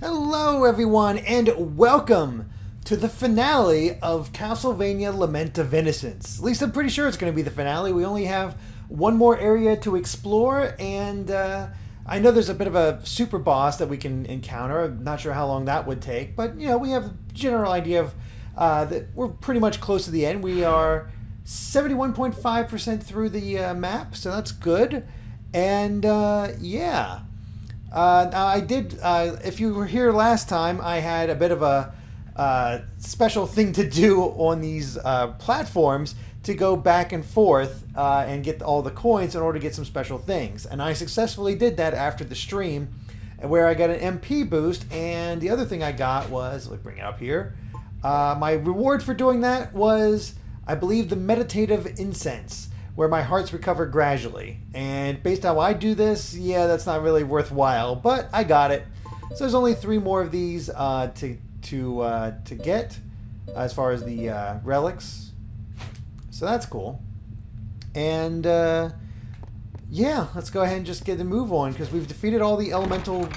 Hello, everyone, and welcome to the finale of Castlevania Lament of Innocence. At least I'm pretty sure it's going to be the finale. We only have one more area to explore, and I know there's a bit of a super boss that we can encounter. I'm not sure how long that would take, but you know, we have a general idea of that we're pretty much close to the end. We are 71.5% through the map, so that's good. And yeah. Now I did, if you were here last time, I had a bit of a special thing to do on these platforms to go back and forth and get all the coins in order to get some special things. And I successfully did that after the stream, where I got an MP boost. And the other thing I got was, let me bring it up here, my reward for doing that was, I believe, the meditative incense, where my hearts recover gradually. And based on how I do this, yeah, that's not really worthwhile, but I got it. So there's only 3 more of these to get as far as the relics. So that's cool. And yeah, let's go ahead and just get the move on, because we've defeated all the elemental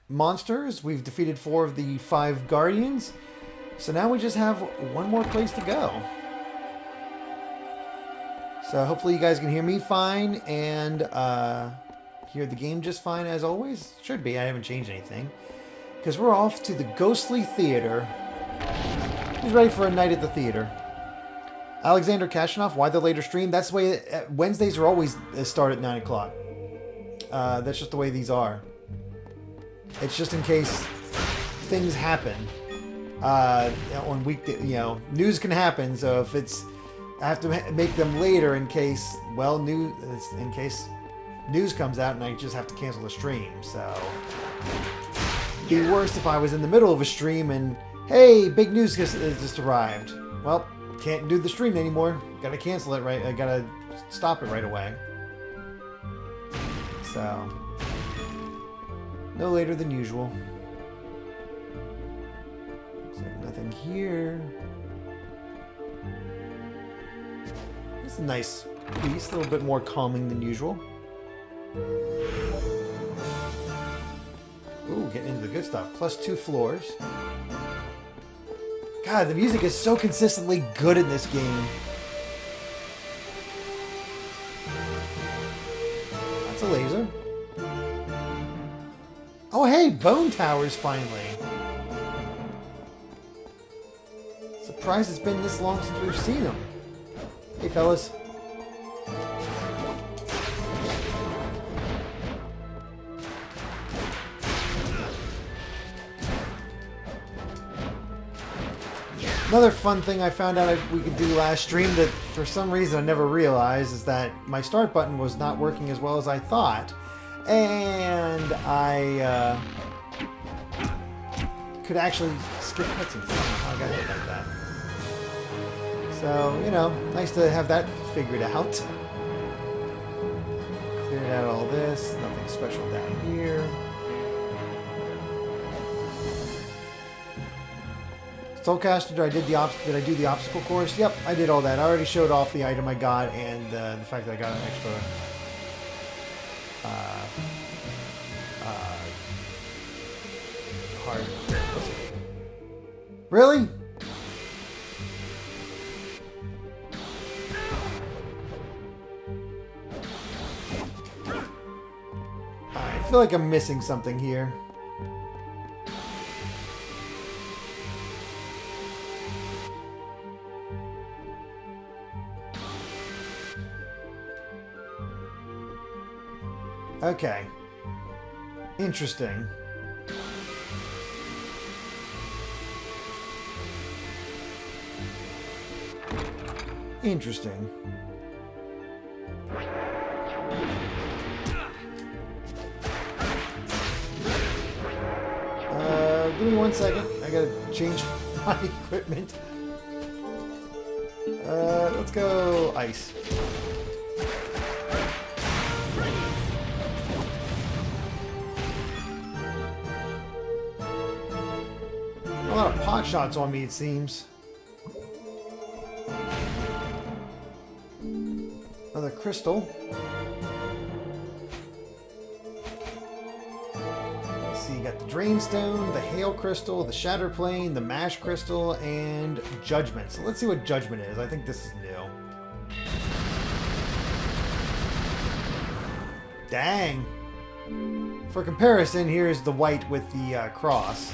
monsters. We've defeated 4 of the 5 guardians. So now we just have one more place to go. So hopefully you guys can hear me fine and hear the game just fine as always. Should be. I haven't changed anything. Because we're off to the Ghostly Theater. Who's ready for a night at the theater? Alexander Kashanoff, why the later stream? That's the way Wednesdays are always start at 9 o'clock. That's just the way these are. It's just in case things happen. On weekday, you know, news can happen. So if it's... I have to make them later in case, well, news comes out and I just have to cancel the stream. So, it'd be worse if I was in the middle of a stream and, hey, big news just arrived. Well, can't do the stream anymore. Gotta cancel it right. I gotta stop it right away. So, no later than usual. Looks like nothing here. It's a nice piece, a little bit more calming than usual. Ooh, getting into the good stuff. Plus 2 floors. God, the music is so consistently good in this game. That's a laser. Oh, hey, Bone Towers finally. Surprised it's been this long since we've seen them. Hey, fellas. Another fun thing I found out we could do last stream that for some reason I never realized is that my start button was not working as well as I thought. And I could actually skip cutscenes. I don't know how I got hit like that. So, you know, nice to have that figured out. Cleared out all this. Nothing special down here. Soulcaster, did I do the obstacle course? Yep, I did all that. I already showed off the item I got and the fact that I got an extra hard. Really? I feel like I'm missing something here. Okay. Interesting. Interesting. Give me 1 second. I gotta change my equipment. Let's go ice. A lot of pot shots on me, it seems. Another crystal. see, you got the Drainstone, the Hail Crystal, the Shatter Plane, the Mash Crystal, and Judgment. So let's see what Judgment is. I think this is new. Dang. For comparison, here's the white with the cross.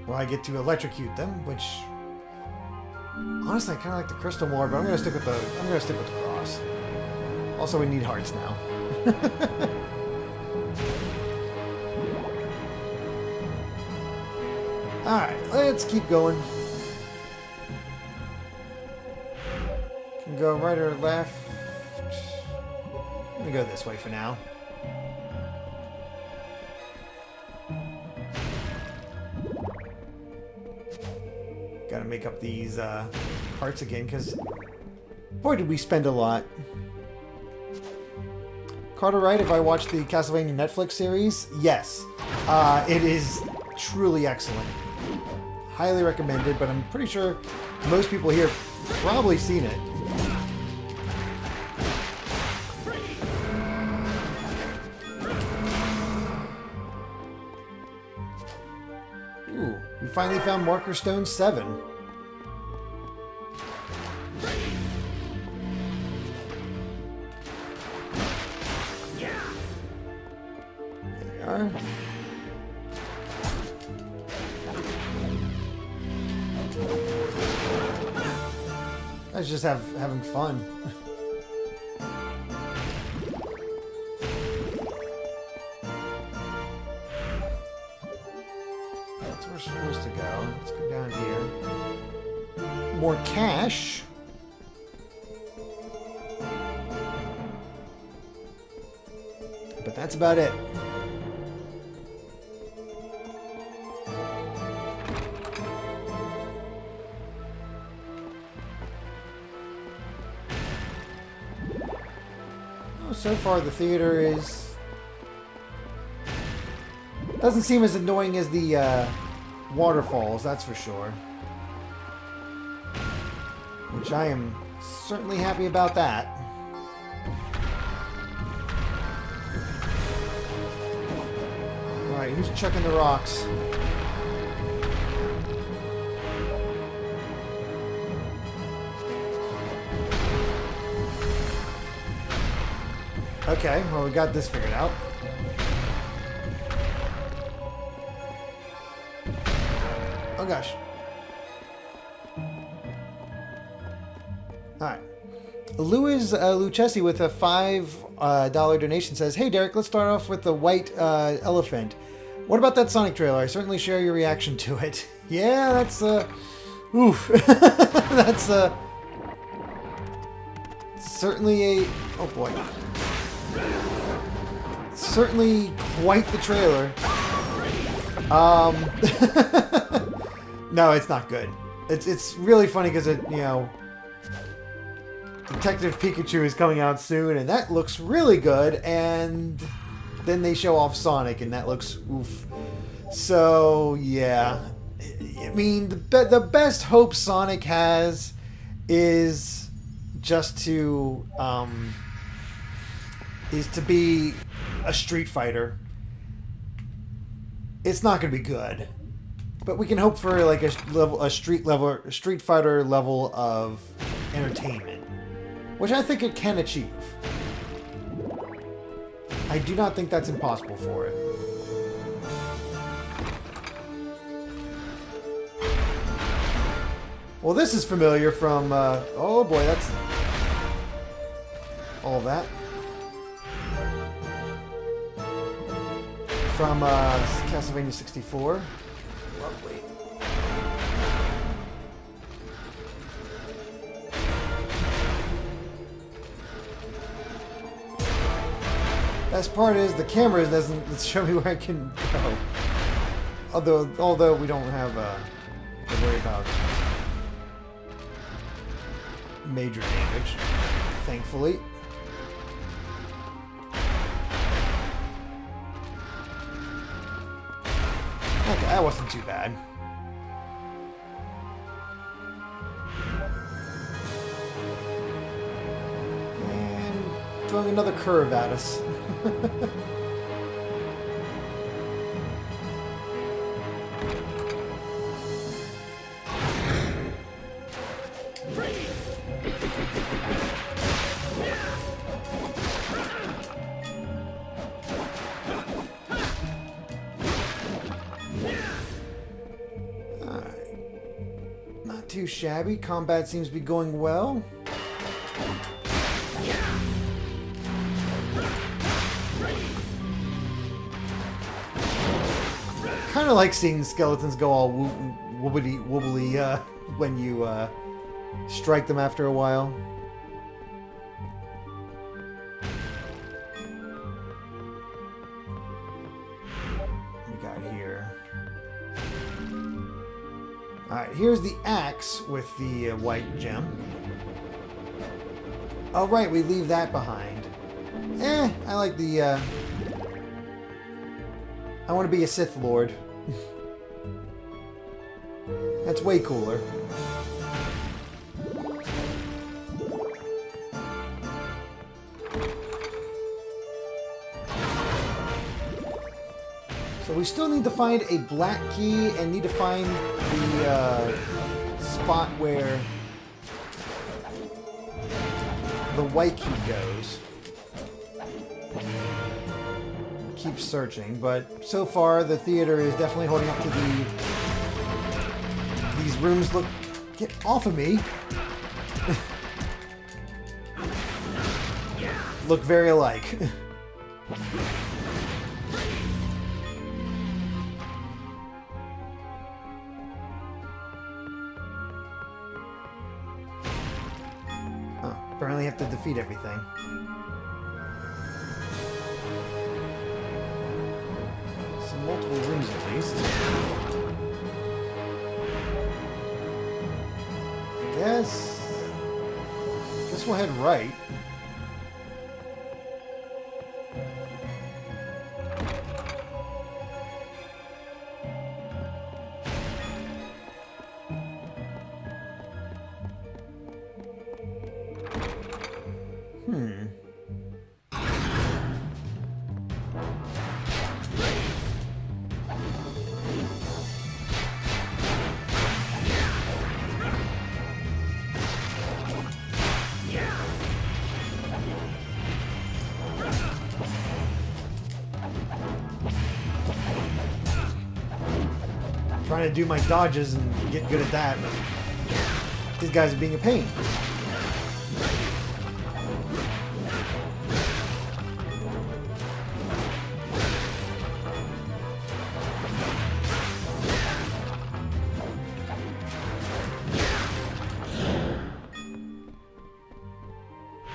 Where I get to electrocute them, which honestly I kind of like the crystal more, but I'm gonna stick with the cross. Also, we need hearts now. All right, let's keep going. Can go right or left. I'm gonna go this way for now. Gotta make up these parts again, because boy did we spend a lot. Carter Wright, if I watched the Castlevania Netflix series, yes. It is truly excellent. Highly recommended, but I'm pretty sure most people here probably seen it. Ooh, we finally found Marker Stone 7. There we are. Guys just having fun. That's where we're supposed to go. Let's go down here. More cash. But that's about it. So far the theater doesn't seem as annoying as the waterfalls, that's for sure. Which I am certainly happy about that. Alright, who's chucking the rocks? Okay, well, we got this figured out. Oh gosh. Alright. Louis Lucchesi with a $5 donation says, "Hey Derek, let's start off with the white elephant. What about that Sonic trailer? I certainly share your reaction to it." Yeah, that's oof. That's certainly a... Oh boy. Certainly quite the trailer. No, it's not good. It's really funny because it, you know, Detective Pikachu is coming out soon, and that looks really good. And then they show off Sonic, and that looks oof. So yeah, I mean, the best hope Sonic has is just to be a Street Fighter. It's not going to be good, but we can hope for like a Street Fighter level of entertainment, which I think it can achieve. I do not think that's impossible for it. Well, this is familiar from oh boy, that's all that. From Castlevania 64. Lovely. Best part is the camera doesn't show me where I can go. Although we don't have to worry about major damage, thankfully. Okay, that wasn't too bad. And throwing another curve at us. too shabby. Combat seems to be going well. Kind of like seeing skeletons go all wobbly when you strike them after a while. What we got here? Alright, here's the axe with the white gem. Oh, right, we leave that behind. I like the... I want to be a Sith Lord. That's way cooler. So we still need to find a black key and need to find the spot where the white key goes. Keep searching, but so far the theater is definitely holding up to these rooms look... Get off of me! Look very alike. Apparently you have to defeat everything. Some multiple rooms at least. Guess we'll head right. Trying to do my dodges and get good at that, but these guys are being a pain.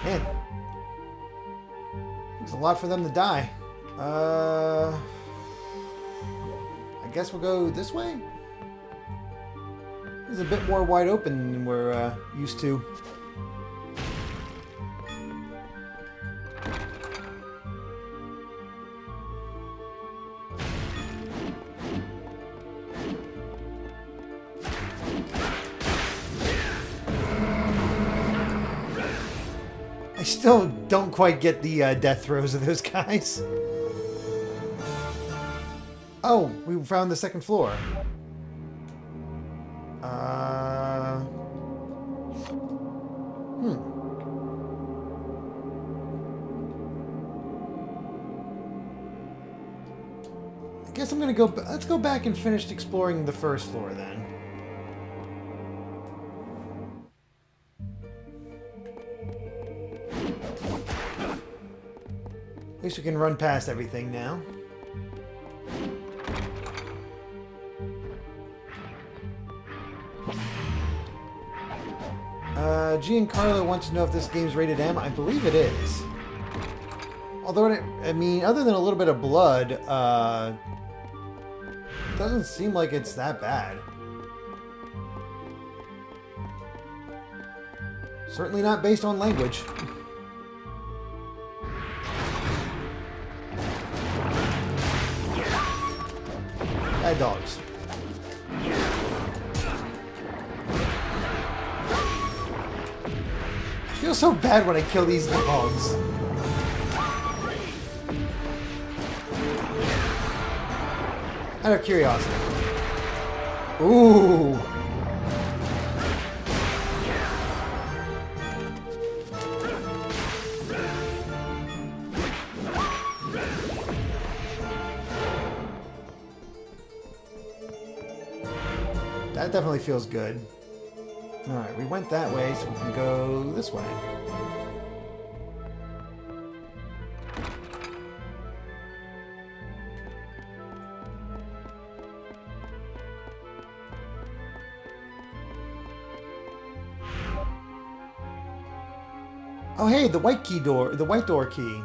Man, it's a lot for them to die. I guess we'll go this way? It's a bit more wide open than we're used to. I still don't quite get the death throws of those guys. Oh, we found the second floor. I guess I'm gonna go... Let's go back and finish exploring the first floor then. At least we can run past everything now. Giancarlo wants to know if this game's rated M. I believe it is. Although, I mean, other than a little bit of blood, it doesn't seem like it's that bad. Certainly not based on language. Bad dogs. I feel so bad when I kill these dogs. Out of curiosity. Ooh. That definitely feels good. Alright, we went that way, so we can go this way. Oh hey, the white door key.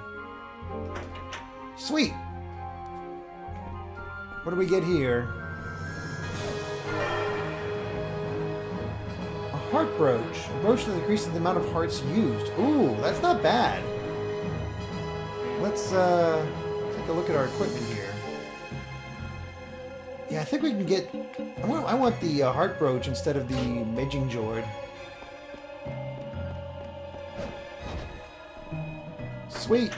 Sweet. What do we get here? A heart brooch. A brooch that increases the amount of hearts used. Ooh, that's not bad. Let's take a look at our equipment here. Yeah, I think we can get... I want the heart brooch instead of the Medjing Jord. Sweet.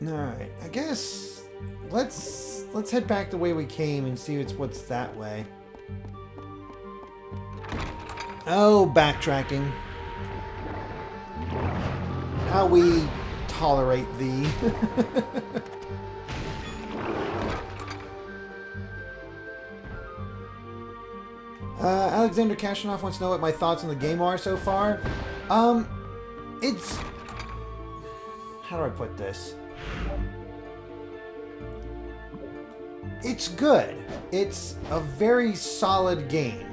Alright, I guess let's head back the way we came and see what's that way. Oh, backtracking. How we tolerate thee. Alexander Kashanoff wants to know what my thoughts on the game are so far. It's... How do I put this? It's good. It's a very solid game.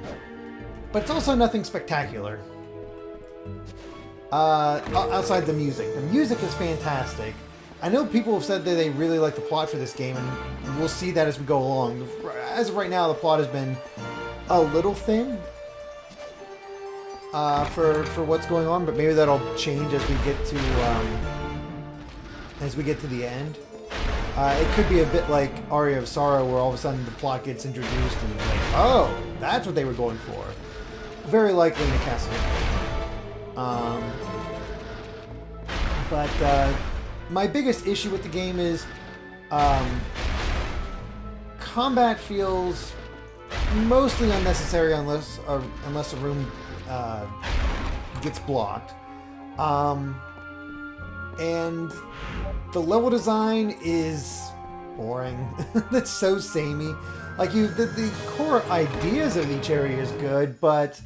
But it's also nothing spectacular. Outside the music. The music is fantastic. I know people have said that they really like the plot for this game, and we'll see that as we go along. As of right now, the plot has been a little thin for what's going on, but maybe that'll change as we get to the end. It could be a bit like Aria of Sorrow, where all of a sudden the plot gets introduced and you're like, oh, that's what they were going for. Very likely in a Castlevania. But my biggest issue with the game is combat feels mostly unnecessary unless a room gets blocked. And the level design is boring. That's so samey. Like the core ideas of each area is good, but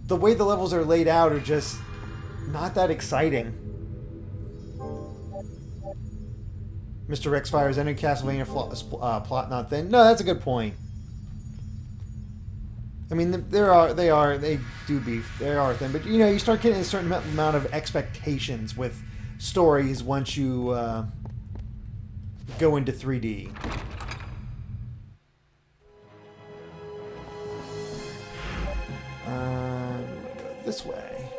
the way the levels are laid out are just not that exciting. Mr. Rexfire, is any Castlevania plot not thin? No, that's a good point. I mean, they are thin, but you know, you start getting a certain amount of expectations with stories once you go into 3D. Go this way.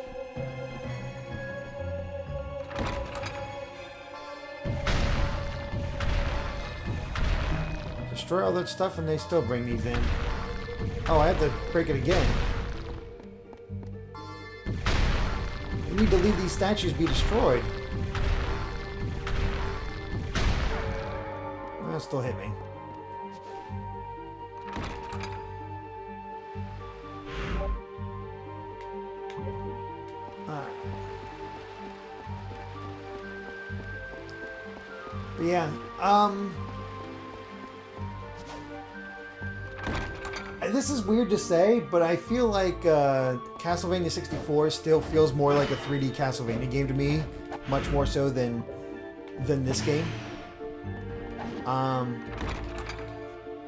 Destroy all that stuff and they still bring these in. Oh, I have to break it again. We need to leave these statues be destroyed. That still hit me. But yeah, this is weird to say, but I feel like Castlevania 64 still feels more like a 3D Castlevania game to me, much more so than this game.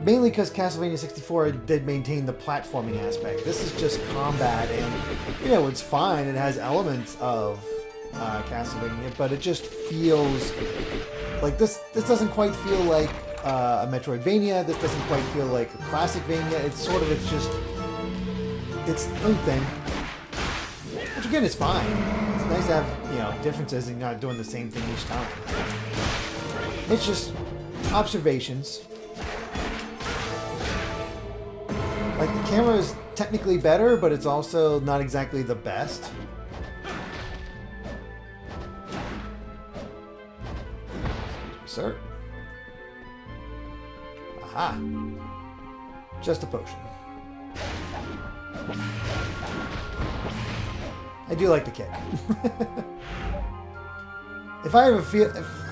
Mainly because Castlevania 64 did maintain the platforming aspect. This is just combat, and you know, it's fine. It has elements of Castlevania, but it just feels like this doesn't quite feel like a Metroidvania. This doesn't quite feel like a Classicvania. It's own thing, which again is fine. It's nice to have, you know, differences and not doing the same thing each time. It's just observations. Like, the camera is technically better, but it's also not exactly the best. Sir. Aha. Just a potion. I do like the kick. If I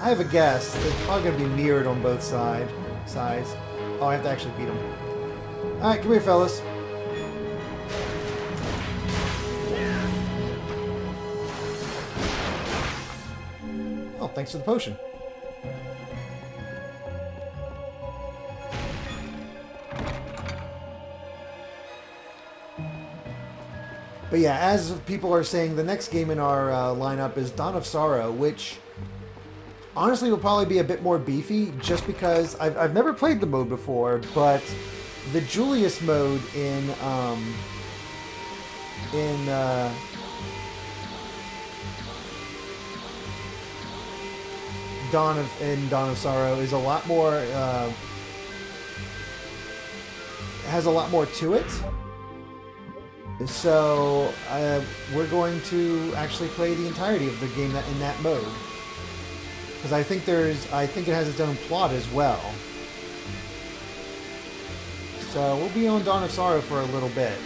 have a guess, it's probably going to be mirrored on both sides. Oh, I have to actually beat him. Alright, come here, fellas. Oh, thanks for the potion. But yeah, as people are saying, the next game in our lineup is Dawn of Sorrow, which honestly will probably be a bit more beefy, just because I've never played the mode before, but the Julius mode in Dawn of Sorrow is a lot more has a lot more to it. So we're going to actually play the entirety of the game in that mode, because I think it has its own plot as well. So we'll be on Dawn of Sorrow for a little bit.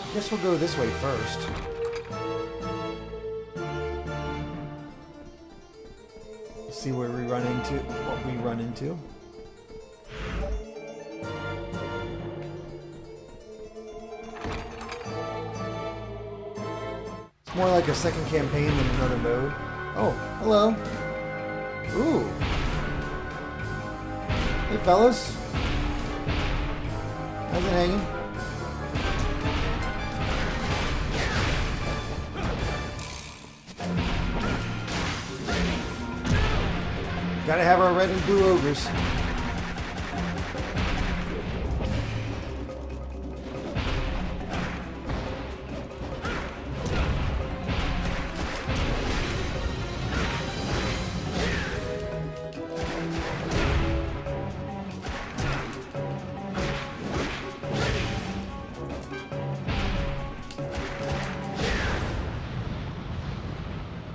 I guess we'll go this way first. See where we run into, what we run into. It's more like a second campaign than another mode. Oh, hello. Ooh. Hey, fellas. How's it hanging? Gotta have our red and blue ogres.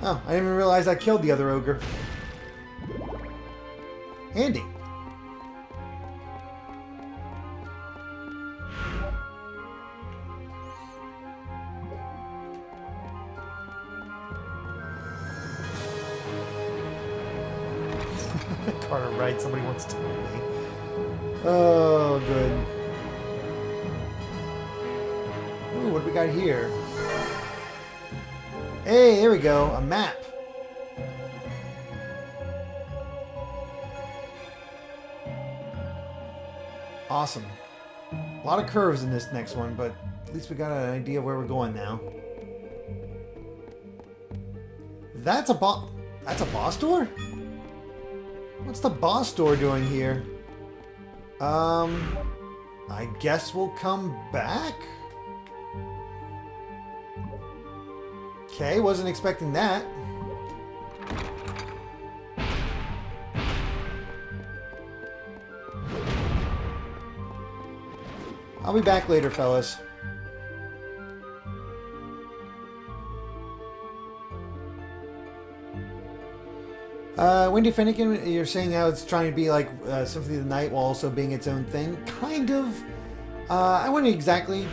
Oh, I didn't even realize I killed the other ogre. Handy. Carter, right? Somebody wants to tell me. Oh, good. Ooh, what do we got here? Hey, there we go. A map. Awesome. A lot of curves in this next one, but at least we got an idea of where we're going now. That's a boss door? What's the boss door doing here? I guess we'll come back? Okay, wasn't expecting that. I'll be back later, fellas. Wendy Finnegan, you're saying how it's trying to be like Symphony of the Night while also being its own thing. Kind of. I wouldn't exactly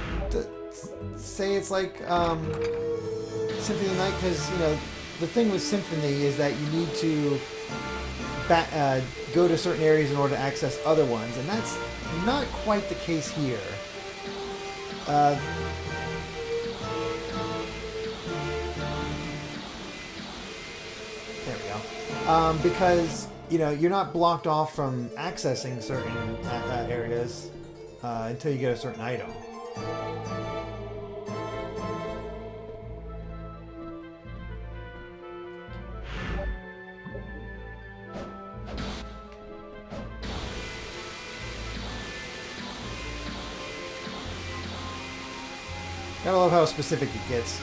say it's like Symphony of the Night, because, you know, the thing with Symphony is that you need to go to certain areas in order to access other ones, and that's not quite the case here. There we go. Because, you know, you're not blocked off from accessing certain areas until you get a certain item. Gotta love how specific it gets.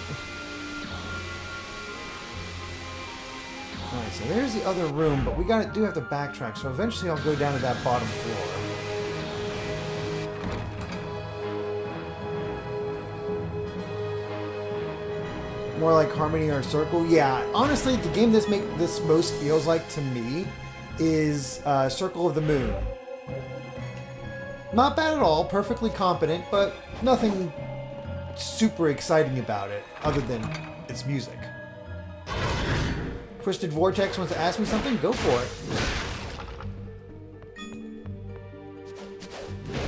Alright, so there's the other room, but we do have to backtrack, so eventually I'll go down to that bottom floor. More like Harmony or Circle? Yeah, honestly, the game this most feels like to me is Circle of the Moon. Not bad at all, perfectly competent, but nothing super exciting about it, other than its music. Twisted Vortex wants to ask me something? Go for it.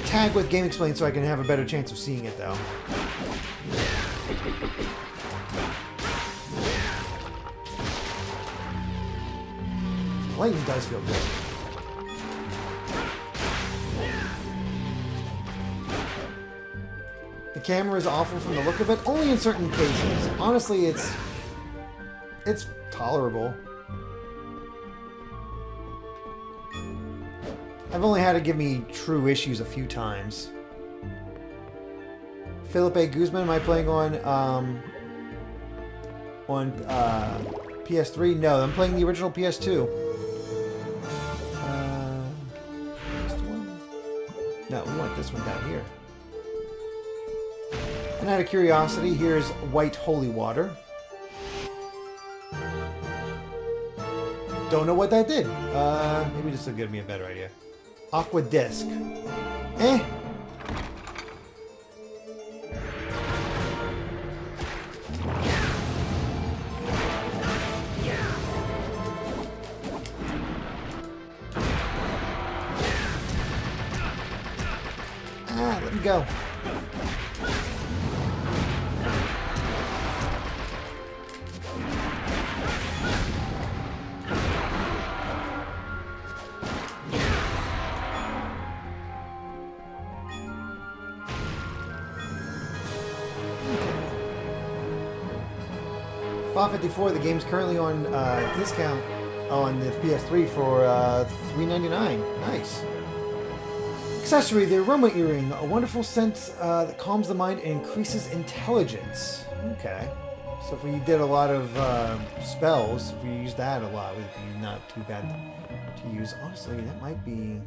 Tag with Game Explain so I can have a better chance of seeing it, though. Lightning does feel good. The camera is awful from the look of it, only in certain cases. Honestly, it's tolerable. I've only had it give me true issues a few times. Felipe Guzman, am I playing on PS3? No, I'm playing the original PS2. No, we want this one down here. And out of curiosity, here's White Holy Water. Don't know what that did. Maybe this will give me a better idea. Aqua Disc. Eh. Let me go. $5.54. The game's currently on discount on the PS3 for $3.99. Nice. Accessory, the aroma earring, a wonderful scent that calms the mind and increases intelligence. Okay. So if you did a lot of spells, if you used that a lot, it would be not too bad to use. Honestly, that might be...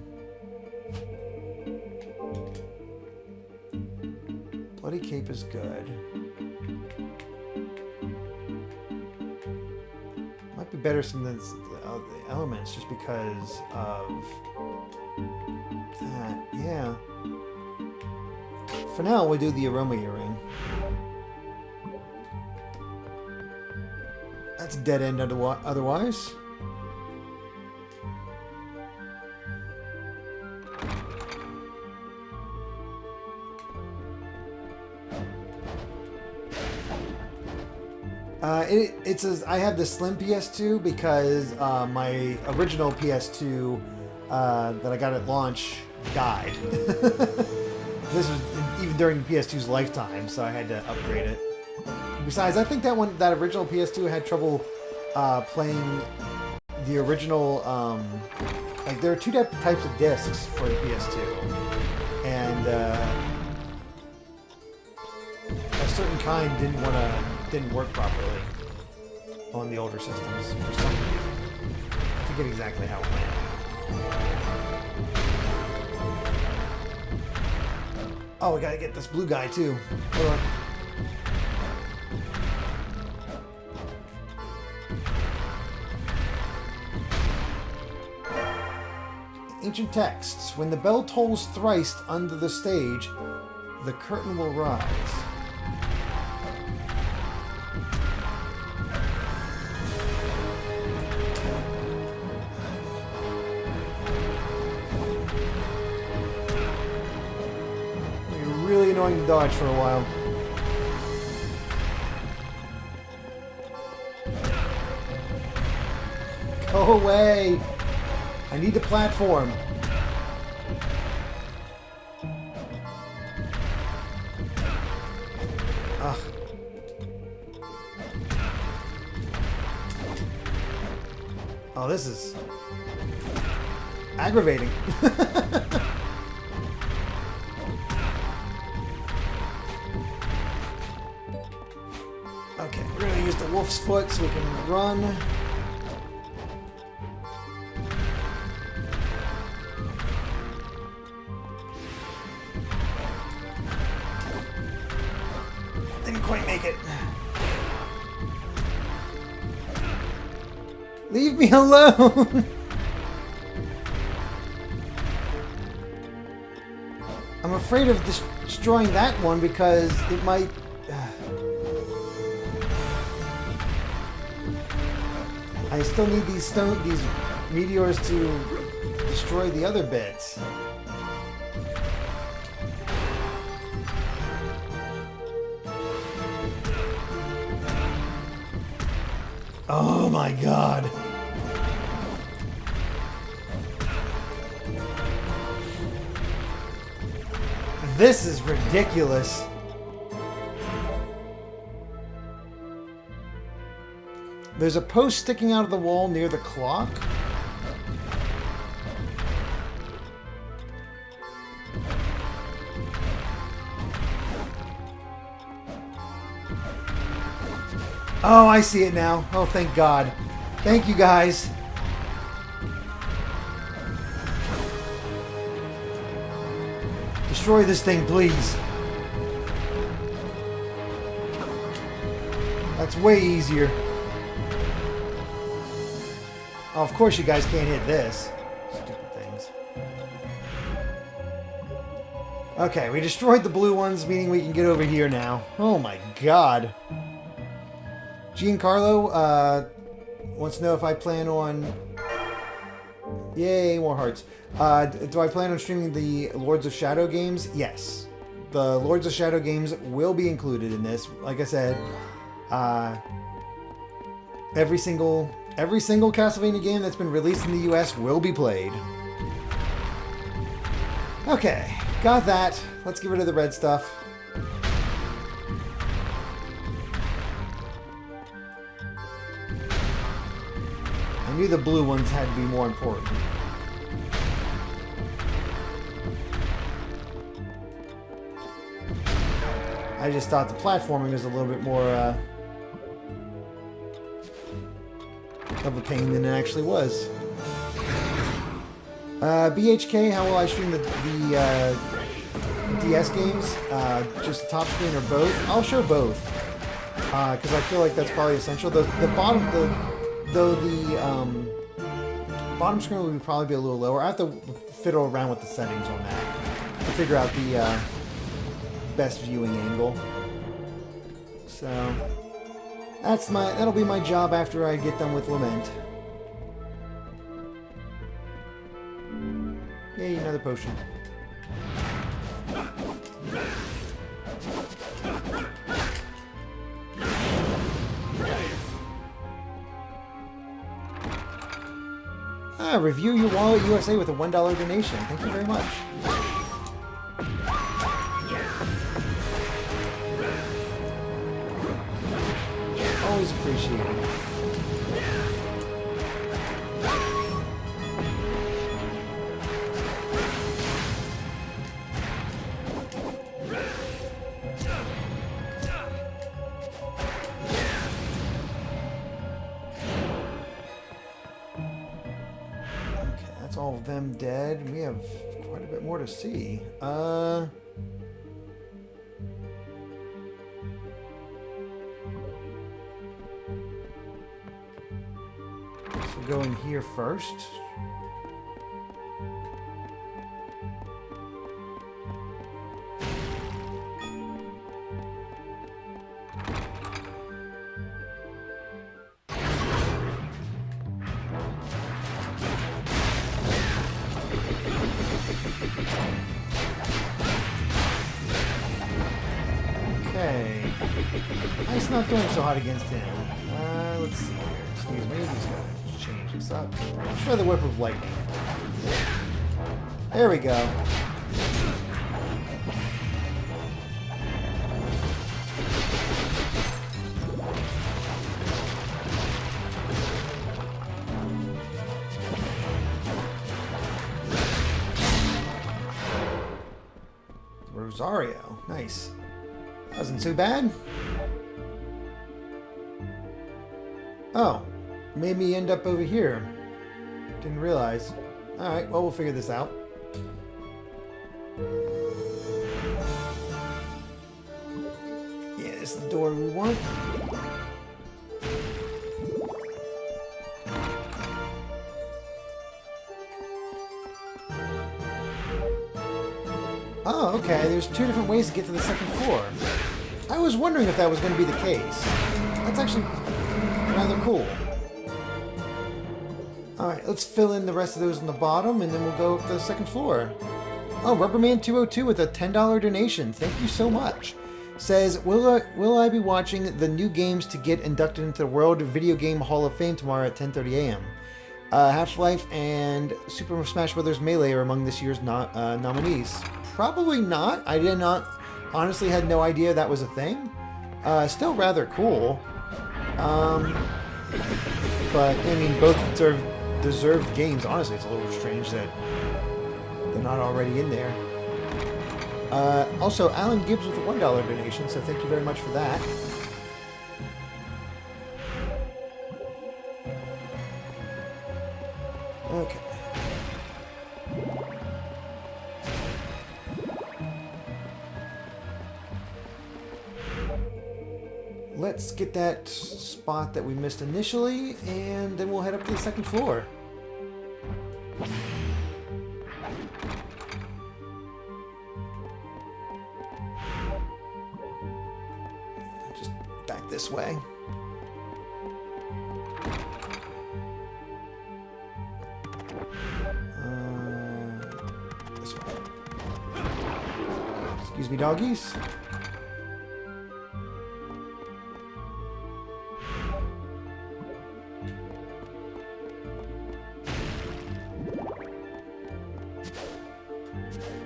Bloody Cape is good. Might be better than the elements just because of... that, yeah. For now, we'll do the aroma earring. That's a dead end otherwise. It says I have the slim PS2 because my original PS2 that I got at launch died. This was even during the PS2's lifetime, so I had to upgrade it. Besides, I think that original PS2 had trouble playing the original. Like there are two types of discs for the PS2, and a certain kind didn't work properly on the older systems for some reason. I forget exactly how it went. Oh, we gotta get this blue guy too. Hold on. Ancient texts. When the bell tolls thrice under the stage, the curtain will rise. Really annoying to dodge for a while. Go away! I need the platform. Ugh. Oh, this is aggravating. Okay, we're gonna use the wolf's foot so we can run. Didn't quite make it. Leave me alone! afraid of destroying that one because it might... I still need these meteors to destroy the other bits. Oh my god. This is ridiculous. There's a post sticking out of the wall near the clock. Oh, I see it now. Oh, thank God. Thank you, guys. Destroy this thing, please. That's way easier. Oh, of course you guys can't hit this. Stupid things. Okay, we destroyed the blue ones, meaning we can get over here now. Oh my god. Giancarlo wants to know if I plan on... Yay, more hearts. Do I plan on streaming the Lords of Shadow games? Yes. The Lords of Shadow games will be included in this. Like I said, every single Castlevania game that's been released in the US will be played. Okay, got that. Let's get rid of the red stuff. I knew the blue ones had to be more important. I just thought the platforming was a little bit more of a pain than it actually was. BHK, how will I stream the DS games? Just the top screen or both? I'll show both. Because I feel like that's probably essential. The bottom screen would probably be a little lower. I have to fiddle around with the settings on that to figure out the best viewing angle. So that'll be my job after I get done with Lament. Yay, another potion. Review Your Wallet USA with a $1 donation. Thank you very much. Always appreciate it. All of them dead. We have quite a bit more to see. So go in here first. It's not doing so hot against him. Let's see here. Excuse me, just gotta change this up. Let's try the Whip of Lightning. There we go. Rosario. Nice. Wasn't too bad. Oh, made me end up over here. Didn't realize. Alright, well, we'll figure this out. Yeah, this is the door we want. Oh, okay. There's two different ways to get to the second floor. I was wondering if that was going to be the case. That's actually rather cool. Alright, let's fill in the rest of those on the bottom, and then we'll go up to the second floor. Oh, Rubberman202 with a $10 donation. Thank you so much. Says, will I be watching the new games to get inducted into the World Video Game Hall of Fame tomorrow at 10:30 a.m.? Half-Life and Super Smash Bros. Melee are among this year's nominees. Probably not. I did not, honestly had no idea that was a thing. Still rather cool. But, I mean, both deserved games. Honestly, it's a little strange that they're not already in there. Also, Alan Gibbs with a $1 donation, so thank you very much for that. Okay. Let's get that spot that we missed initially, and then we'll head up to the second floor. Just back this way. This way. Excuse me, doggies.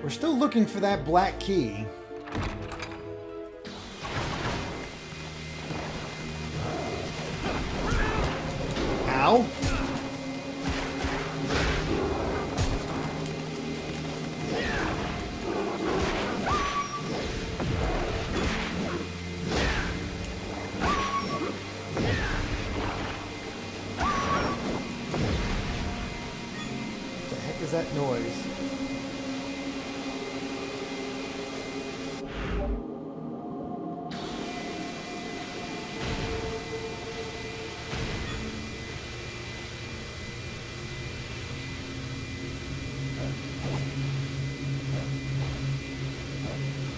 We're still looking for that black key. Ow. What the heck is that noise?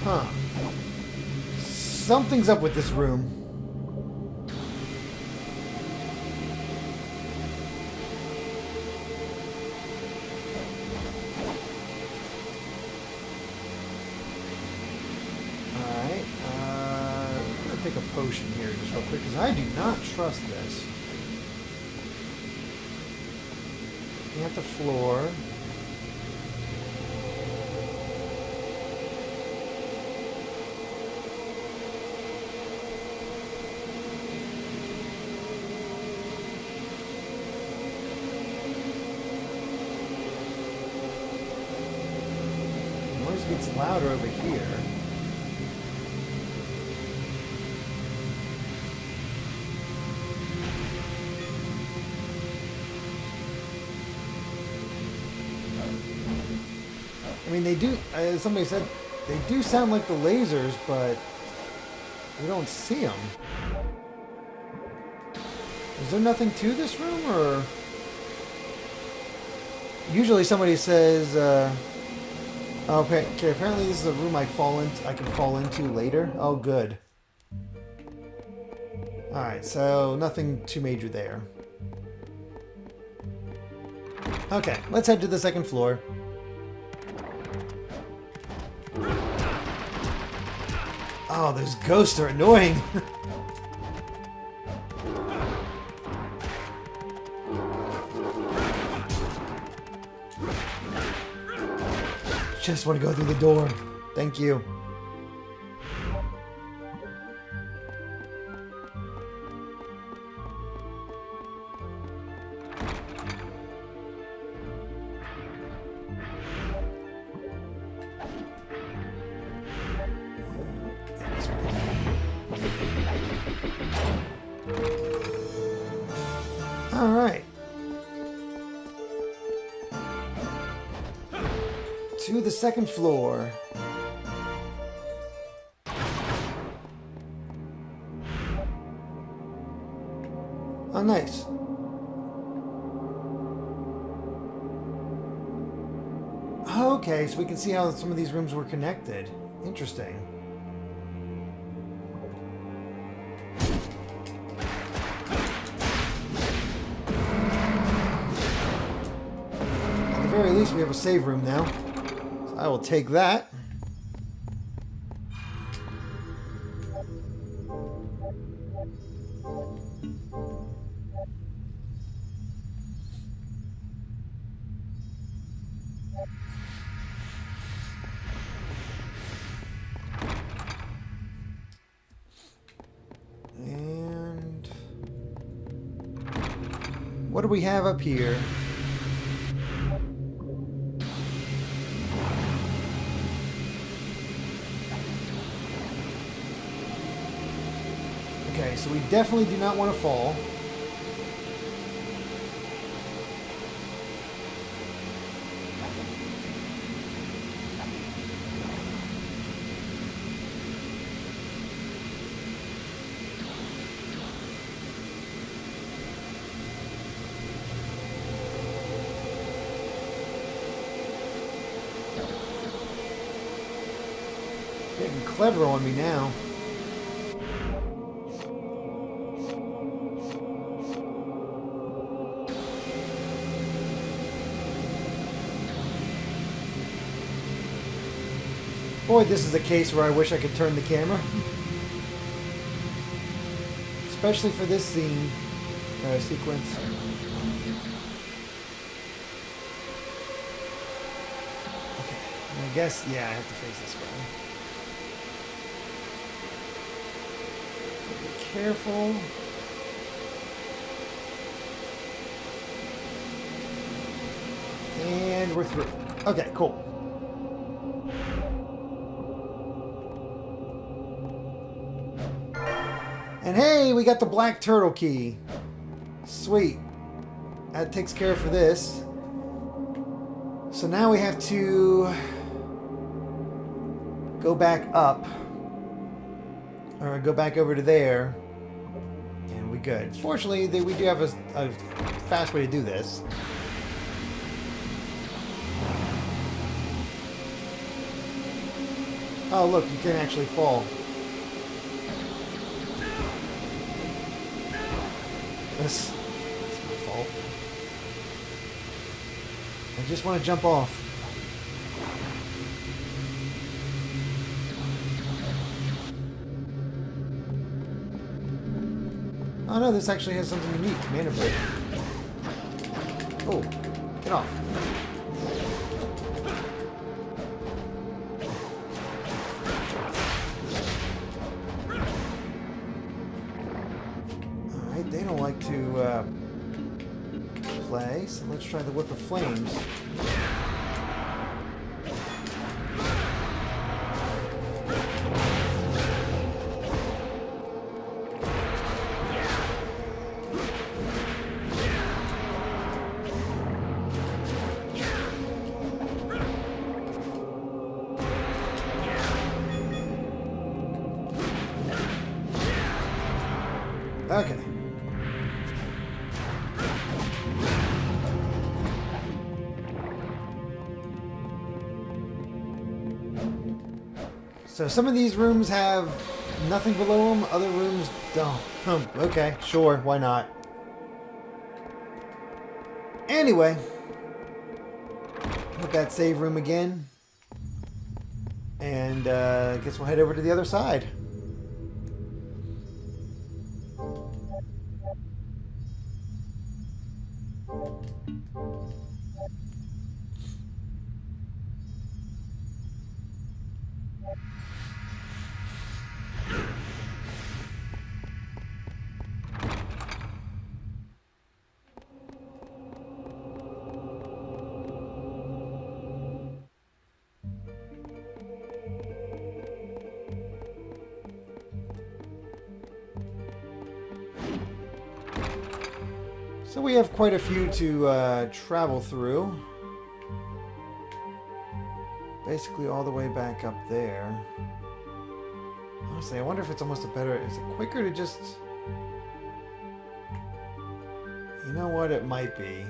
Huh. Something's up with this room. Alright, I'm gonna take a potion here just real quick, because I do not trust this. Looking at the floor. Gets louder over here. I mean, they do, as somebody said, they do sound like the lasers, but we don't see them. Is there nothing to this room, or? Usually somebody says, okay, apparently this is a room I can fall into later. Oh, good. Alright, so nothing too major there. Okay, let's head to the second floor. Oh, those ghosts are annoying. Just want to go through the door. Thank you. All right. To the second floor. Oh, nice. Okay, so we can see how some of these rooms were connected. Interesting. At the very least, we have a save room now. So I will take that. And what do we have up here? Okay, so we definitely do not want to fall. Getting clever on me now. Boy, this is a case where I wish I could turn the camera. Especially for this scene, sequence. Okay, I guess, yeah, I have to face this way. Be careful. And we're through. Okay, cool. And hey, we got the black turtle key. Sweet. That takes care of for this. So now we have to go back up. Or go back over to there. And we good. Fortunately, we do have a fast way to do this. Oh, look, you can actually fall. That's my fault. I just want to jump off. Oh no, this actually has something unique. Mana break. Oh, get off. Alright, they don't like to play, so let's try the Whip of Flames. Okay. So some of these rooms have nothing below them, other rooms don't. Okay, sure, why not? Anyway, hit that save room again. And I guess we'll head over to the other side. So we have quite a few to travel through. Basically all the way back up there. Honestly, I wonder if it's almost a better... Is it quicker to just... You know what? It might be.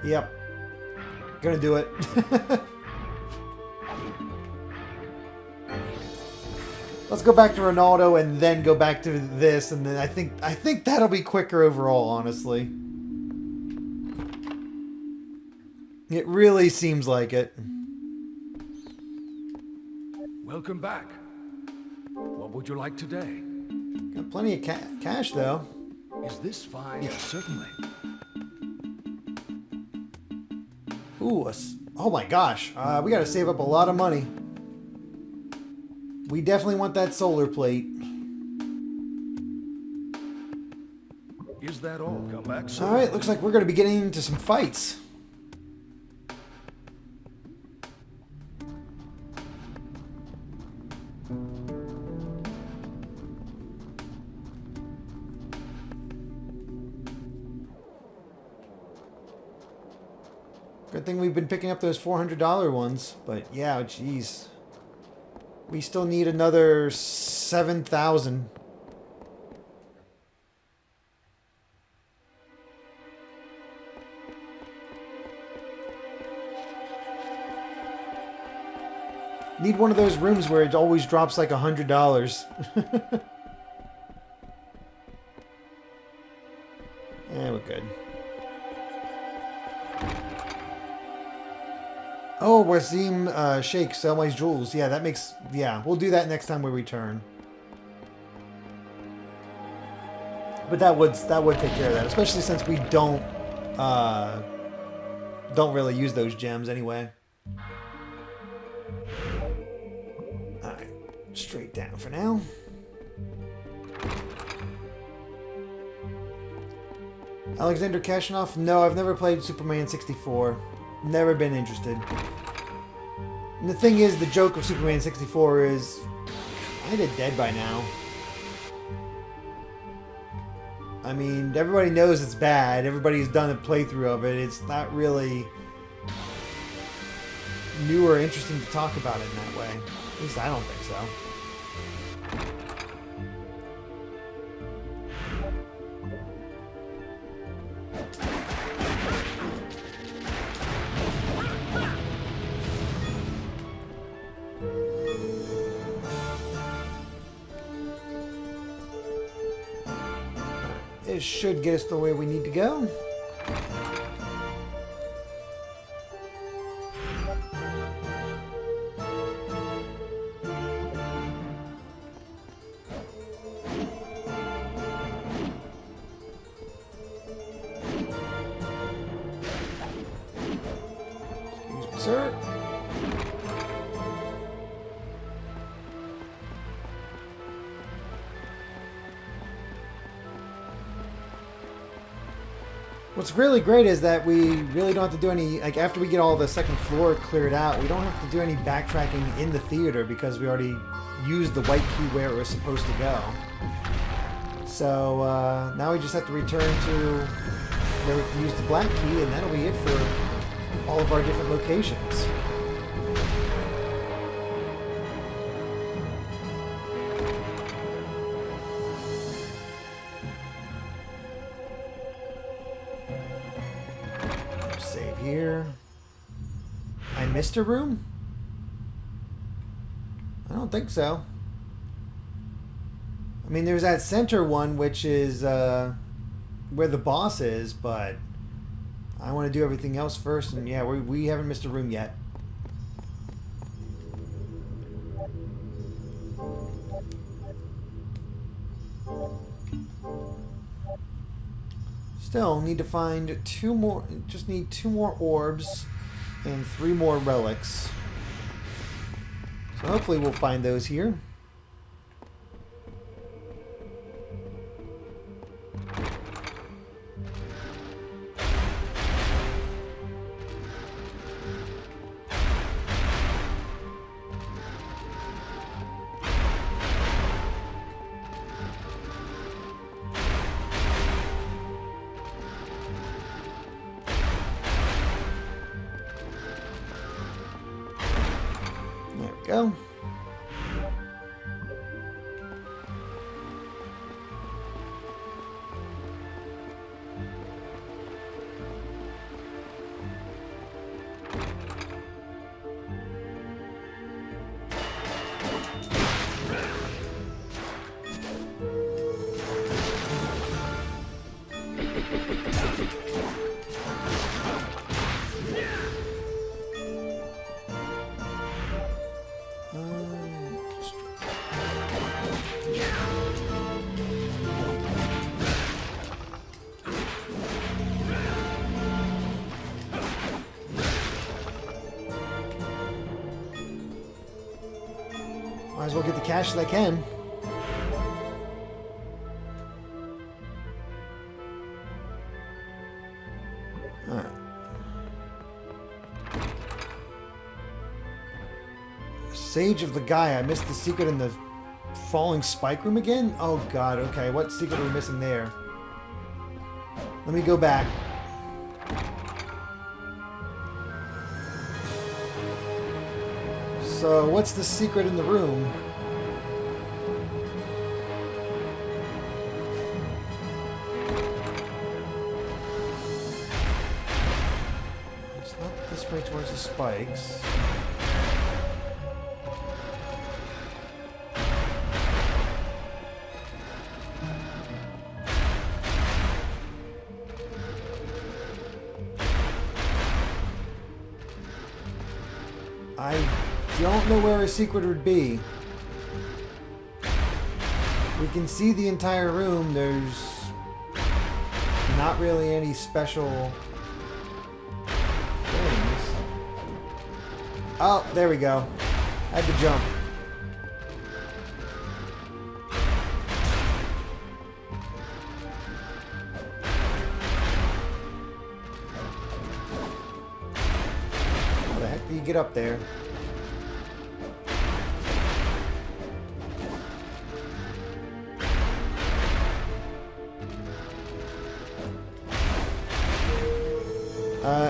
Yep. Gonna do it. Let's go back to Ronaldo and then go back to this, and then I think that'll be quicker overall, honestly. It really seems like it. Welcome back. What would you like today? Got plenty of cash, though. Is this fine? Yes, certainly. Ooh, oh my gosh. We gotta save up a lot of money. We definitely want that solar plate. Is that all? Come back soon. Alright, looks like we're gonna be getting into some fights. Good thing we've been picking up those $400 ones, but yeah, jeez. We still need another 7,000. Need one of those rooms where it always drops like $100. Yeah, we're good. Oh, Wasim Sheikh, sell my jewels. Yeah, that makes... Yeah, we'll do that next time we return. But that would take care of that, especially since we don't really use those gems anyway. Alright, straight down for now. Alexander Kashanov? No, I've never played Superman 64. Never been interested. And the thing is, the joke of Superman 64 is kind of dead by now. I mean, everybody knows it's bad. Everybody's done a playthrough of it. It's not really new or interesting to talk about it in that way. At least I don't think so. It should get us the way we need to go. Excuse me, sir. What's really great is that we really don't have to do any, like after we get all the second floor cleared out, we don't have to do any backtracking in the theater because we already used the white key where it was supposed to go. So now we just have to return to where we can use the black key, and that'll be it for all of our different locations. Save here. I missed a room? I don't think so. I mean, there's that center one, which is where the boss is, but I want to do everything else first, and yeah, we haven't missed a room yet. Still need to find two more, just need 2 more orbs and 3 more relics. So hopefully we'll find those here. There we go. Might as well get the cash that I can. Alright. Sage of the Guy. I missed the secret in the falling spike room again? Oh god, okay. What secret are we missing there? Let me go back. So, what's the secret in the room? It's not this way towards the spikes. I don't know where a secret would be. We can see the entire room. There's not really any special things. Oh, there we go. I had to jump. How the heck do you get up there?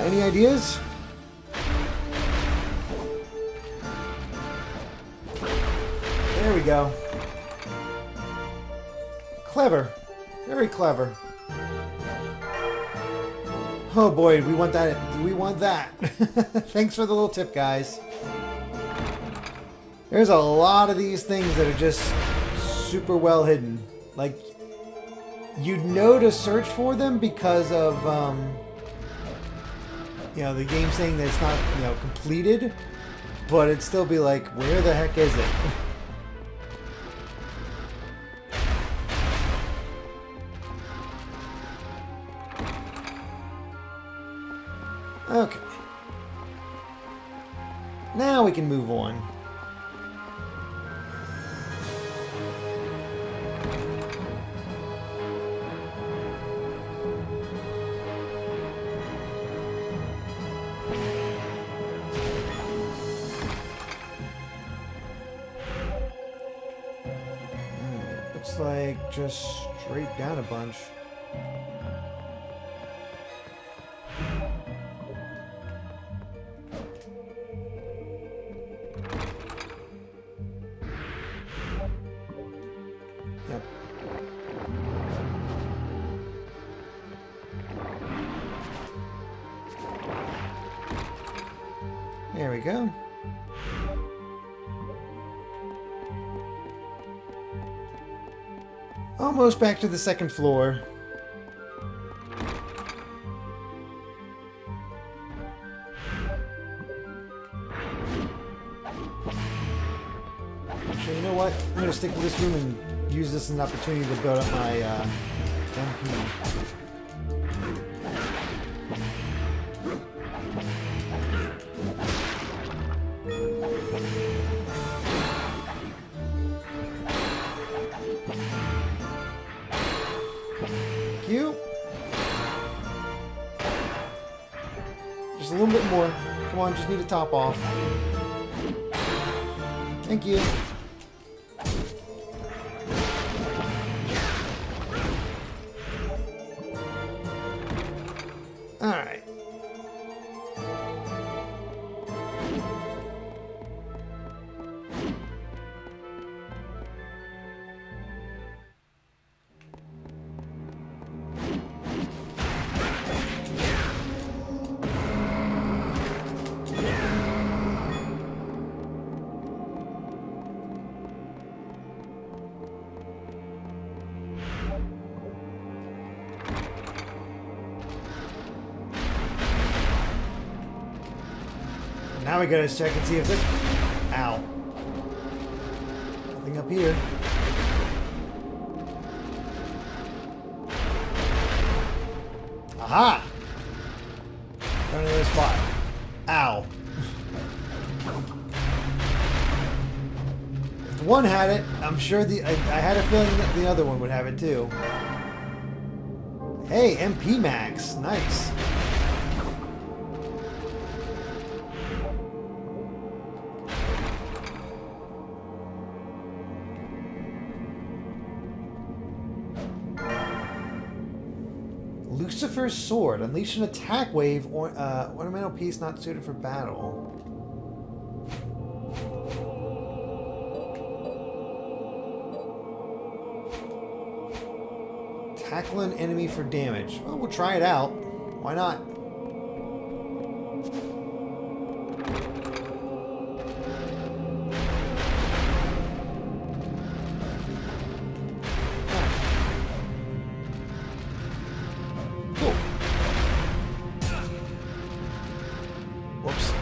Any ideas? There we go. Clever. Very clever. Oh boy, we want that. We want that. Thanks for the little tip, guys. There's a lot of these things that are just super well hidden. Like, you'd know to search for them because of, you know, the game saying that it's not, you know, completed, but it'd still be like, where the heck is it? Okay. Now we can move on. Looks like just straight down a bunch. Yep. There we go. Almost back to the second floor. Actually, you know what? I'm going to stick with this room and use this as an opportunity to build up my MP. You. Just a little bit more. Come on, just need to top off. Thank you. Alright. Now we gotta check and see if this... Ow. Nothing up here. Aha! Found another spot. Ow. one had it, I'm sure I had a feeling that the other one would have it too. Hey, MP Max. Nice. Lucifer's Sword. Unleash an attack wave or ornamental piece not suited for battle. Tackle an enemy for damage. Well, we'll try it out. Why not? Cool. Whoops.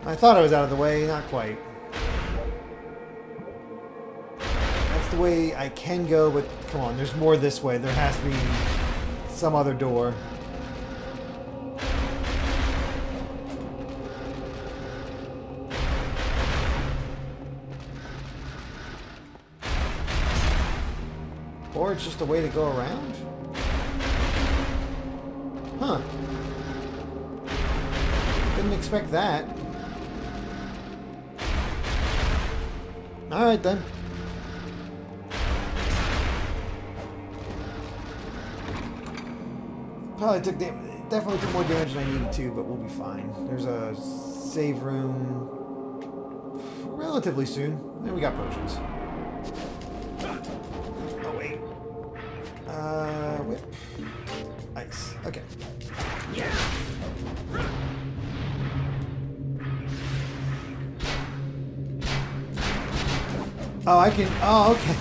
I thought I was out of the way, not quite. That's the way I can go, but come on, there's more this way. There has to be some other door. Or it's just a way to go around? Huh. Didn't expect that. Alright then. Definitely took more damage than I needed to, but we'll be fine. There's a save room relatively soon. And we got potions. Oh wait. Whip. Ice. Okay. Oh, I can... Oh, okay.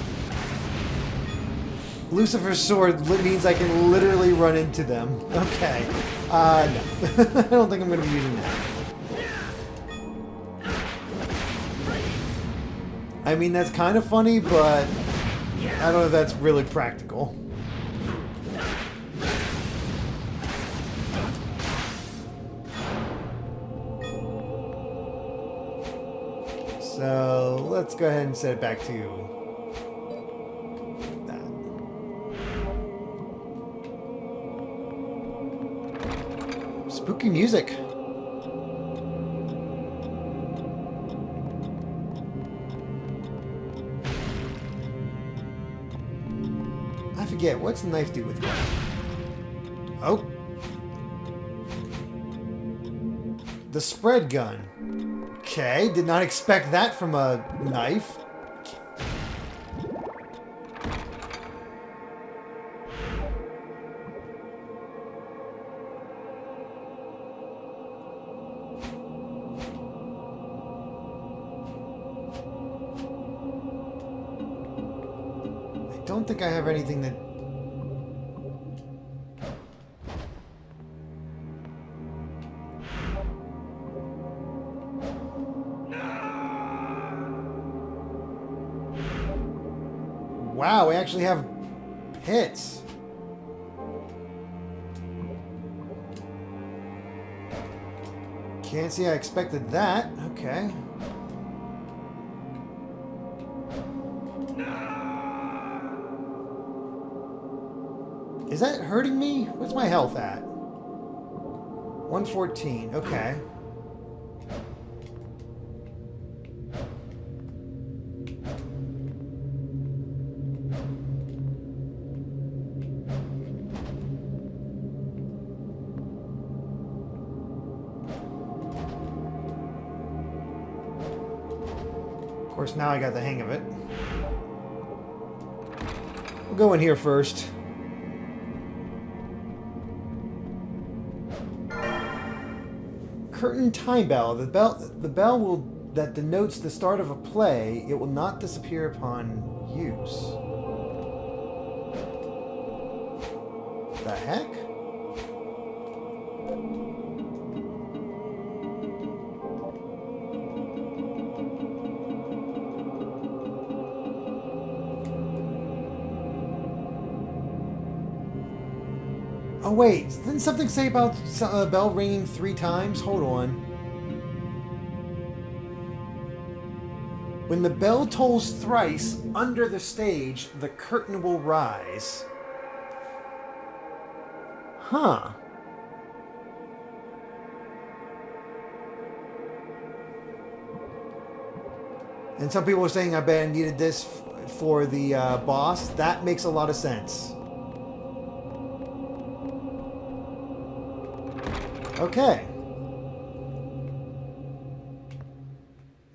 Lucifer's Sword means I can literally run into them. Okay. No. I don't think I'm going to be using that. I mean, that's kind of funny, but I don't know if that's really practical. So let's go ahead and set it back to that. Spooky music. I forget, what's the knife do with me? Oh. The spread gun. Okay, did not expect that from a knife. I don't think I have anything that... Wow, we actually have pits. Can't see I expected that. Okay. Is that hurting me? What's my health at? 114. Okay. Of course, now I got the hang of it. We'll go in here first. Curtain time bell. The bell will that denotes the start of a play. It will not disappear upon use. The heck? Oh wait, didn't something say about a bell ringing 3 times? Hold on. When the bell tolls thrice under the stage, the curtain will rise. Huh. And some people are saying I bet I needed this for the boss. That makes a lot of sense. Okay.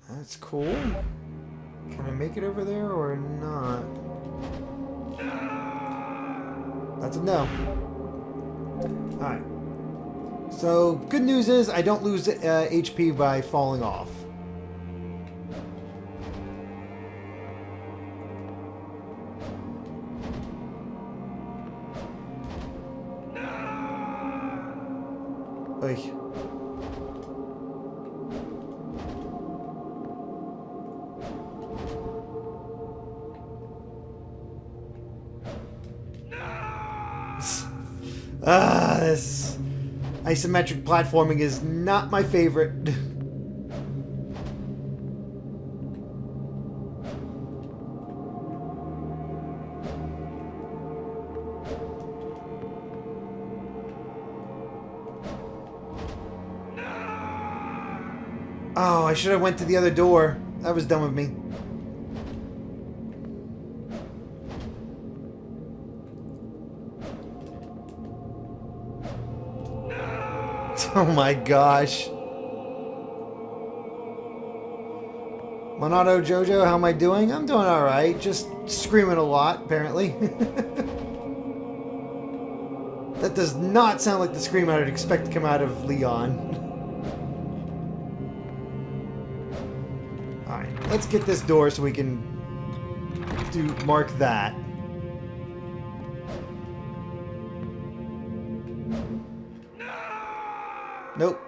That's cool. Can I make it over there or not? That's a no. Alright. So, good news is I don't lose HP by falling off. Oy. This isometric platforming is not my favorite. Oh, I should have went to the other door. That was dumb of me. Oh my gosh. Monado Jojo, how am I doing? I'm doing alright. Just screaming a lot, apparently. That does not sound like the scream I would expect to come out of Leon. Alright, let's get this door so we can mark that. Nope.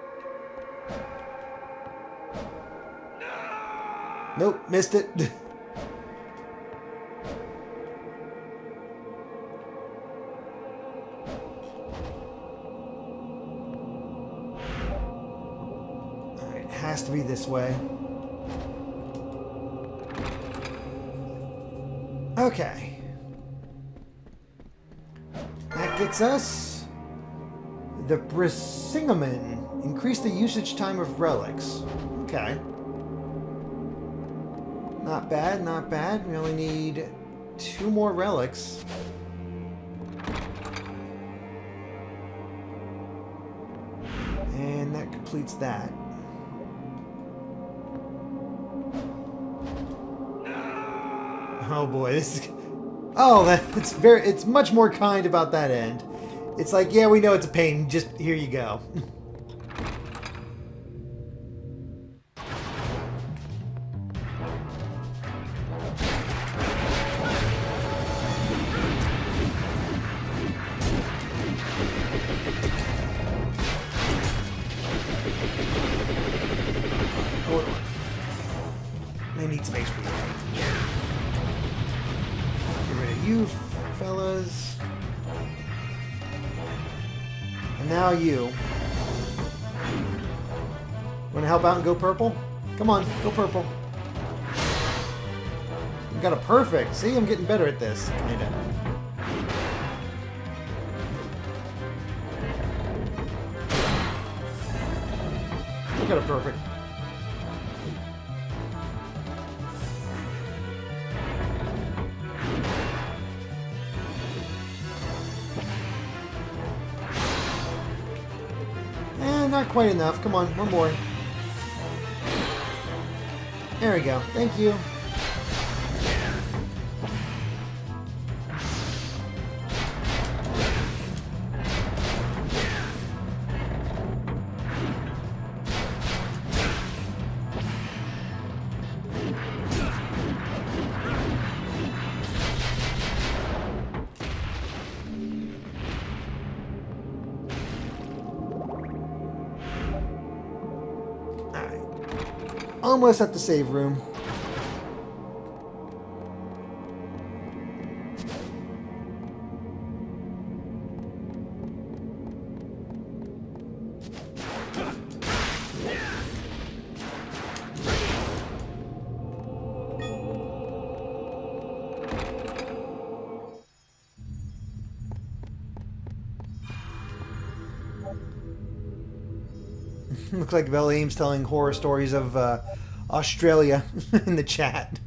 Nope, missed it. Alright, it has to be this way. Okay. That gets us the Brisingamen. Increase the usage time of relics. Okay. Not bad, not bad. We only need 2 more relics. And that completes that. Oh boy, this is... Oh, it's much more kind about that end. It's like, yeah, we know it's a pain, just here you go. Hold on. I need some HP. Get rid of you fellas. And now you. Want to help out and go purple? Come on, go purple. We got a perfect. See, I'm getting better at this. Kinda. We got a perfect. Not quite enough. Come on, one more. There we go. Thank you. Almost at the save room. Looks like Bella Ames telling horror stories of Australia in the chat.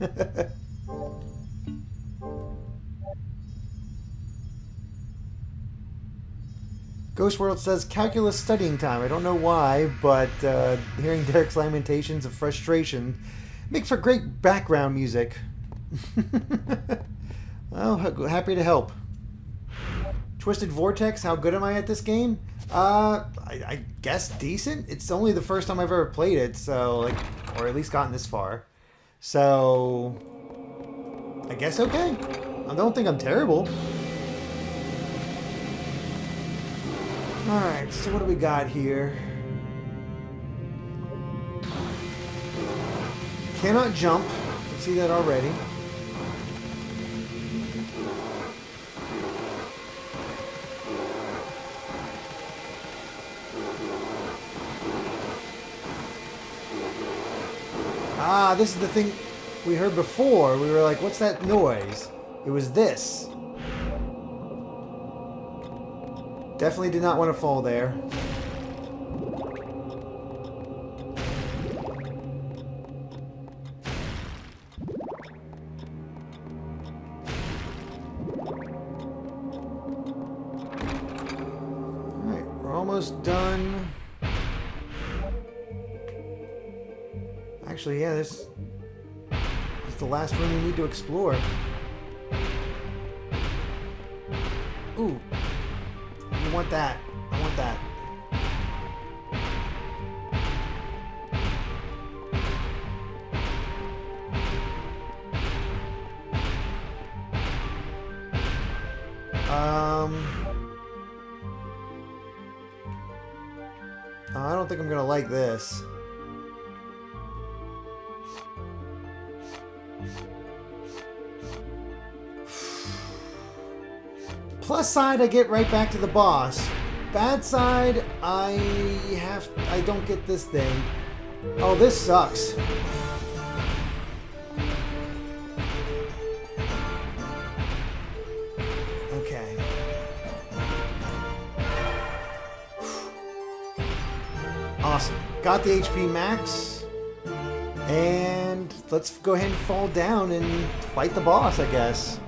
Ghost World says calculus studying time. I don't know why, but hearing Derek's lamentations of frustration make for great background music. Well, happy to help. Twisted Vortex, how good am I at this game? I guess decent. It's only the first time I've ever played it, so like, or at least gotten this far. So I guess okay. I don't think I'm terrible. Alright, so what do we got here? Cannot jump. I see that already. Ah, this is the thing we heard before. We were like, what's that noise? It was this. Definitely did not want to fall there. Alright, we're almost done. Actually, yeah, this is the last room we need to explore. Ooh. I want that. I want that. I don't think I'm gonna like this. Plus side, I get right back to the boss. Bad side, I don't get this thing. Oh, this sucks. Okay. Awesome. Got the HP max. And let's go ahead and fall down and fight the boss, I guess.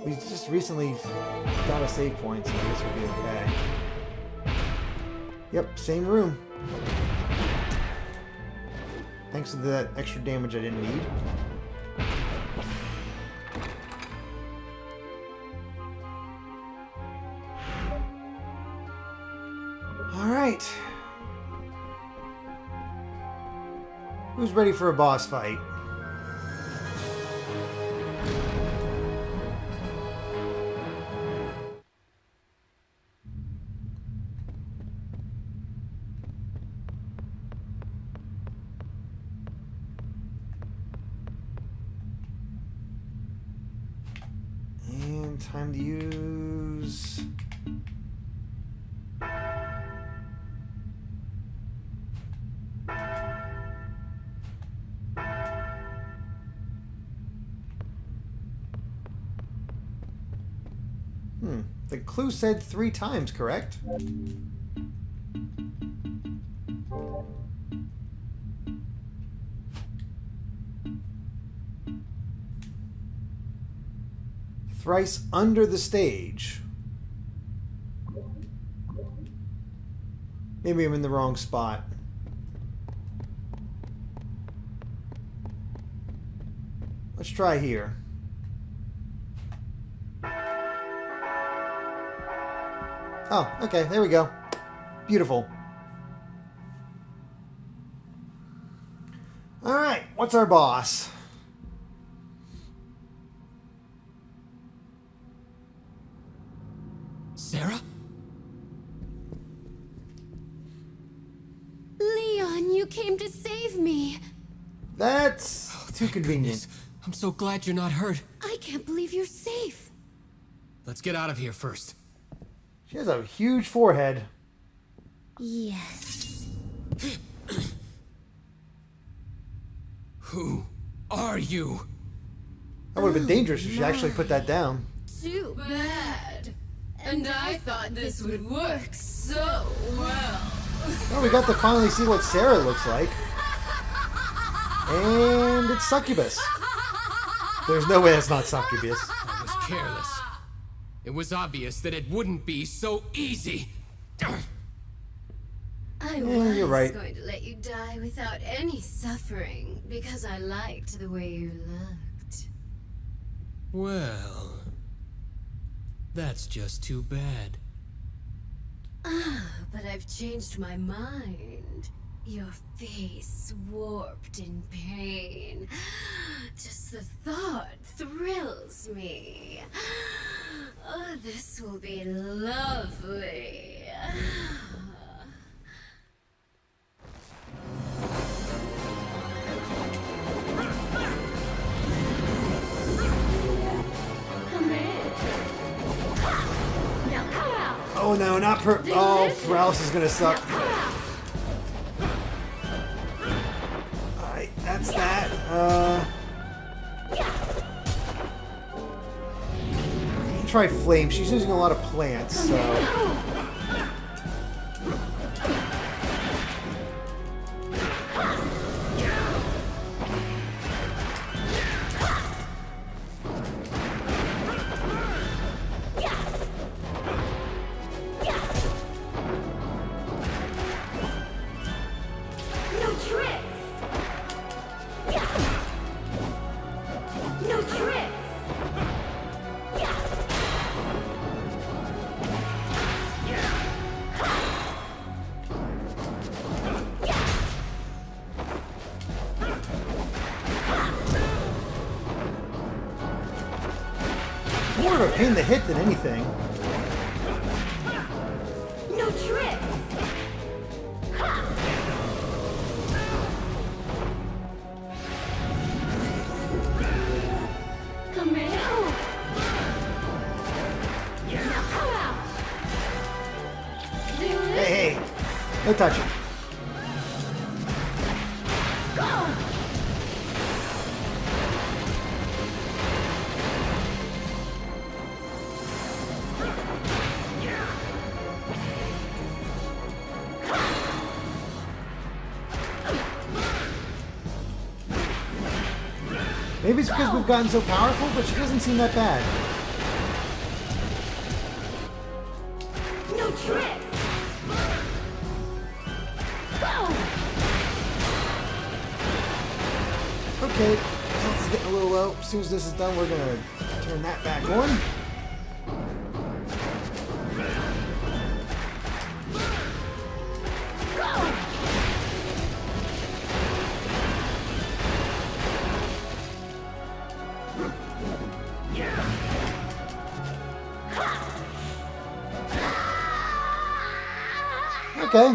We just recently got a save point, so I guess we'll be okay. Yep, same room. Thanks to that extra damage I didn't need. Alright. Who's ready for a boss fight? Time to use... The clue said 3 times, correct? Thrice under the stage. Maybe I'm in the wrong spot. Let's try here. Oh, okay, there we go. Beautiful. Alright, what's our boss? Sarah? Leon, you came to save me. That's too convenient. Goodness. I'm so glad you're not hurt. I can't believe you're safe. Let's get out of here first. She has a huge forehead. Yes. Who are you? That would have been dangerous if she actually put that down. Too bad. And I thought this would work so well. Well, we got to finally see what Sarah looks like. And it's Succubus. There's no way that's not Succubus. I was careless. It was obvious that it wouldn't be so easy. I you're was right. going to let you die without any suffering because I liked the way you looked. Well, that's just too bad. But I've changed my mind. Your face warped in pain. Just the thought thrills me. Oh, this will be lovely. Oh no, not paralysis is gonna suck. Alright, that's that. Try flame. She's using a lot of plants, so. More of a pain to hit than anything. No trick. Come here. Now come out. Do this. Hey, hey. No touching. Go. Maybe it's because we've gotten so powerful, but she doesn't seem that bad. No trick. Go. Okay, health is getting a little low. As soon as this is done, we're gonna turn that back on. Okay,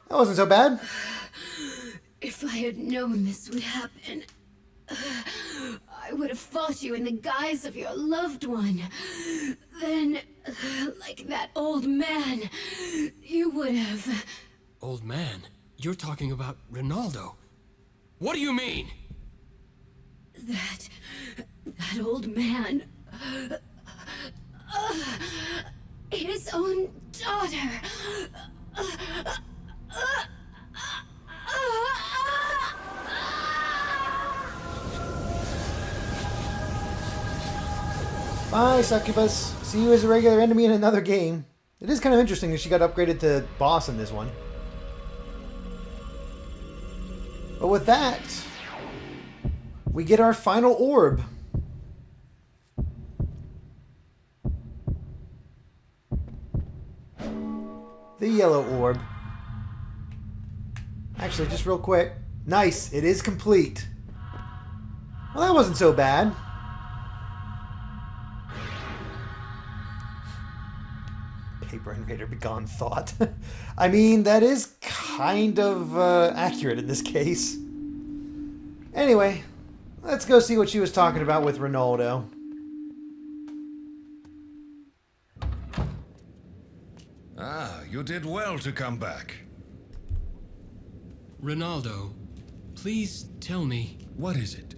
that wasn't so bad. If I had known this would happen, I would have fought you in the guise of your loved one. Then, like that old man, you would have... Old man, you're talking about Ronaldo. What do you mean? That old man... his own daughter... Bye, Succubus. See you as a regular enemy in another game. It is kind of interesting that she got upgraded to boss in this one. But with that, we get our final orb. The yellow orb. Actually, just real quick. Nice, it is complete. Well, that wasn't so bad. Paper Invader Begone Thought. I mean, that is kind of accurate in this case. Anyway, let's go see what she was talking about with Ronaldo. Ah, you did well to come back. Ronaldo, please tell me What is it?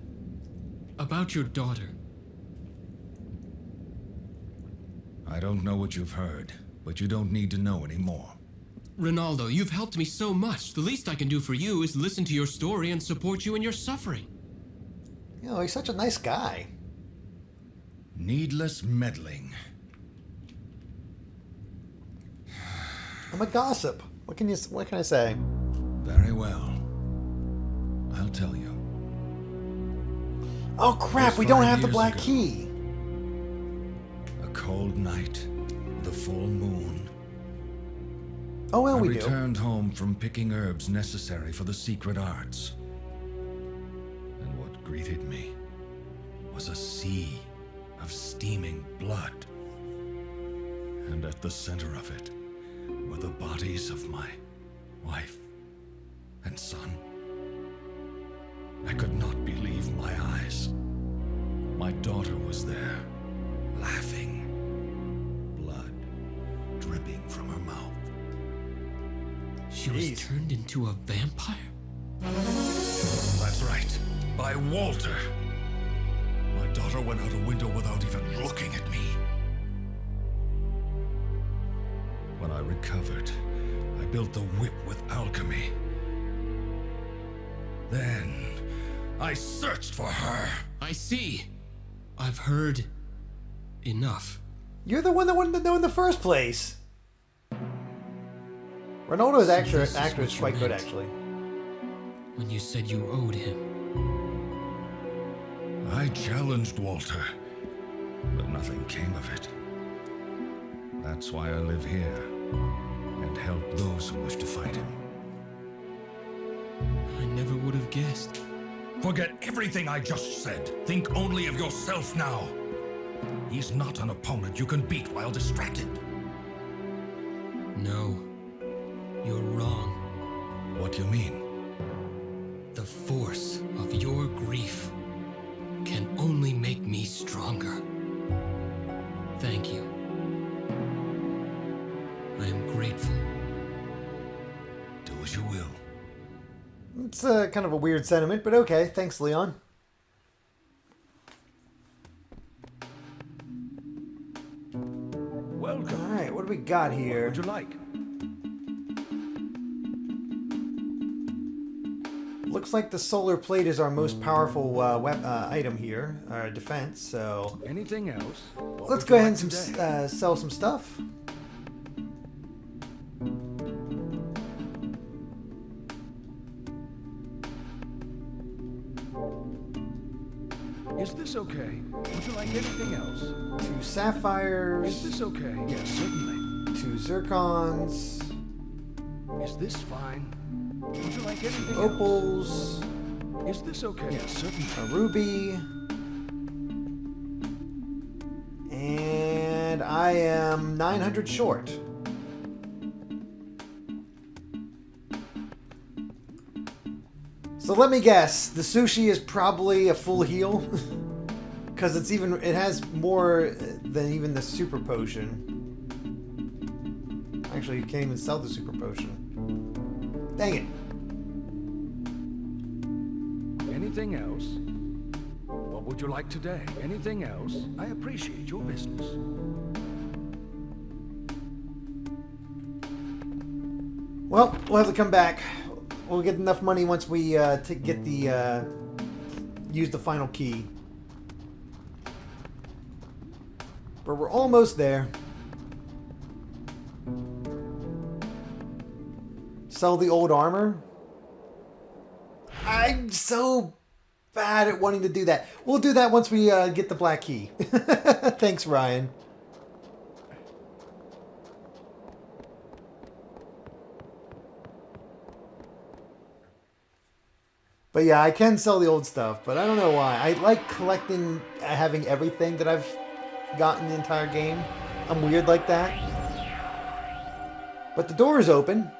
about your daughter. I don't know what you've heard, but you don't need to know anymore. Ronaldo, you've helped me so much. The least I can do for you is listen to your story and support you in your suffering. You know, he's such a nice guy. Needless meddling. I'm a gossip. What can I say? Very well. I'll tell you. Oh crap, we 5 don't have the years black ago. key. A cold night, the full moon. Oh well, I we do. returned home from picking herbs necessary for the secret arts. And what greeted me was a sea of steaming blood. And at the center of it were the bodies of my wife and son. I could not believe my eyes. My daughter was there, laughing, blood dripping from her mouth. She was Jeez. turned into a vampire? That's right, by Walter. My daughter went out a window without even looking at me. When I recovered, I built the whip with alchemy. Then, I searched for her. I see. I've heard enough. You're the one that wanted to know in the first place. Ronaldo's So actor this is is what you quite good, meant. actually. When you said you owed him. I challenged Walter, but nothing came of it. That's why I live here, and help those who wish to fight him. I never would have guessed. Forget everything I just said. Think only of yourself now. He's not an opponent you can beat while distracted. No. You're wrong. What do you mean? The force of your grief can only make me stronger. Thank you. I am grateful. Do as you will. It's kind of a weird sentiment, but okay. Thanks, Leon. Welcome. All right, what do we got What here? would you like? Looks like the solar plate is our most powerful item here, our defense. So Anything else? What let's would go you ahead like and today? sell some stuff. Is this okay? Would you like anything else? 2 sapphires, Is this okay? Yes, certainly. 2 zircons, Is this fine? Would you like anything opals, else? Is this okay? Yes, certainly. a ruby, and I am 900 short. So let me guess, the sushi is probably a full heal, because it has more than even the super potion. Actually, you can't even sell the super potion. Dang it. Anything else? What would you like today? Anything else? I appreciate your business. Well, we'll have to come back. We'll get enough money once we get the use the final key. But we're almost there. Sell the old armor. I'm so bad at wanting to do that. We'll do that once we get the black key. Thanks, Ryan. But yeah, I can sell the old stuff, but I don't know why. I like collecting, having everything that I've gotten the entire game. I'm weird like that. But the door is open.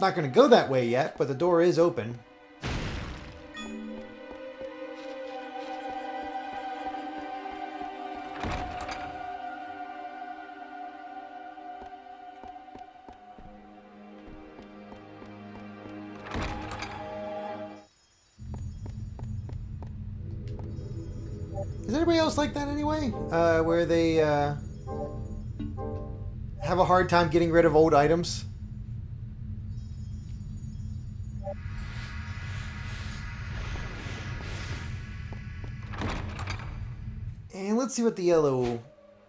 Not going to go that way yet, but the door is open. Is anybody else like that anyway? Where they have a hard time getting rid of old items. And let's see what the yellow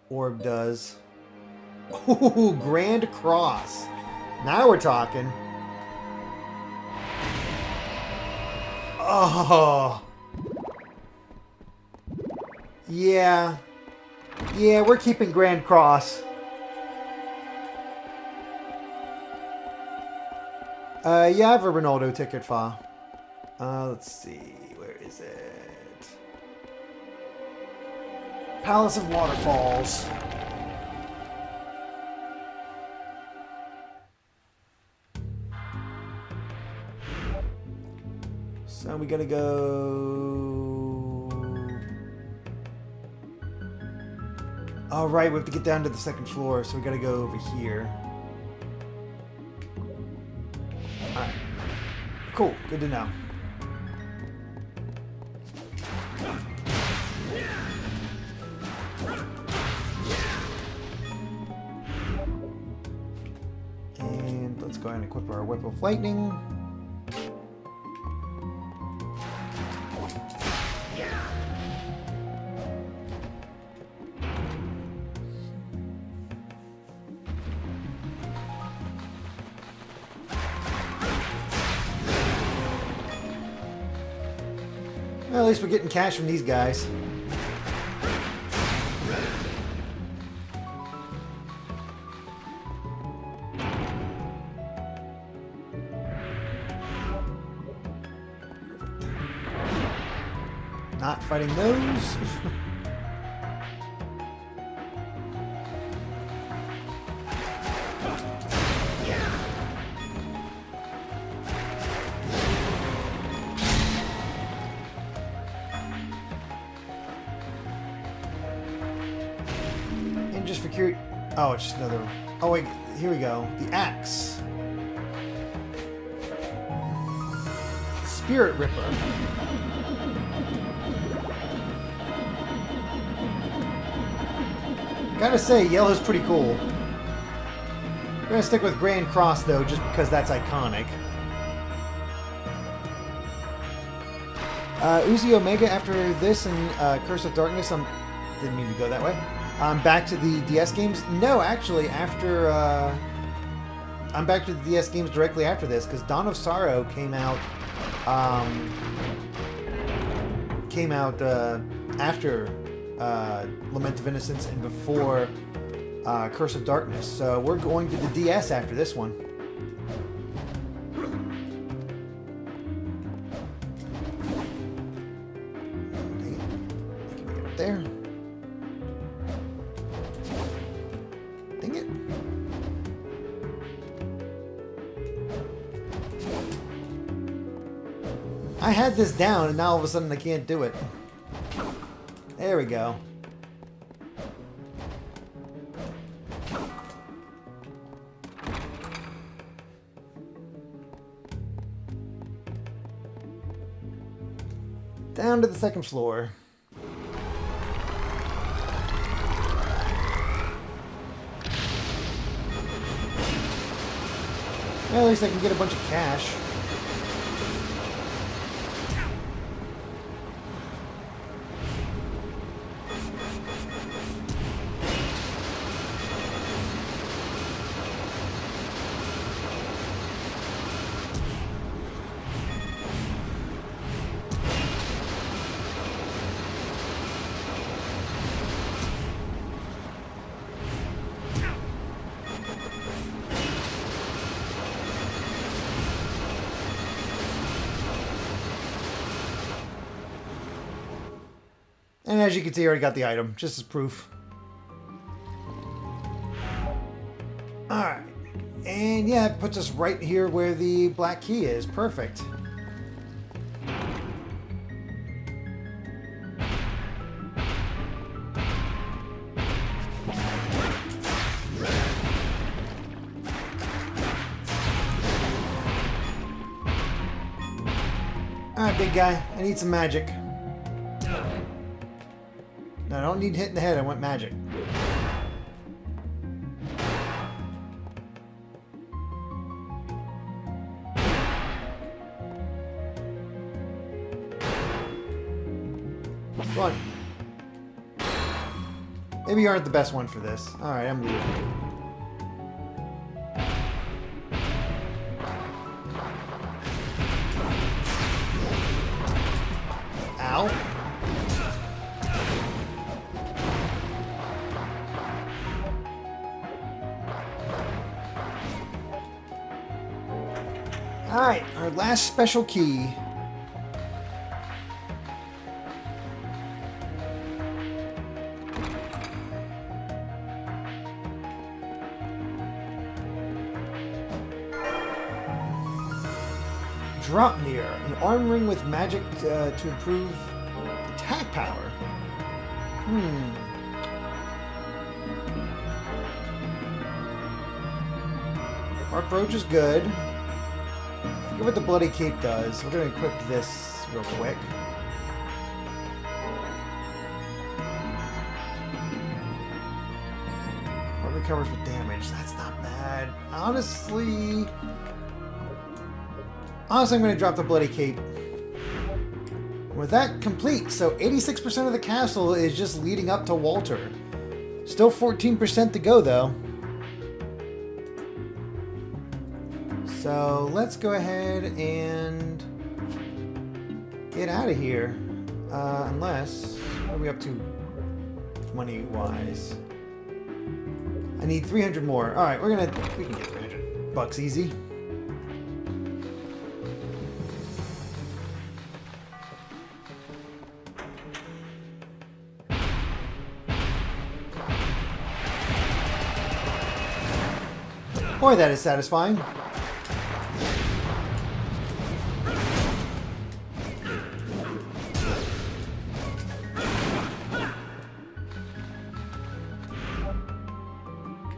orb does. Ooh, Grand Cross. Now we're talking. Oh. Yeah. Yeah, we're keeping Grand Cross. Yeah, I have a Ronaldo ticket file. Let's see. Where is it? Palace of Waterfalls. So we gotta go... Oh, right, we have to get down to the second floor, so we gotta go over here. Alright. Cool, good to know. And let's go ahead and equip our Whip of Lightning. Well, at least we're getting cash from these guys. Not fighting those. And just for curious. Oh, it's just another. Oh, wait. Here we go. The axe. Spirit Ripper. Gotta say, yellow's pretty cool. We're gonna stick with Grand Cross, though, just because that's iconic. Uzi Omega after this and Curse of Darkness, didn't mean to go that way. Back to the DS games? No, actually, after... I'm back to the DS games directly after this, because Dawn of Sorrow came out... after Lament of Innocence and before Curse of Darkness. So we're going to the DS after this one. Dang it. Can we get up there? Dang it. I had this down and now all of a sudden I can't do it. There we go. Down to the second floor. Well, at least I can get a bunch of cash. And as you can see, I already got the item, just as proof. Alright. And yeah, it puts us right here where the black key is. Perfect. Alright, big guy. I need some magic. No, I don't need hit in the head. I want magic. Maybe you aren't the best one for this. Alright, I'm leaving. Ow. Alright, our last special key. Drop near, an arm ring with magic to improve attack power. Mark Roach is good. Forget what the Bloody Cape does. We're going to equip this real quick. Heart recovers with damage. That's not bad. Honestly, I'm going to drop the Bloody Cape. With that complete, so 86% of the castle is just leading up to Walter. Still 14% to go, though. So let's go ahead and get out of here. Unless, what are we up to money-wise? I need 300 more. All right, we can get 300 bucks easy. Boy, that is satisfying.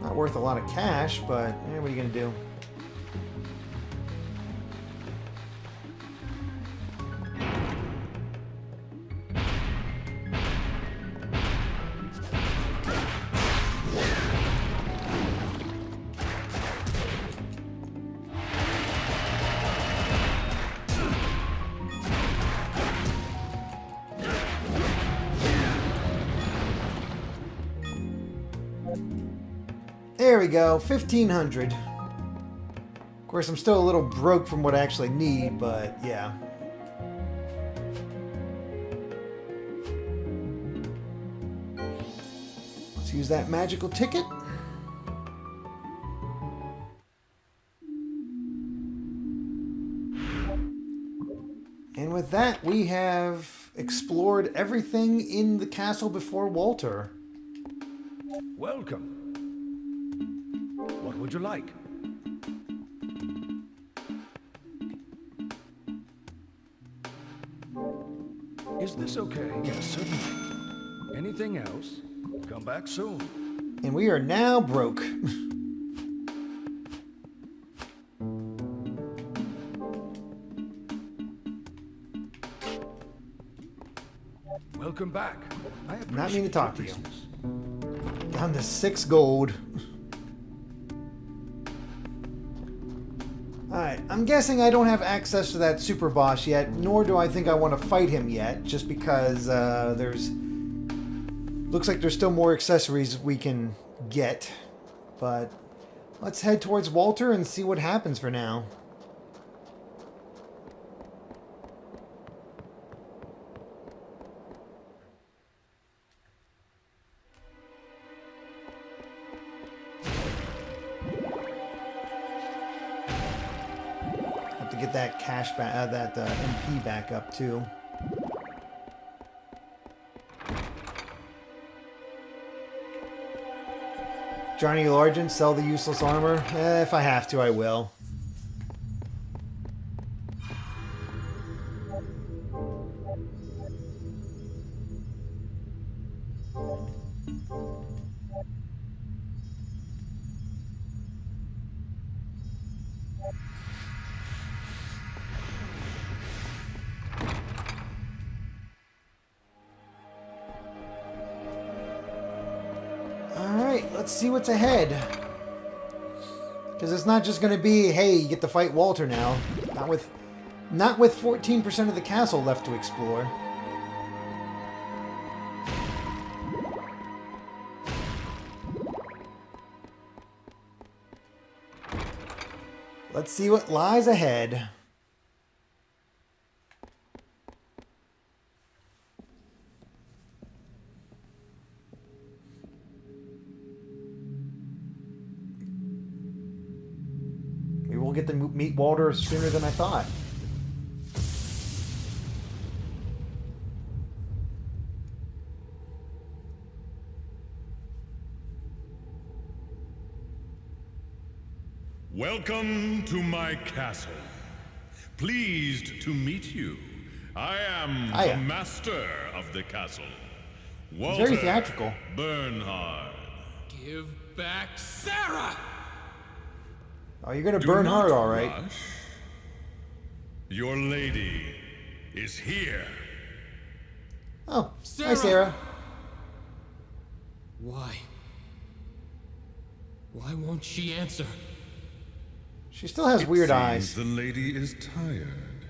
Not worth a lot of cash, but what are you gonna do? There we go, 1,500. Of course, I'm still a little broke from what I actually need, but yeah. Let's use that magical ticket. And with that, we have explored everything in the castle before Walter. Welcome. What would you like? Is this okay? Yes, certainly. Anything else? Come back soon. And we are now broke. Welcome back. I appreciate Not mean to talk to your you. business. Down to 6 gold. Alright, I'm guessing I don't have access to that super boss yet, nor do I think I want to fight him yet, just because looks like there's still more accessories we can get. But let's head towards Walter and see what happens for now. To get that cash back, that MP back up too. Johnny Largent, sell the useless armor. If I have to, I will. Alright, let's see what's ahead. Because it's not just going to be, hey, you get to fight Walter now. Not with 14% of the castle left to explore. Let's see what lies ahead. Maybe we'll get to meet Walter sooner than I thought. Welcome to my castle. Pleased to meet you. I am the master of the castle. Walter very theatrical. Bernhard. Give back Sarah! Oh, you're gonna Do burn not hard, all right. rush. Your lady is here. Oh, hi, Sarah! Sarah. Why? Why won't she answer? She still has weird Seems eyes. the lady is tired.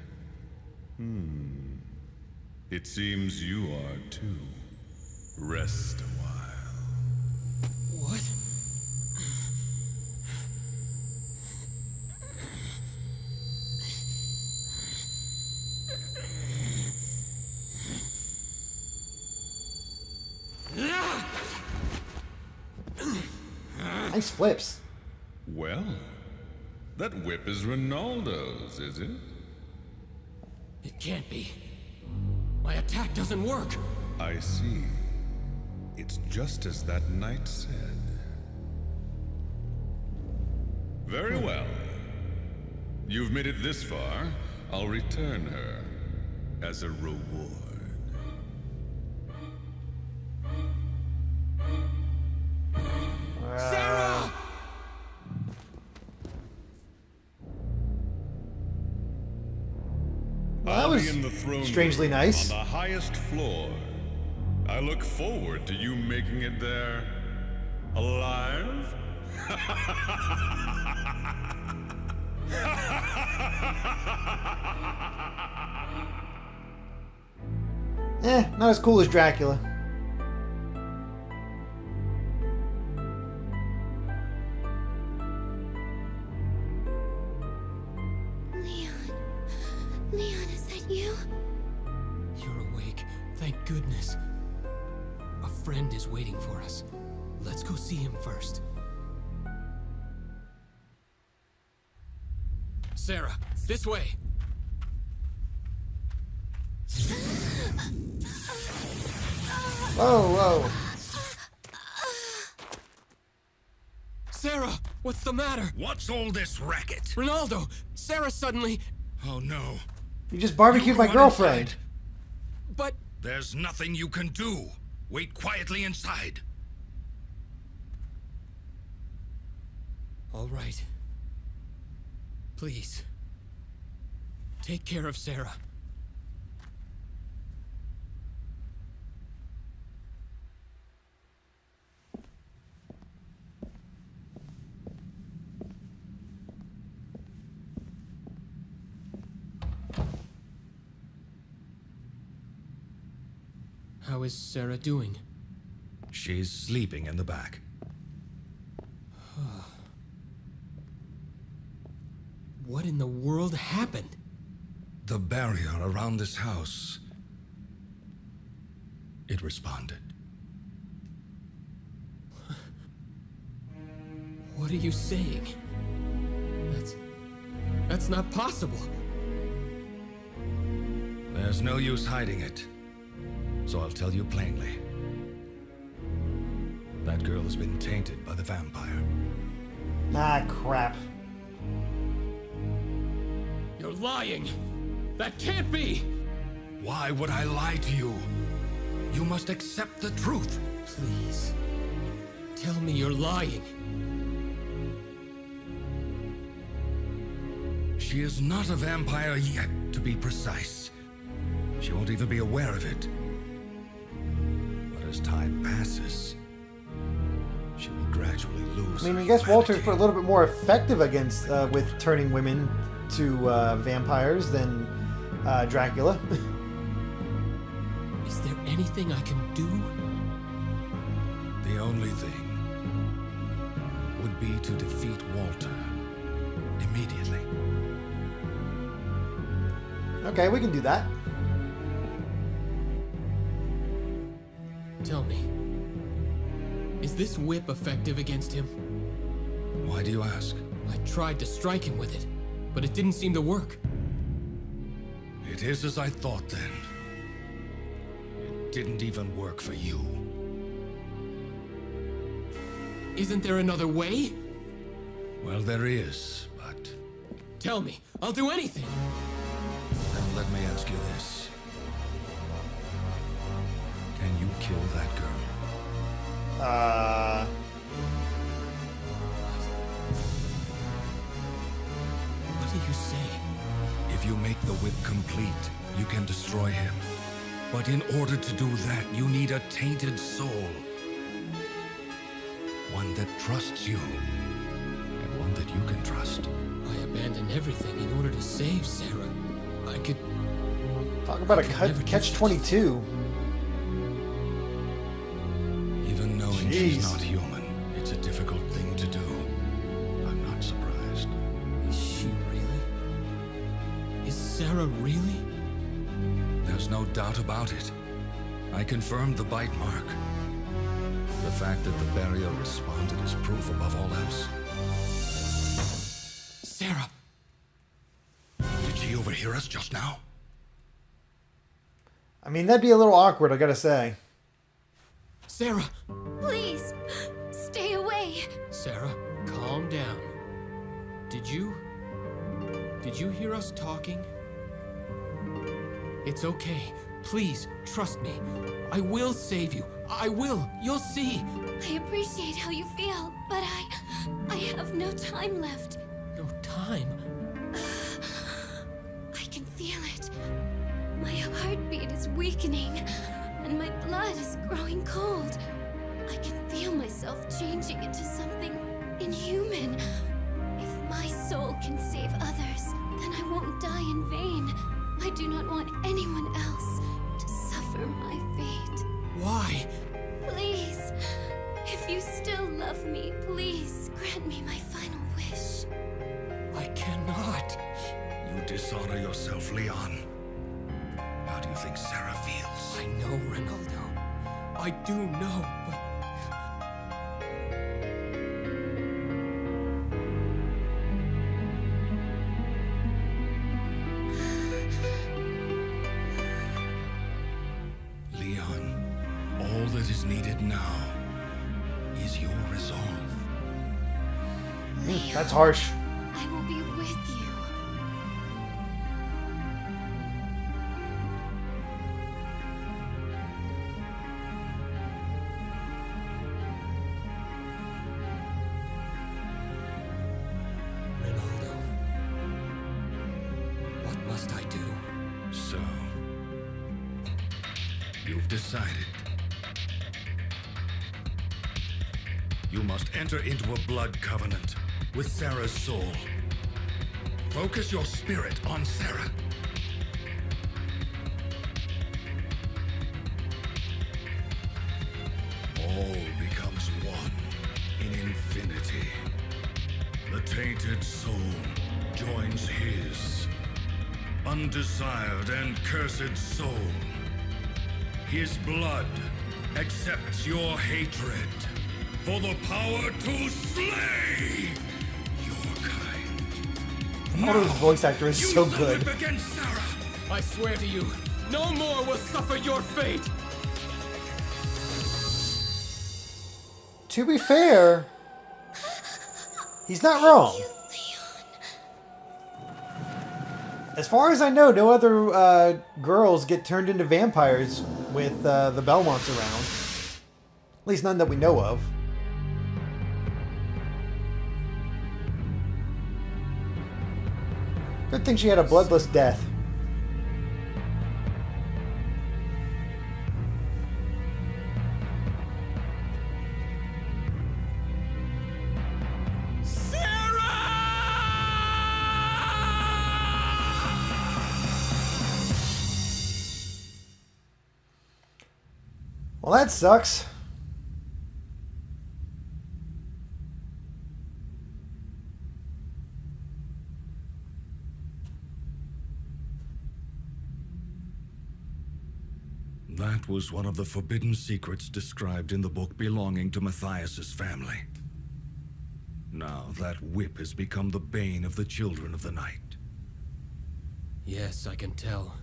It seems you are too. Rest a while. What? Nice flips. Well, that whip is Ronaldo's, is it? It can't be. My attack doesn't work. I see. It's just as that knight said. Very well. You've made it this far. I'll return her as a reward. Sarah! Well, that I'll was be in the throne strangely room nice. on the highest floor. I look forward to you making it there alive. Not as cool as Dracula. Leon, is that you? You're awake. Thank goodness. A friend is waiting for us. Let's go see him first. Sarah, this way. Whoa. Sarah, what's the matter? What's all this racket? Ronaldo, Sarah suddenly... Oh no. You just barbecued my Run girlfriend. inside. But... There's nothing you can do. Wait quietly inside. All right. Please. Take care of Sarah. How is Sarah doing? She's sleeping in the back. What in the world happened? The barrier around this house. It responded. What are you saying? That's not possible. There's no use hiding it. So I'll tell you plainly. That girl has been tainted by the vampire. Ah, crap. You're lying. That can't be. Why would I lie to you? You must accept the truth. Please. Tell me you're lying. She is not a vampire yet, to be precise. She won't even be aware of it. But as time passes, she will gradually lose. I mean, her I guess Walter's humanity. a little bit more effective against with turning women to vampires than Dracula. Is there anything I can do? The only thing would be to defeat Walter immediately. Okay, we can do that. Tell me, is this whip effective against him? Why do you ask? I tried to strike him with it, but it didn't seem to work. It is as I thought then. It didn't even work for you. Isn't there another way? Well, there is, but Tell me, I'll do anything. then let me ask you this. Can you kill that girl? What are you saying? If you make the whip complete, you can destroy him. But in order to do that, you need a tainted soul. One that trusts you. And one that you can trust. I abandoned everything in order to save Sarah. I could... Talk about a never do catch-22. Even knowing Jeez. she's not human, it's a difficult thing to do. I'm not surprised. Is she really? Is Sarah really? There's no doubt about it. I confirmed the bite mark. The fact that the barrier responded is proof above all else. Sarah! Did she overhear us just now? I mean, that'd be a little awkward, I gotta say. Sarah! Please, stay away. Sarah, calm down. Did you hear us talking? It's okay. Please, trust me. I will save you. I will. You'll see. I appreciate how you feel, but I have no time left. No time. I can feel it. My heartbeat is weakening, and my blood is growing cold. I can feel myself changing into something inhuman. If my soul can save others, then I won't die in vain. I do not want anyone else to suffer my fate. Why? Please, if you still love me, please grant me my final wish. I cannot. You dishonor yourself, Leon. How do you think Sarah feels? I know, Ronaldo. I do know, but... Leon, all that is needed now is your resolve. That's harsh. I will be with you. Ronaldo, what must I do? So, you've decided. You must enter into a blood covenant with Sarah's soul. Focus your spirit on Sarah. All becomes one in infinity. The tainted soul joins his. Undesired and cursed soul. His blood accepts your hatred for the power to slay your kind. Walter's voice actor is You so will good. whip against Sarah. I swear to you, no more will suffer your fate! To be fair, he's not wrong. As far as I know, no other girls get turned into vampires with the Belmonts around. At least none that we know of. Good thing she had a bloodless death. Well, that sucks. That was one of the forbidden secrets described in the book belonging to Matthias's family. Now that whip has become the bane of the children of the night. Yes, I can tell.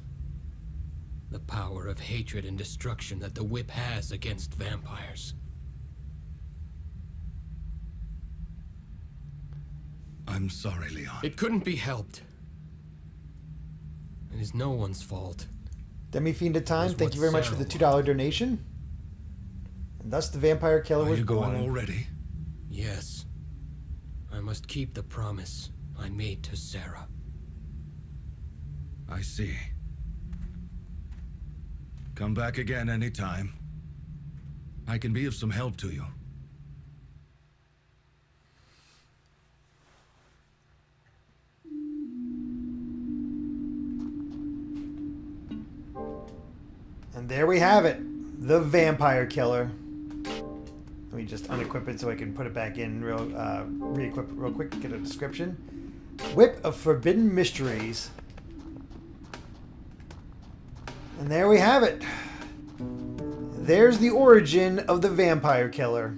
The power of hatred and destruction that the whip has against vampires. I'm sorry, Leon. It couldn't be helped. It is no one's fault. Demi-Fiend of Time, Was thank what you very much for Sarah the $2 donation. And thus the vampire killer Are was you going born. already? Yes. I must keep the promise I made to Sarah. I see. Come back again anytime. I can be of some help to you. And there we have it. The vampire killer. Let me just unequip it so I can put it back in re-equip it real quick to get a description. Whip of Forbidden Mysteries. And there we have it. There's the origin of the vampire killer.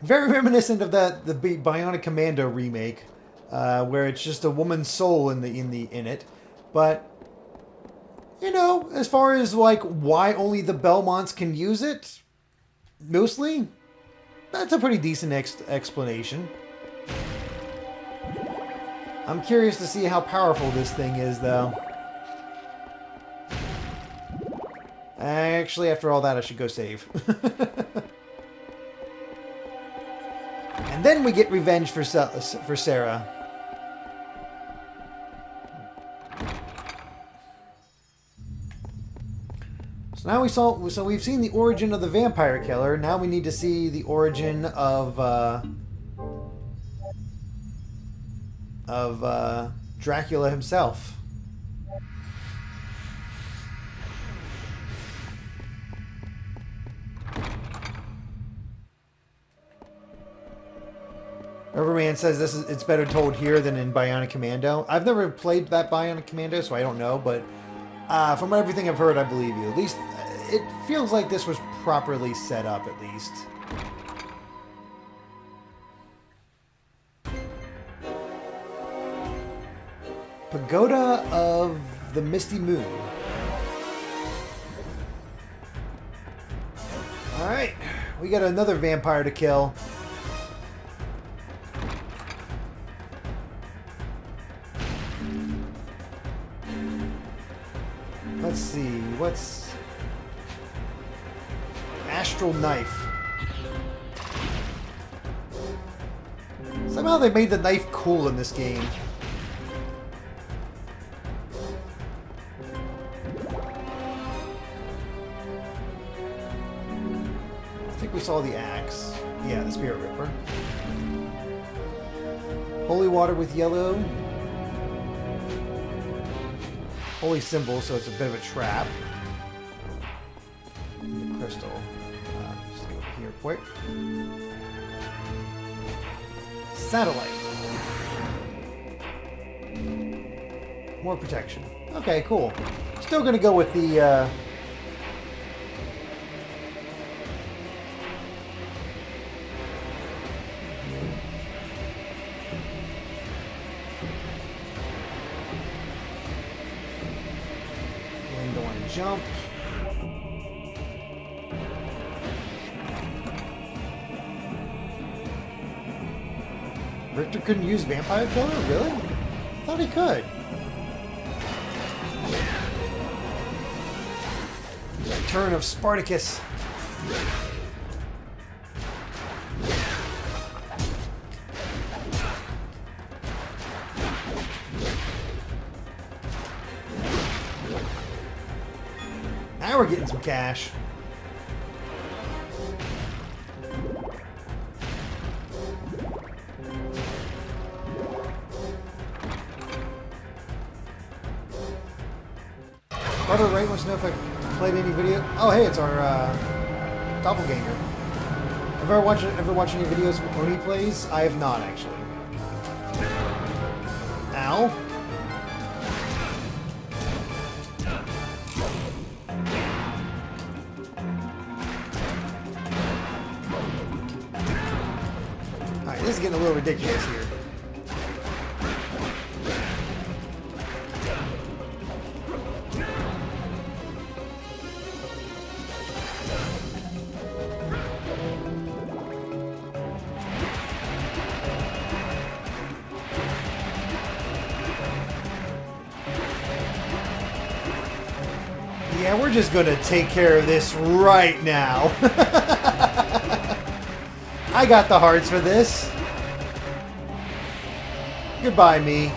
Very reminiscent of the Bionic Commando remake, where it's just a woman's soul in it. But you know, as far as like why only the Belmonts can use it, mostly, that's a pretty decent explanation. I'm curious to see how powerful this thing is, though. Actually, after all that, I should go save. And then we get revenge for Sarah. So we've seen the origin of the vampire killer. Now we need to see the origin of Dracula himself. Riverman says it's better told here than in Bionic Commando. I've never played that Bionic Commando, so I don't know, but from everything I've heard, I believe you. At least it feels like this was properly set up, at least. Pagoda of the Misty Moon. Alright, we got another vampire to kill. Let's see, what's... Astral Knife. Somehow they made the knife cool in this game. I think we saw the axe. Yeah, the Spirit Ripper. Holy water with yellow. Holy symbol, so it's a bit of a trap. And the crystal. Just go here quick. Satellite. More protection. Okay, cool. Still gonna go with the jump. Richter couldn't use Vampire Killer? Really? I thought he could. Return of Spartacus. Now we're getting some cash. Carter Wright wants to know if I played any video. Oh, hey, it's our doppelganger. Ever watched any videos Oni plays? I have not, actually. Ow. This is getting a little ridiculous here. Yeah, we're just gonna take care of this right now. I got the hearts for this. Goodbye, me.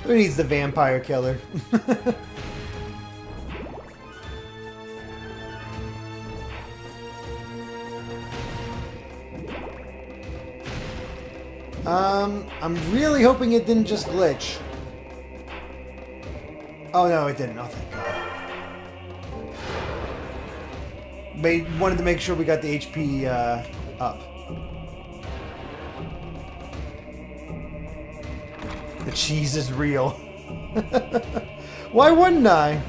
Who needs the vampire killer? I'm really hoping it didn't just glitch. Oh no, it didn't. Oh, thank God. Wanted to make sure we got the HP up. The cheese is real. Why wouldn't I?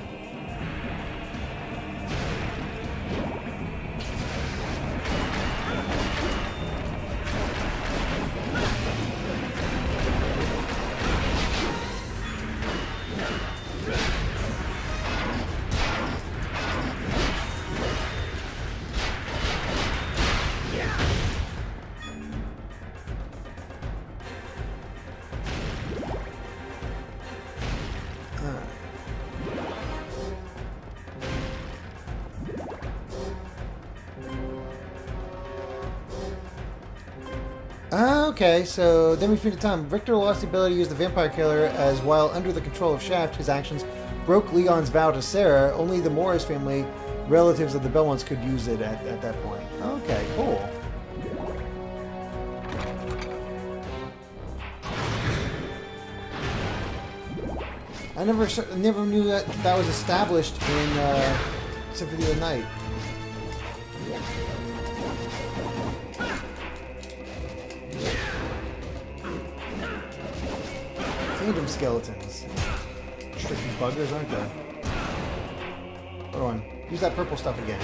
Okay, so then we feed the time. Victor lost the ability to use the vampire killer as while under the control of Shaft, his actions broke Leon's vow to Sarah. Only the Morris family, relatives of the Belmonts, could use it at that point. Okay, cool. I never knew that was established in Symphony of the Night. Phantom skeletons. Tricky buggers, aren't they? Hold on. Use that purple stuff again.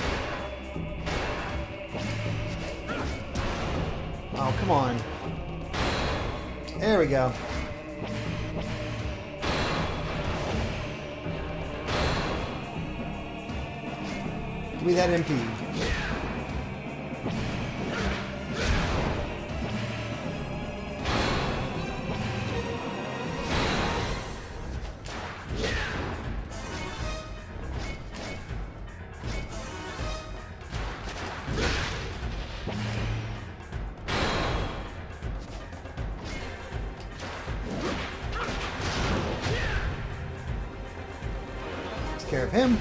Oh, come on. There we go. Give me that MP. Takes care of him.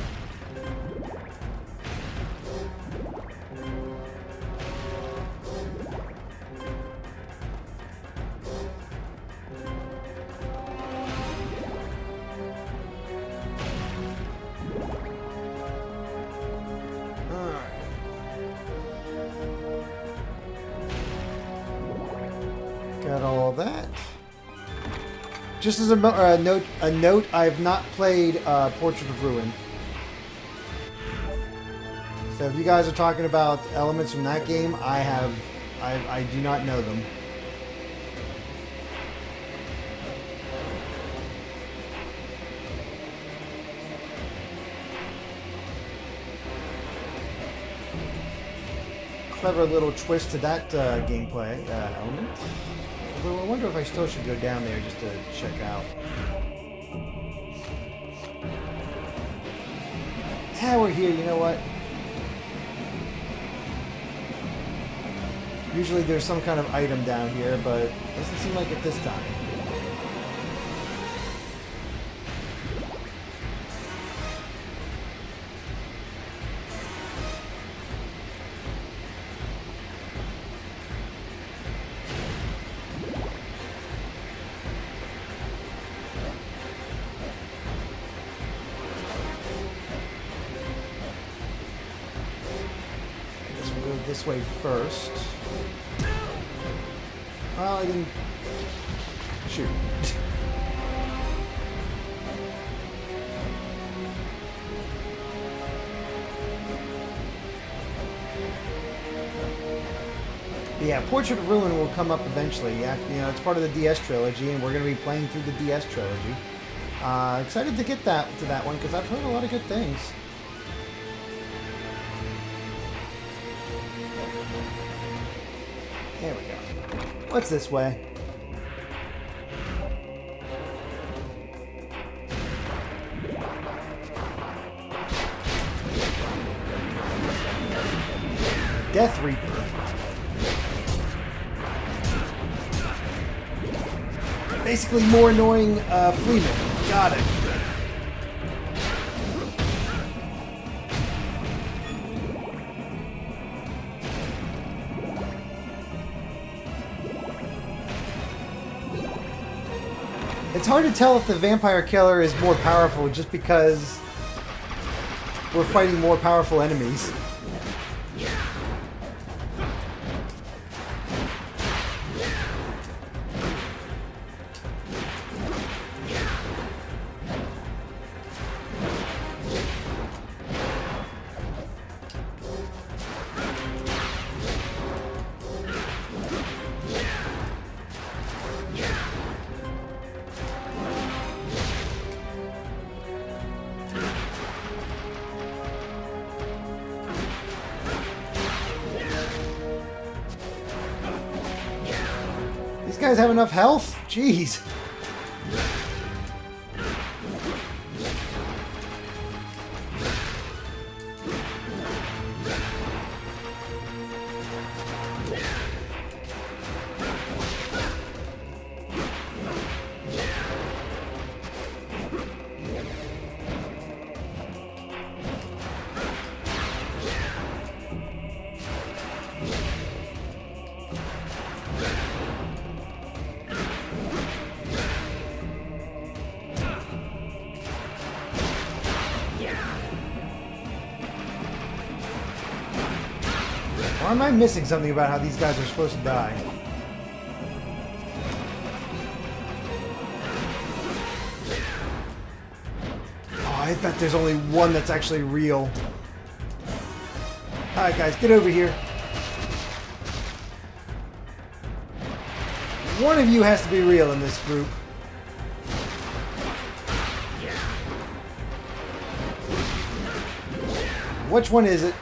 Got all that. Just as a note, I've not played Portrait of Ruin. So if you guys are talking about elements from that game, I do not know them. Clever little twist to that gameplay element. Although I wonder if I still should go down there just to check out. Ah, we're here, you know what? Usually there's some kind of item down here, but it doesn't seem like it this time. This way first. Well, I didn't... Shoot. Yeah, Portrait of Ruin will come up eventually. Yeah, you know, it's part of the DS trilogy, and we're going to be playing through the DS trilogy. Excited to get to that one, because I've heard a lot of good things. There we go. What's this way? Death Reaper. Basically more annoying Fleeman. Got it. It's hard to tell if the vampire killer is more powerful just because we're fighting more powerful enemies. These guys have enough health? Jeez. Or am I missing something about how these guys are supposed to die? Oh, I bet there's only one that's actually real. Alright guys, get over here. One of you has to be real in this group. Which one is it?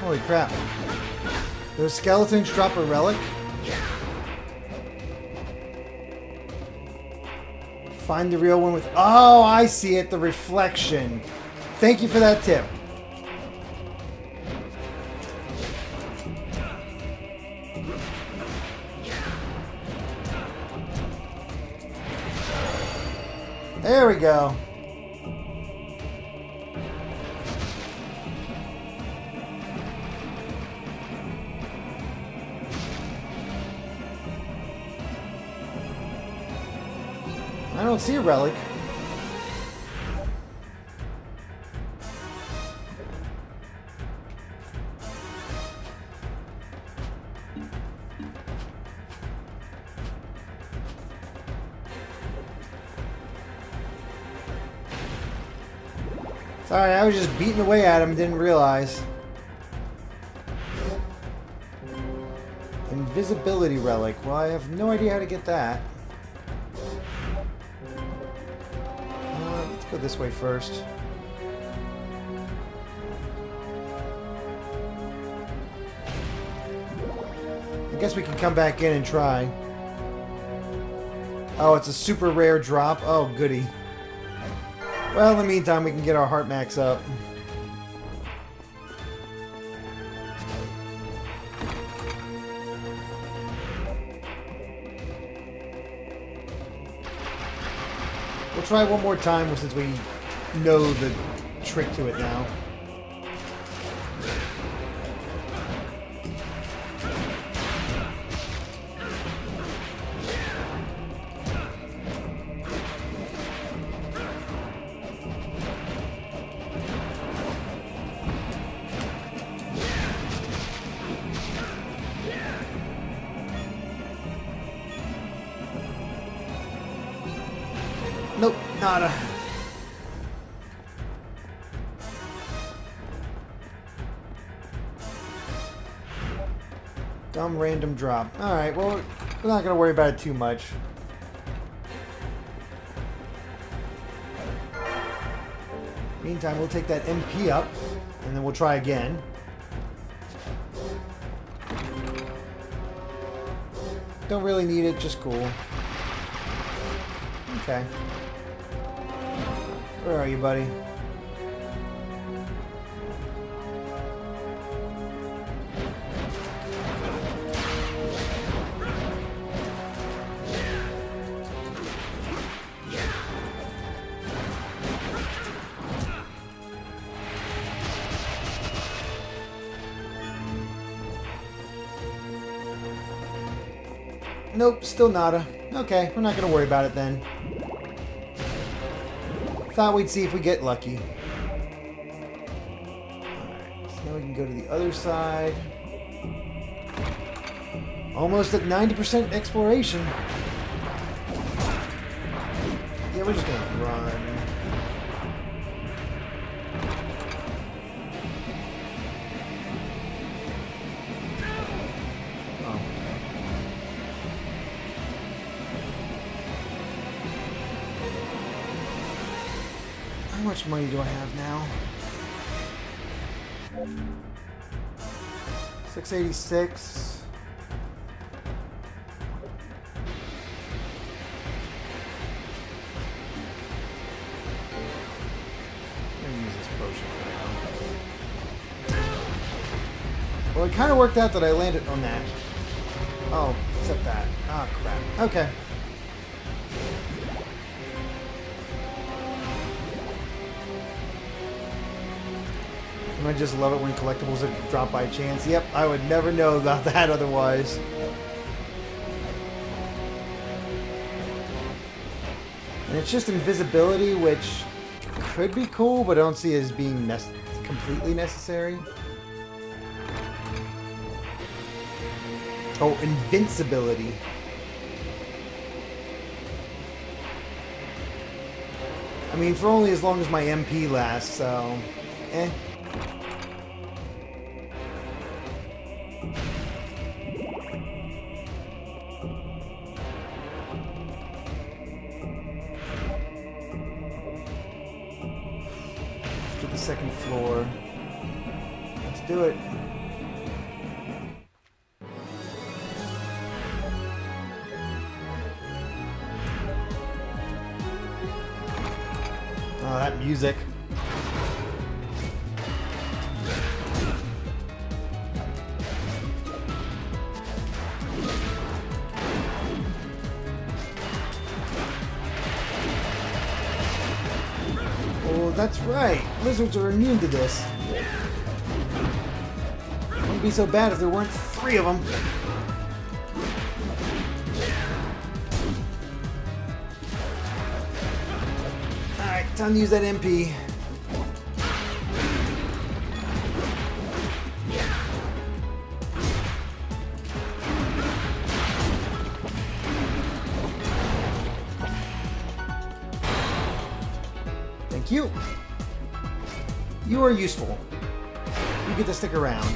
Holy crap. Those skeletons drop a relic? Find the real one with... Oh, I see it. The reflection. Thank you for that tip. There we go. I don't see a relic. Sorry, I was just beating away at him, didn't realize. Invisibility relic. Well, I have no idea how to get that. Let's go this way first. I guess we can come back in and try. Oh, it's a super rare drop. Oh, goody. Well, in the meantime, we can get our heart max up. We'll try one more time since we know the trick to it now. Nope, nada. Dumb random drop. Alright, well, we're not going to worry about it too much. Meantime, we'll take that MP up, and then we'll try again. Don't really need it, just cool. Okay. Where are you, buddy? Nope, still nada. Okay, we're not gonna worry about it then. Thought we'd see if we get lucky. Alright, so now we can go to the other side. Almost at 90% exploration. Yeah, we're just gonna run. How much money do I have now? 686. I'm gonna use this potion for now. Well, it kind of worked out that I landed on that. Oh, except that. Oh, crap. Okay. I just love it when collectibles are dropped by chance. Yep, I would never know about that otherwise. And it's just invisibility, which could be cool, but I don't see it as being completely necessary. Oh, invincibility. I mean, for only as long as my MP lasts, so... eh. The second floor. Let's do it. Oh, that music. Oh, that's right. Lizards are immune to this. It wouldn't be so bad if there weren't 3 of them. Alright, time to use that MP. Thank you. You are useful. You get to stick around.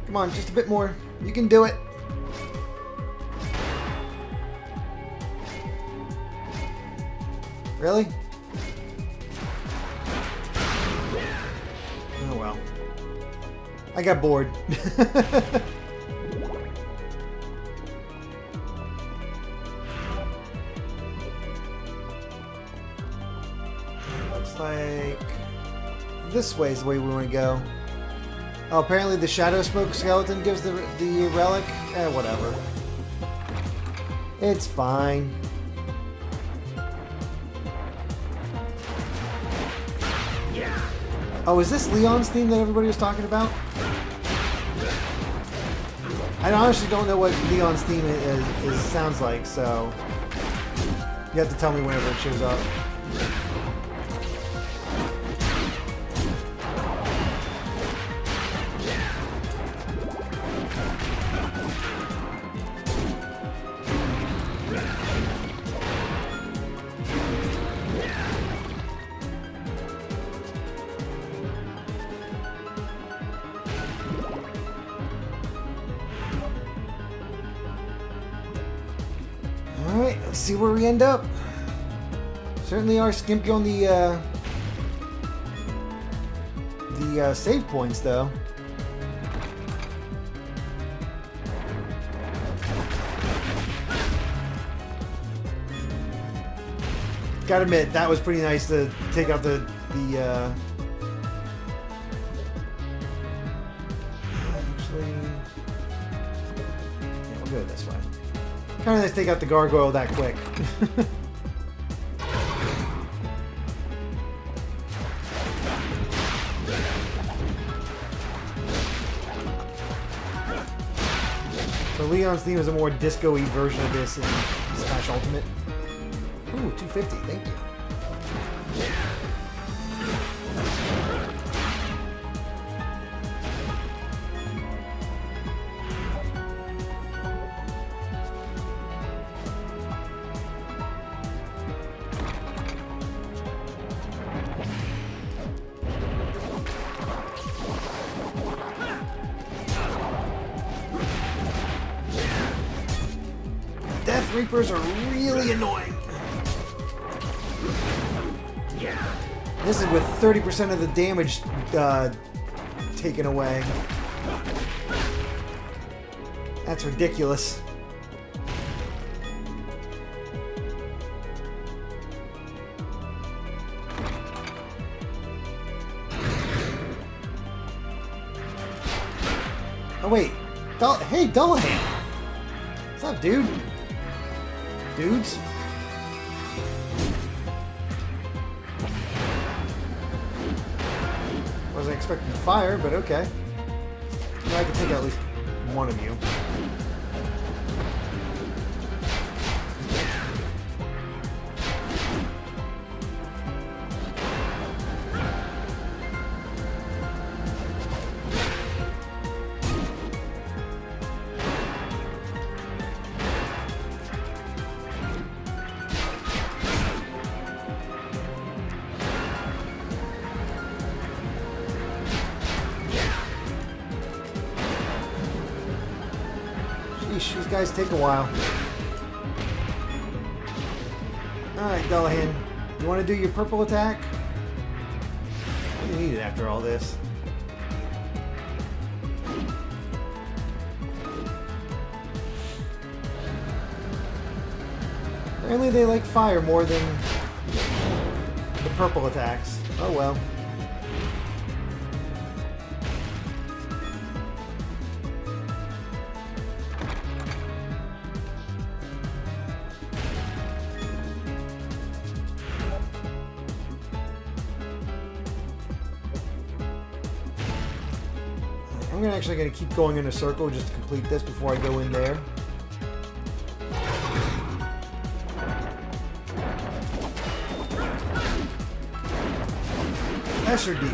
Come on, just a bit more. You can do it. Really? Oh well. I got bored. Looks like this way is the way we want to go. Oh, apparently the Shadow Smoke skeleton gives the relic. Whatever. It's fine. Oh, is this Leon's theme that everybody was talking about? I honestly don't know what Leon's theme sounds like, so you have to tell me whenever it shows up. Alright, let's see where we end up. Certainly are skimpy on the save points, though. Gotta admit, that was pretty nice to take out the actually, yeah, we'll go this way. Kind of nice to take out the gargoyle that quick. So Leon's theme is a more disco-y version of this in Smash Ultimate. Ooh, 250, thank you. Death Reapers are really annoying. This is with 30% of the damage taken away. That's ridiculous. Oh wait, hey Dullahan! What's up, dude? Dudes? Wasn't expecting fire, but okay. I can take out at least one of you. These guys take a while. Alright, Dullahan. You want to do your purple attack? You need it after all this. Apparently they like fire more than the purple attacks. Oh well. I'm actually going to keep going in a circle just to complete this before I go in there. S or D?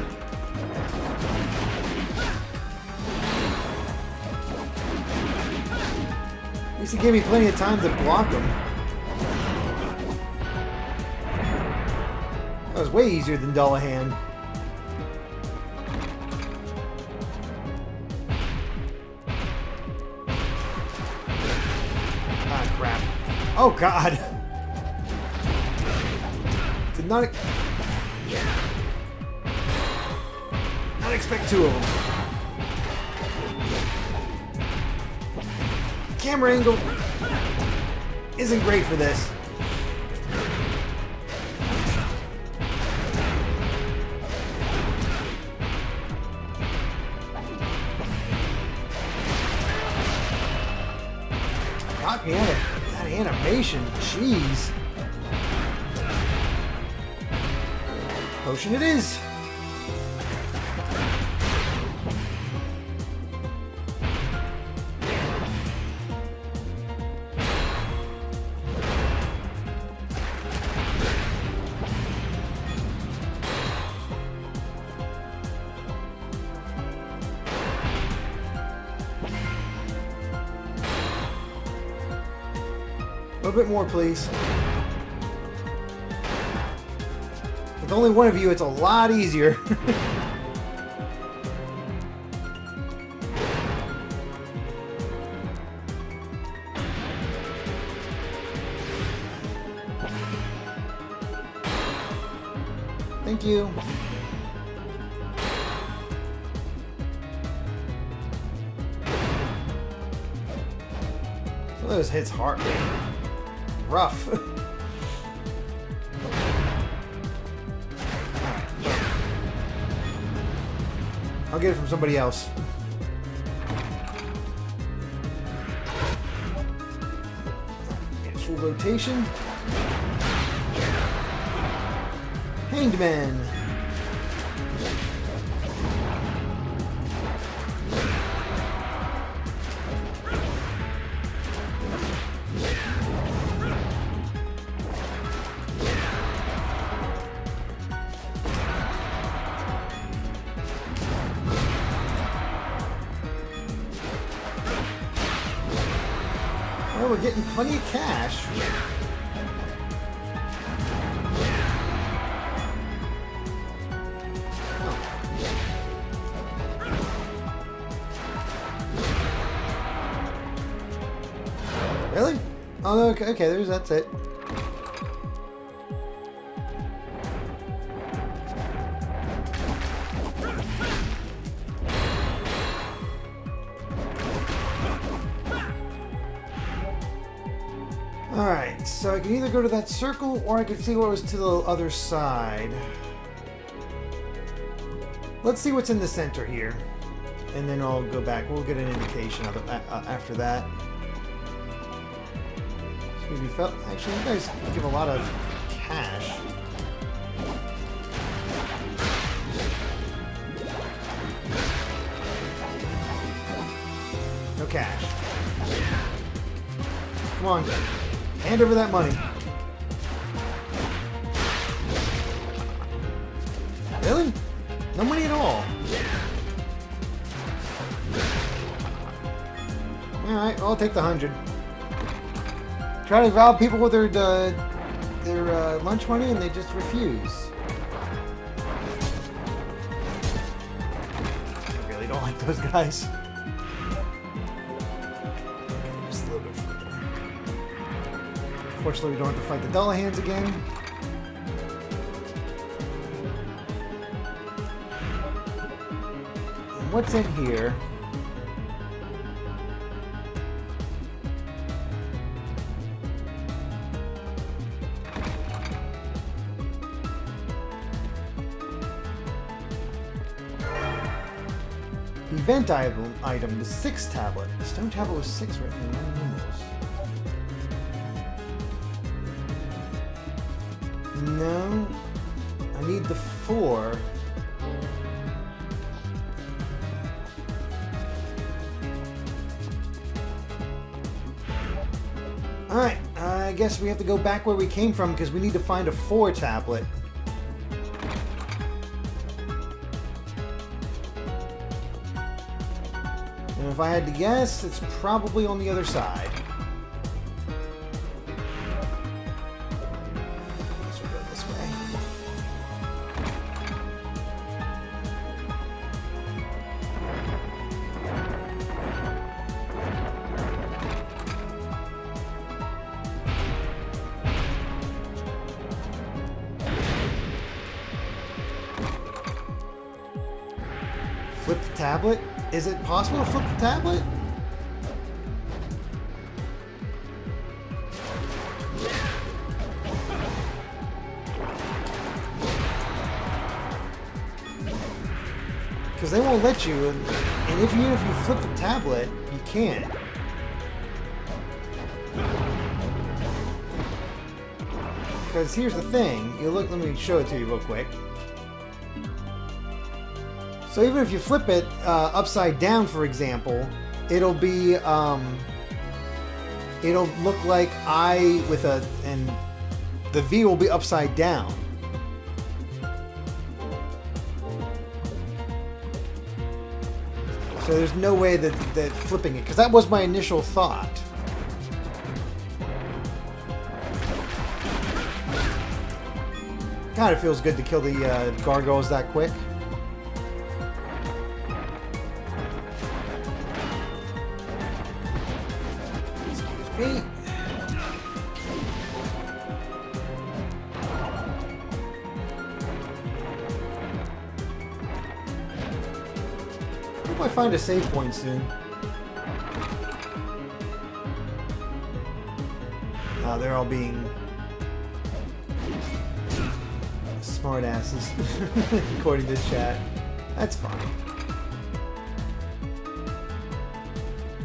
At least it gave me plenty of time to block them. That was way easier than Dullahan. Oh God! Did not expect two of them. camera angle isn't great for this. Got me out of that animation. Jeez. Potion it is. A little bit more, please. With only one of you, it's a lot easier. Thank you. Some of those hits hard. Rough. I'll get it from somebody else. Get full rotation. Hanged Man. Well, we're getting plenty of cash. Really? Oh, no, okay, that's it. Alright, so I can either go to that circle or I can see what was to the other side. Let's see what's in the center here. And then I'll go back. We'll get an indication of it after that. Maybe felt. Actually, you guys give a lot of cash. No cash. Come on. Hand over that money. Really? No money at all. Alright, well, I'll take the 100. Try to rob people with their lunch money and they just refuse. I really don't like those guys. Okay, just a little bit further. Fortunately, we don't have to fight the Dullahans again. And what's in here? Event item, the 6 tablet. The stone tablet was 6 written in numerals. No. I need the 4. Alright, I guess we have to go back where we came from because we need to find a 4 tablet. And if I had to guess, it's probably on the other side. Let's go this way. Flip the tablet? Is it possible to flip the tablet? Because they won't let you, and even if you flip the tablet, you can't. Because here's the thing, you look. Let me show it to you real quick. So even if you flip it upside down, for example, it'll be it'll look like I with a, and the V will be upside down. So there's no way that flipping it, because that was my initial thought. God, it feels good to kill the gargoyles that quick. Excuse me. I hope I find a save point soon. They're all being smart asses, according to chat. That's fine.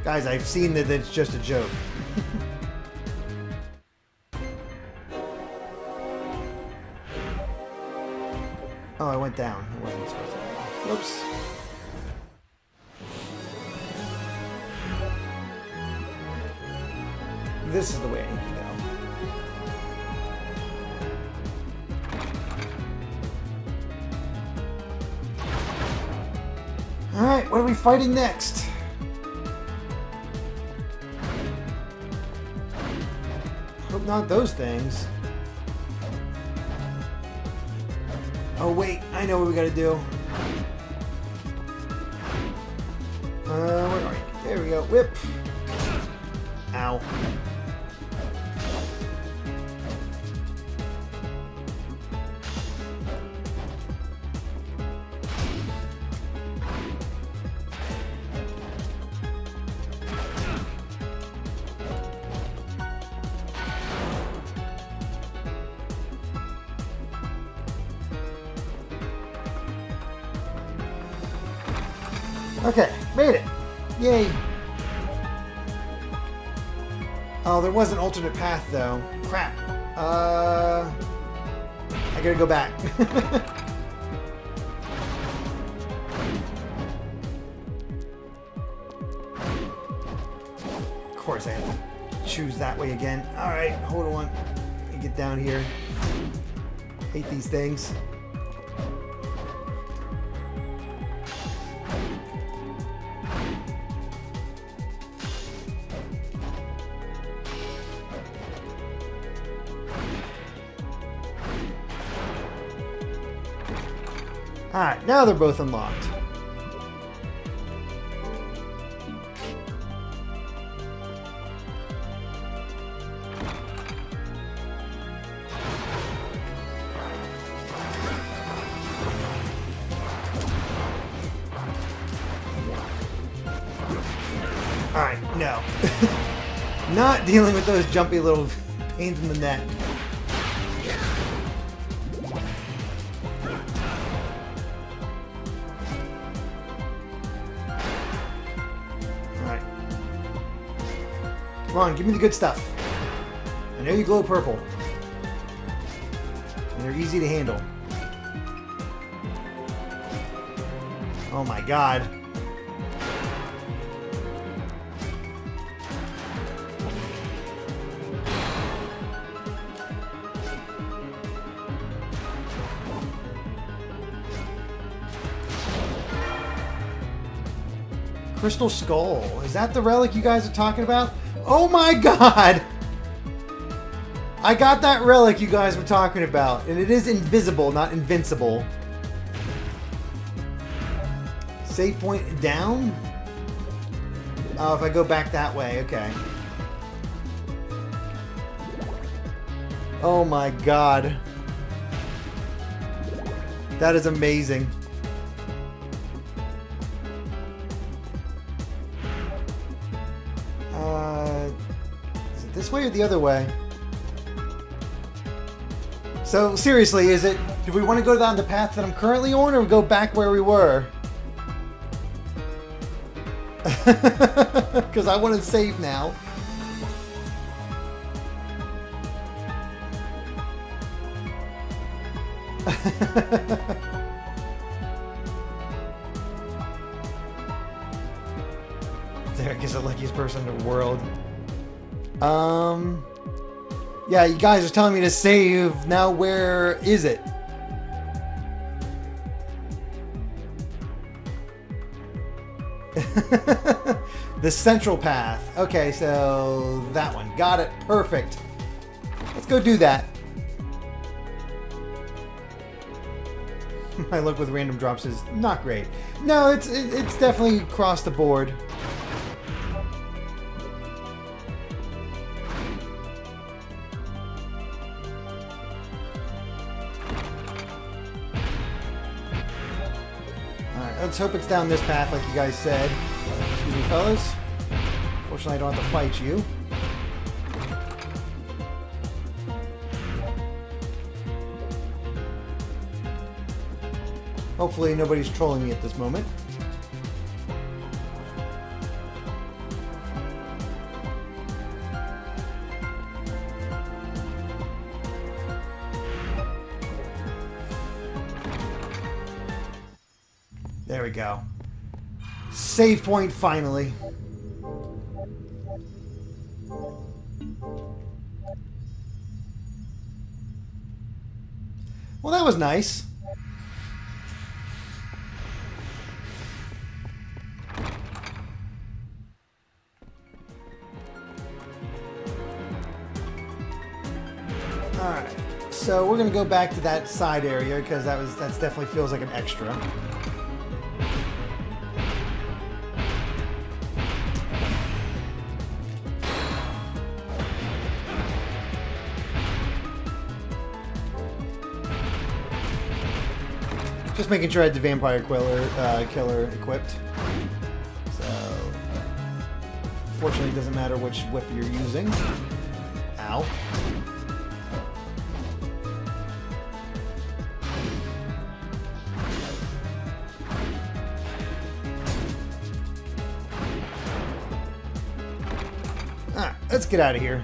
Guys, I've seen that it's just a joke. Oh, I went down. I wasn't supposed to. Whoops. This is the way I need to go. Alright, what are we fighting next? Hope not those things. Oh wait, I know what we gotta do. Where are you? There we go. Whip. Ow. Okay, made it. Yay. Oh, there was an alternate path though. Crap. I gotta go back. Of course I have to choose that way again. Alright, hold on. Let me get down here. Hate these things. Alright, now they're both unlocked. Alright, no. Not dealing with those jumpy little pains in the neck. Come on, give me the good stuff. I know you glow purple. And they're easy to handle. Oh my god. Crystal Skull. Is that the relic you guys are talking about? Oh my god! I got that relic you guys were talking about, and it is invisible, not invincible. Save point down? Oh, if I go back that way, okay. Oh my god. That is amazing. Is it this way or the other way? So seriously, is it, do we want to go down the path that I'm currently on, or go back where we were? Because I want to save now. Derek is the luckiest person in the world. Yeah, you guys are telling me to save. Now where is it? The central path. Okay, so that one. Got it. Perfect. Let's go do that. My luck with random drops is not great. No, it's definitely across the board. Alright, let's hope it's down this path like you guys said. Excuse me, fellas. Fortunately, I don't have to fight you. Hopefully nobody's trolling me at this moment. There we go. Save point finally. Well, that was nice. Alright, so we're gonna go back to that side area because that's definitely feels like an extra. Just making sure I had the vampire killer equipped. So, fortunately, it doesn't matter which whip you're using. Ow. Alright, let's get out of here.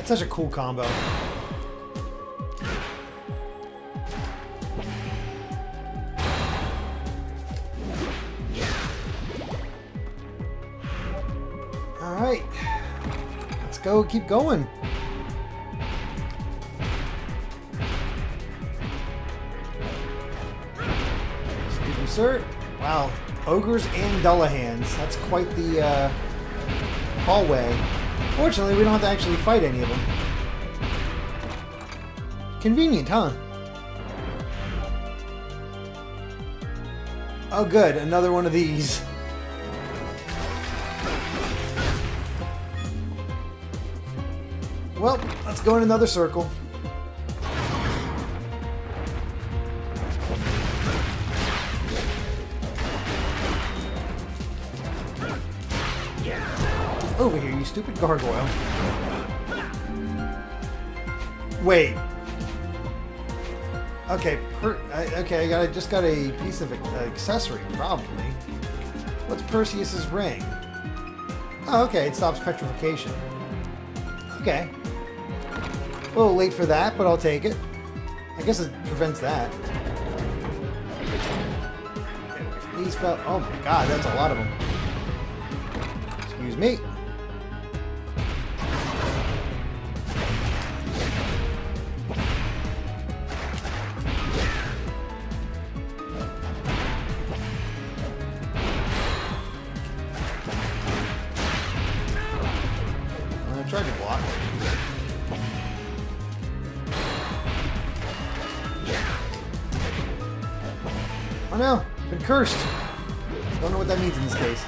That's such a cool combo. Alright. Let's go, keep going. Excuse me, sir. Wow. Ogres and Dullahans. That's quite the hallway. Fortunately, we don't have to actually fight any of them. Convenient, huh? Oh good, another one of these. Well, let's go in another circle. Over here, you stupid gargoyle. Wait. Okay, okay, I just got a piece of accessory, probably. What's Perseus's ring? Oh, okay, it stops petrification. Okay. A little late for that, but I'll take it. I guess it prevents that. These fell. Oh my god, that's a lot of them. Excuse me. I tried to block. Oh no, been cursed. Don't know what that means in this case.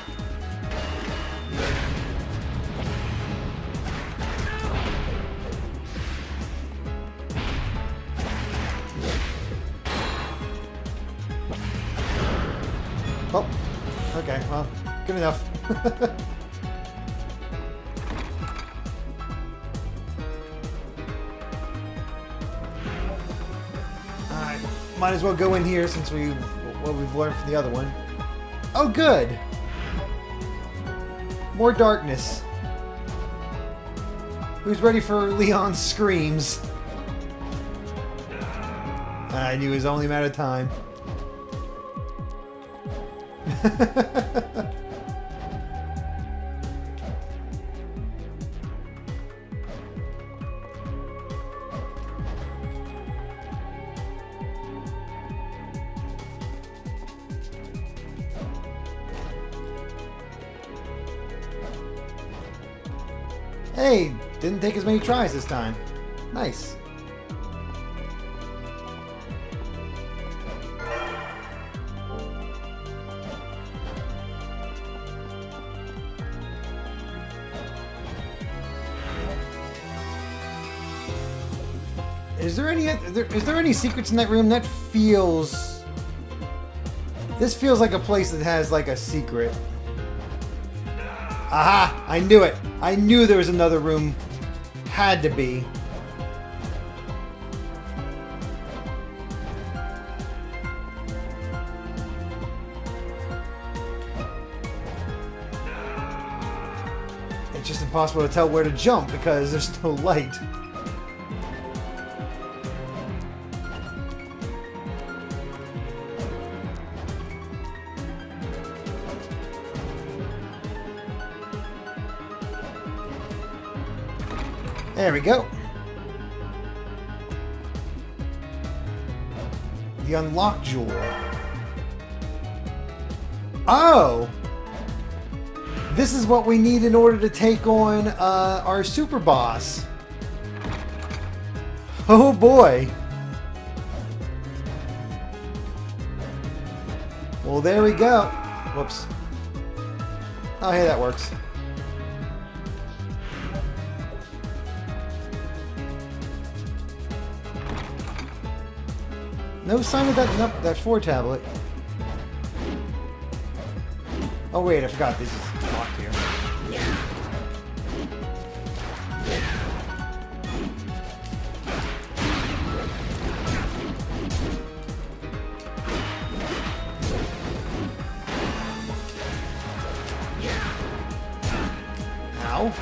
Oh, okay, well, good enough. Alright, might as well go in here since we've learned from the other one. Oh, good! More darkness. Who's ready for Leon's screams? I knew it was only a matter of time. Hey, didn't take as many tries this time. Nice. Is there any secrets in that room? That feels... This feels like a place that has like a secret. Aha! I knew it! I knew there was another room. Had to be. It's just impossible to tell where to jump because there's no light. There we go. The unlocked jewel. Oh! This is what we need in order to take on our super boss. Oh boy. Well, there we go. Whoops. Oh, hey, that works. No sign of that, nope, that 4 tablet. Oh wait, I forgot this is locked here. Ow.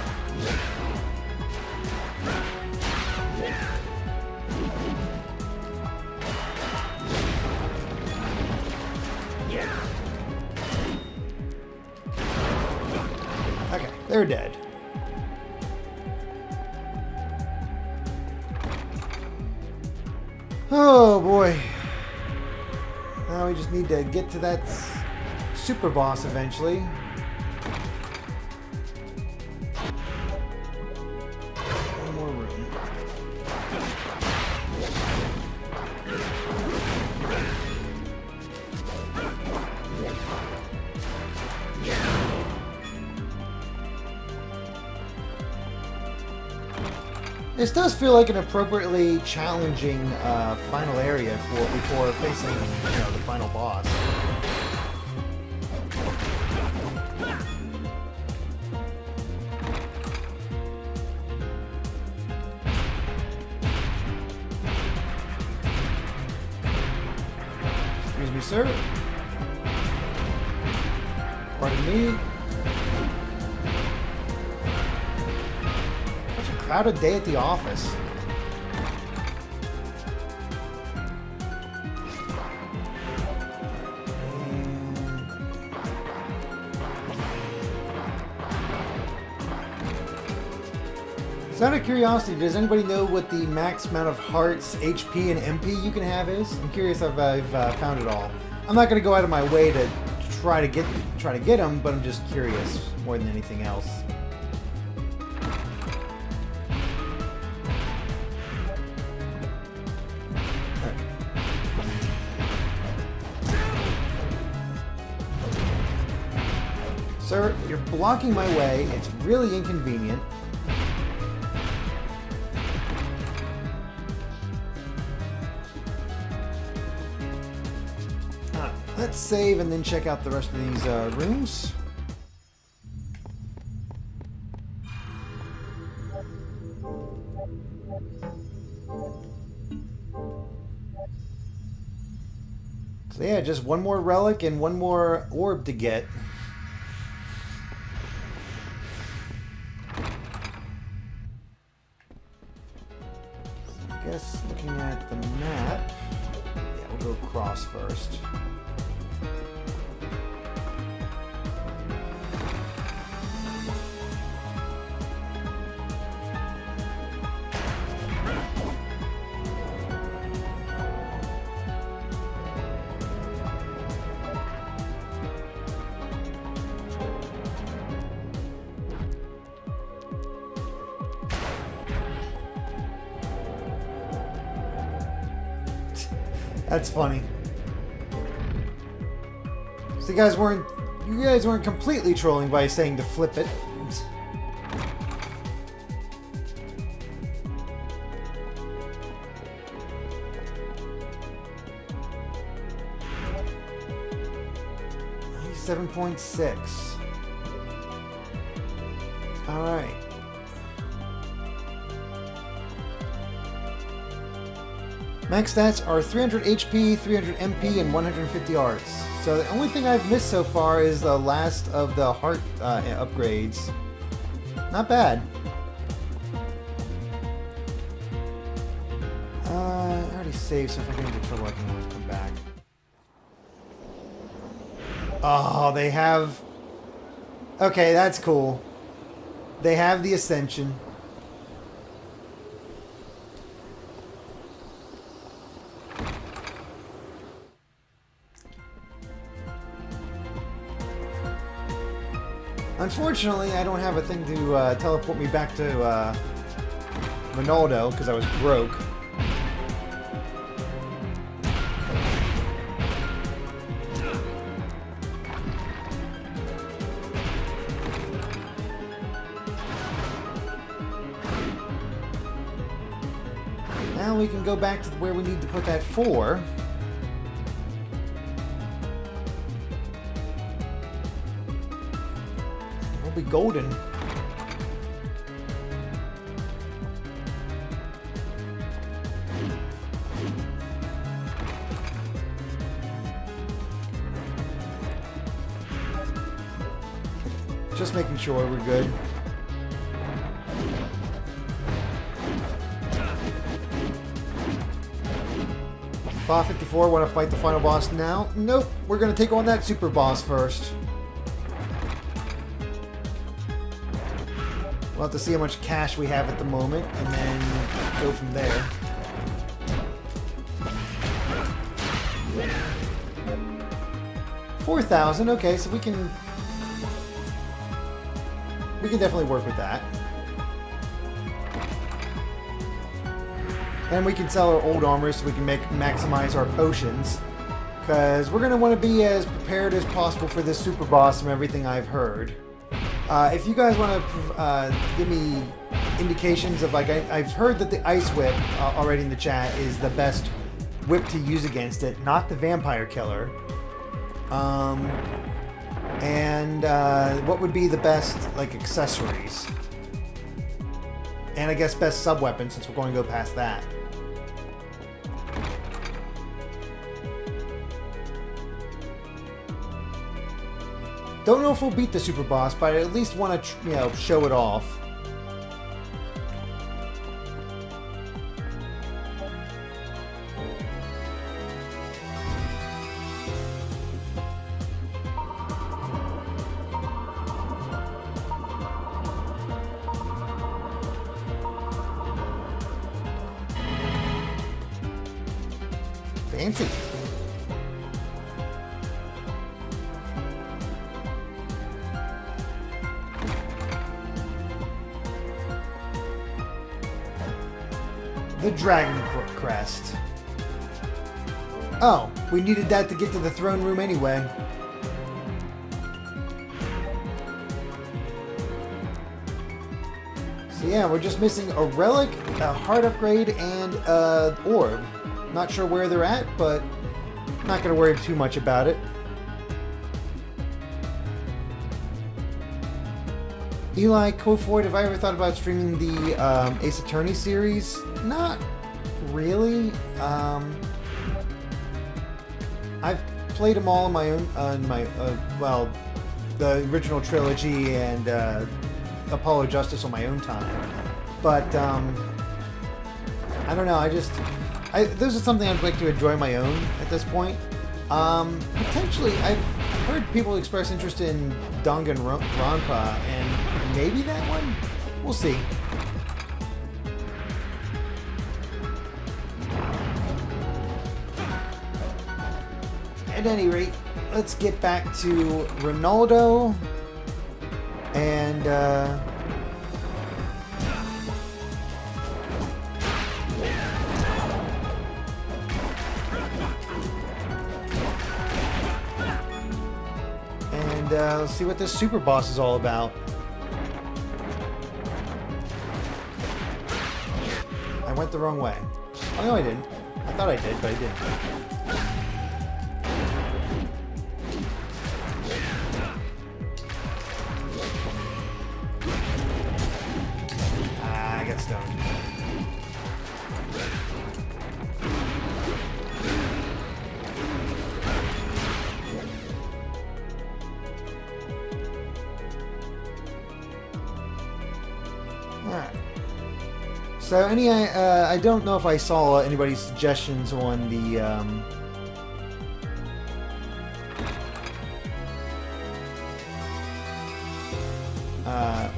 Okay, they're dead. Oh boy. Now we just need to get to that super boss eventually. One more room. This does feel like an appropriately challenging final area before facing, the final boss. Excuse me, sir. Pardon me. Crowded day at the office. Just out of curiosity, does anybody know what the max amount of hearts, HP, and MP you can have is? I'm curious if I've found it all. I'm not going to go out of my way to try to get them, but I'm just curious more than anything else. Sir, you're blocking my way. It's really inconvenient. Let's save and then check out the rest of these rooms. So yeah, just one more relic and one more orb to get. I guess looking at the map, yeah, we'll go across first. That's funny. So you guys weren't completely trolling by saying to flip it. $7.6. All right. Max stats are 300 HP, 300 MP, and 150 arts. So the only thing I've missed so far is the last of the heart upgrades. Not bad. I already saved, so if I get into trouble, I can always come back. Oh, they have... Okay, that's cool. They have the Ascension. Unfortunately, I don't have a thing to teleport me back to Ronaldo because I was broke. Now we can go back to where we need to put that 4. Be golden. Just making sure we're good. $5.54, want to fight the final boss now? Nope, we're going to take on that super boss first. We'll have to see how much cash we have at the moment, and then go from there. $4,000, okay, so we can definitely work with that. And we can sell our old armor so we can maximize our potions, because we're going to want to be as prepared as possible for this super boss from everything I've heard. If you guys want to give me indications of, like, I've heard that the Ice Whip already in the chat is the best whip to use against it, not the Vampire Killer. And what would be the best, like, accessories? And I guess best sub-weapon, since we're going to go past that. Don't know if we'll beat the super boss, but I at least want to, show it off. Fancy. The Dragon Crest. Oh, we needed that to get to the throne room anyway. So yeah, we're just missing a relic, a heart upgrade, and an orb. Not sure where they're at, but not going to worry too much about it. Eli Cofoid, have I ever thought about streaming the Ace Attorney series? Not really. I've played them all on my own, well, the original trilogy and Apollo Justice on my own time. But I don't know. This is something I'd like to enjoy my own at this point. Potentially, I've heard people express interest in Danganronpa, and maybe that one? We'll see. At any rate, let's get back to Ronaldo and let's see what this super boss is all about. I went the wrong way. Oh no, I didn't. I thought I did, but I didn't. I got stoned. So I don't know if I saw anybody's suggestions on the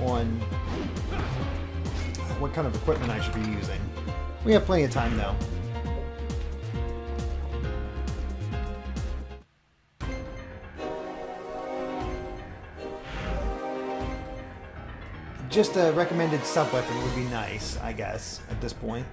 on what kind of equipment I should be using. We have plenty of time though. Just a recommended sub-weapon would be nice, I guess, at this point.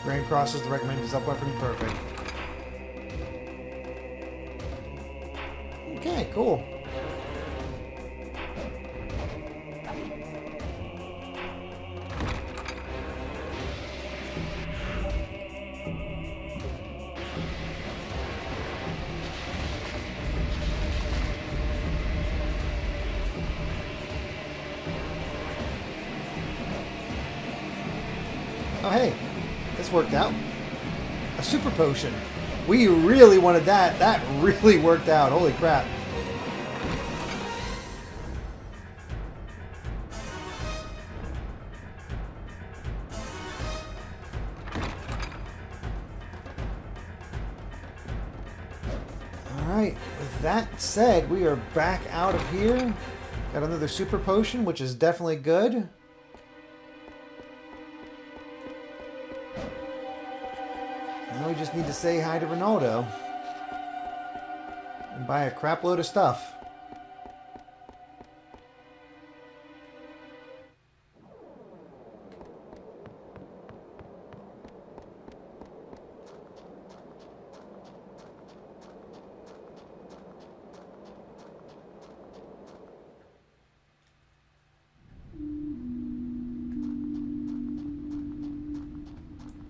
Grand Cross is the recommended sub-weapon. Perfect. Okay, cool. Oh, hey. This worked out. A super potion. We really wanted that. That really worked out. Holy crap. Alright, with that said, we are back out of here. Got another super potion, which is definitely good. Now we just need to say hi to Ronaldo. And buy a crap load of stuff.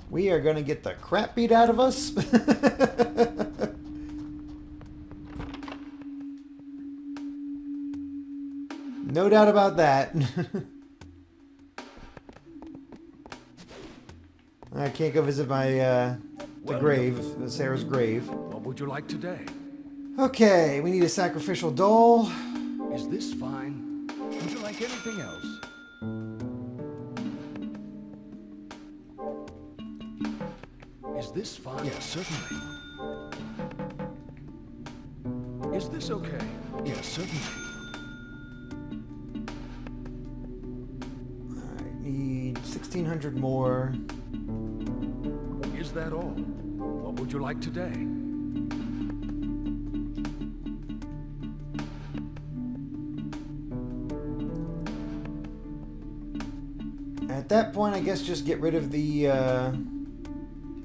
We are going to get the crap beat out of us. No doubt about that. I can't go visit my the grave, Sarah's grave. What would you like today? Okay, we need a sacrificial doll. Is this fine? Would you like anything else? Is this fine? Yes, certainly. Is this okay? Yes, certainly. I need 1,600 more. Is that all? What would you like today? At that point, I guess just get rid of the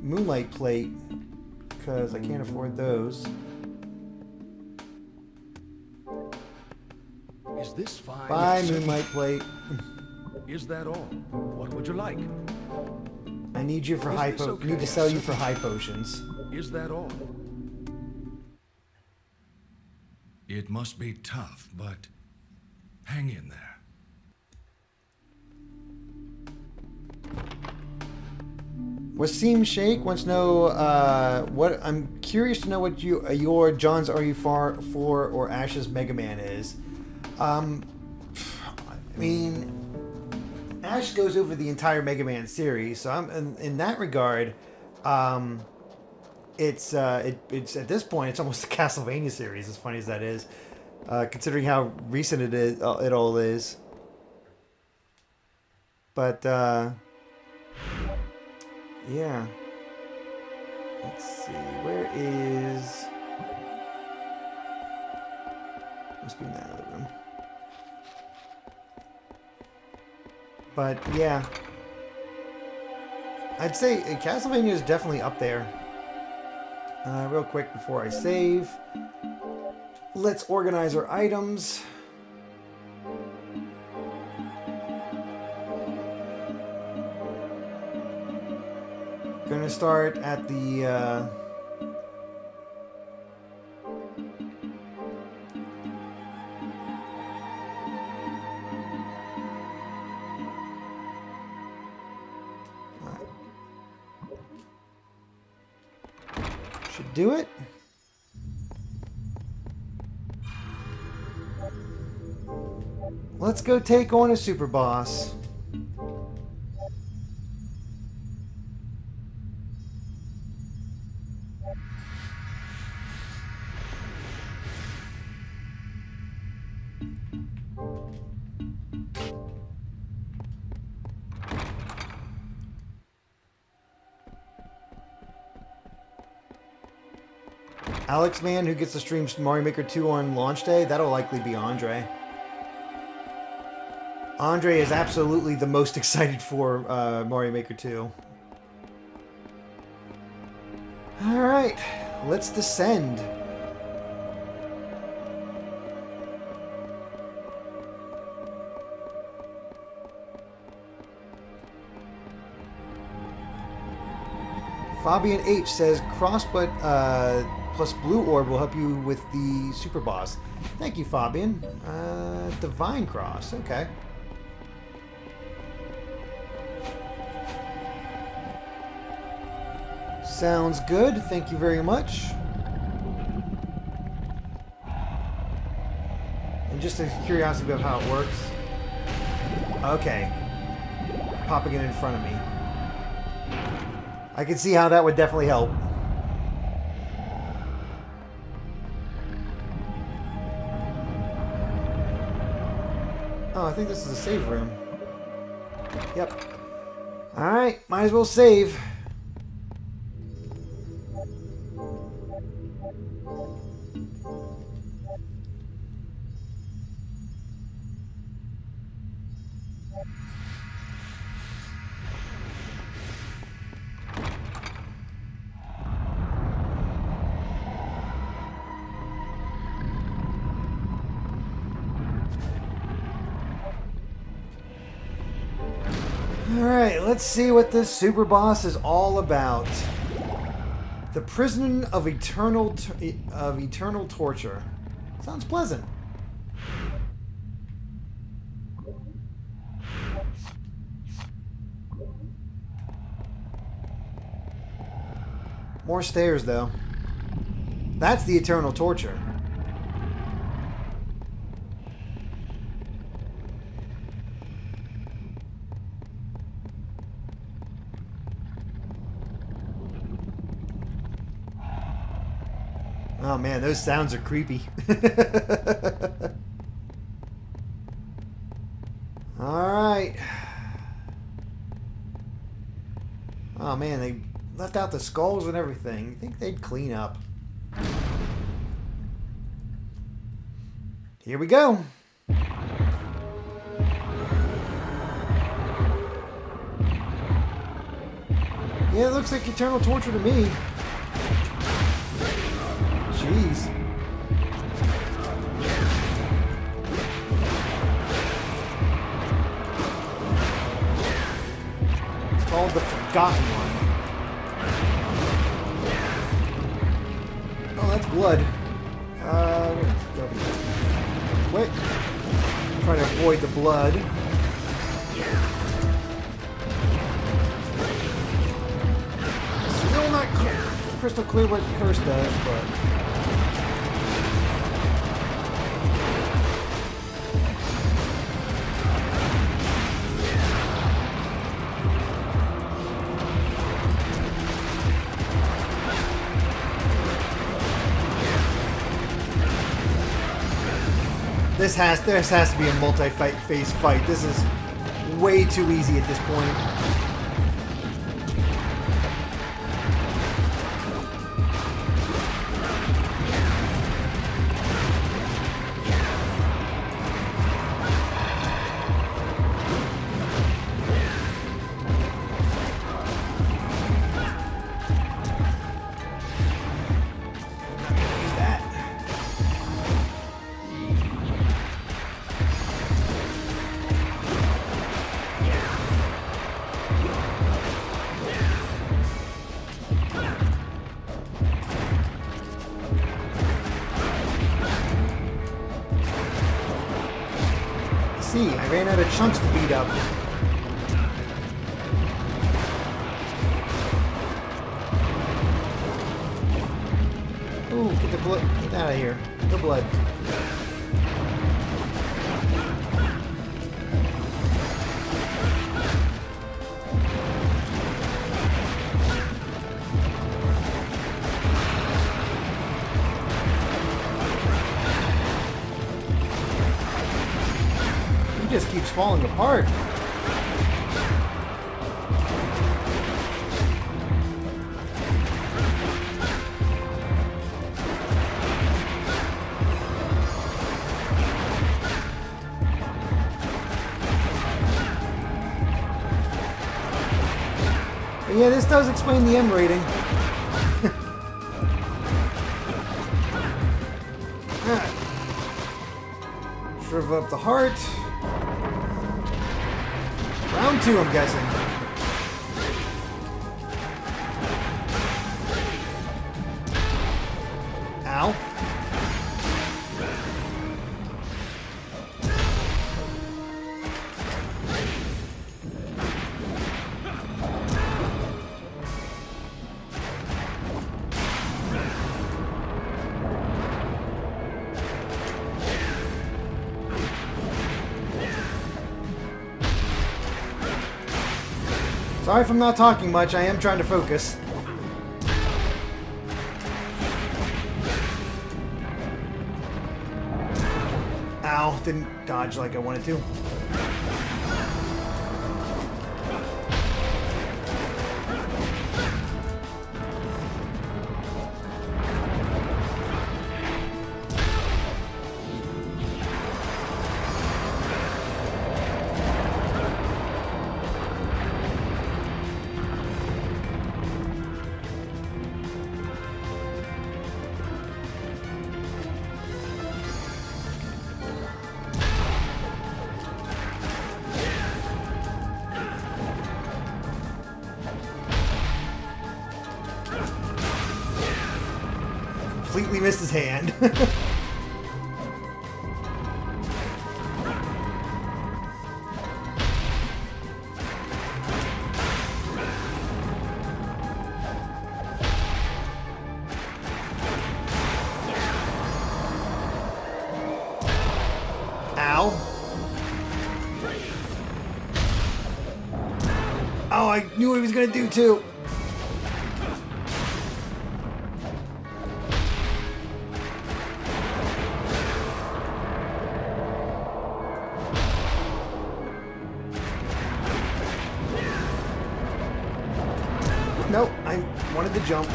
moonlight plate, because I can't afford those. Is this fine? Bye, Yes, moonlight plate. Is that all? What would you like? I need you for Is high this okay? need to sell you for high potions. Is that all? It must be tough, but hang in there. Wasim Sheikh wants to know what I'm curious to know what your John's Are You Far For or Ash's Mega Man is. I mean, Ash goes over the entire Mega Man series, so I'm in that regard. It's at this point it's almost a Castlevania series, as funny as that is, considering how recent it all is. But yeah. Let's see. Where is... Must be in that other room. But yeah. I'd say Castlevania is definitely up there. Real quick before I save. Let's organize our items. Gonna start at the should do it. Let's go take on a super boss. Alex Man, who gets to stream Mario Maker 2 on launch day, that'll likely be Andre. Andre is absolutely the most excited for Mario Maker 2. Alright, let's descend. Fabian H says crossbutt plus blue orb will help you with the super boss. Thank you, Fabian. Divine cross, okay. Sounds good. Thank you very much. And just a curiosity about how it works. Okay. Popping it in front of me. I can see how that would definitely help. Oh, I think this is a save room. Yep. Alright, might as well save. Alright, let's see what this super boss is all about. The prison of eternal torture. Sounds pleasant. More stairs, though. That's the eternal torture. Oh man, those sounds are creepy. Alright. Oh man, they left out the skulls and everything. You think they'd clean up. Here we go. Yeah, it looks like eternal torture to me. Jeez. It's called the Forgotten One. Oh, that's blood. Wait. Trying to avoid the blood. Still not crystal clear what Curse does, but... This has to be a multi-phase fight. This is way too easy at this point. See, I ran out of chunks to beat up. Ooh, get the blood. Get out of here. The blood. Just keeps falling apart. But yeah, this does explain the M rating. Shrivel up the heart. Round 2, I'm guessing. Ow. Sorry if I'm not talking much, I am trying to focus. Ow, didn't dodge like I wanted to. Completely missed his hand. Ow. Oh, I knew what he was gonna do too. Nope. I wanted to jump.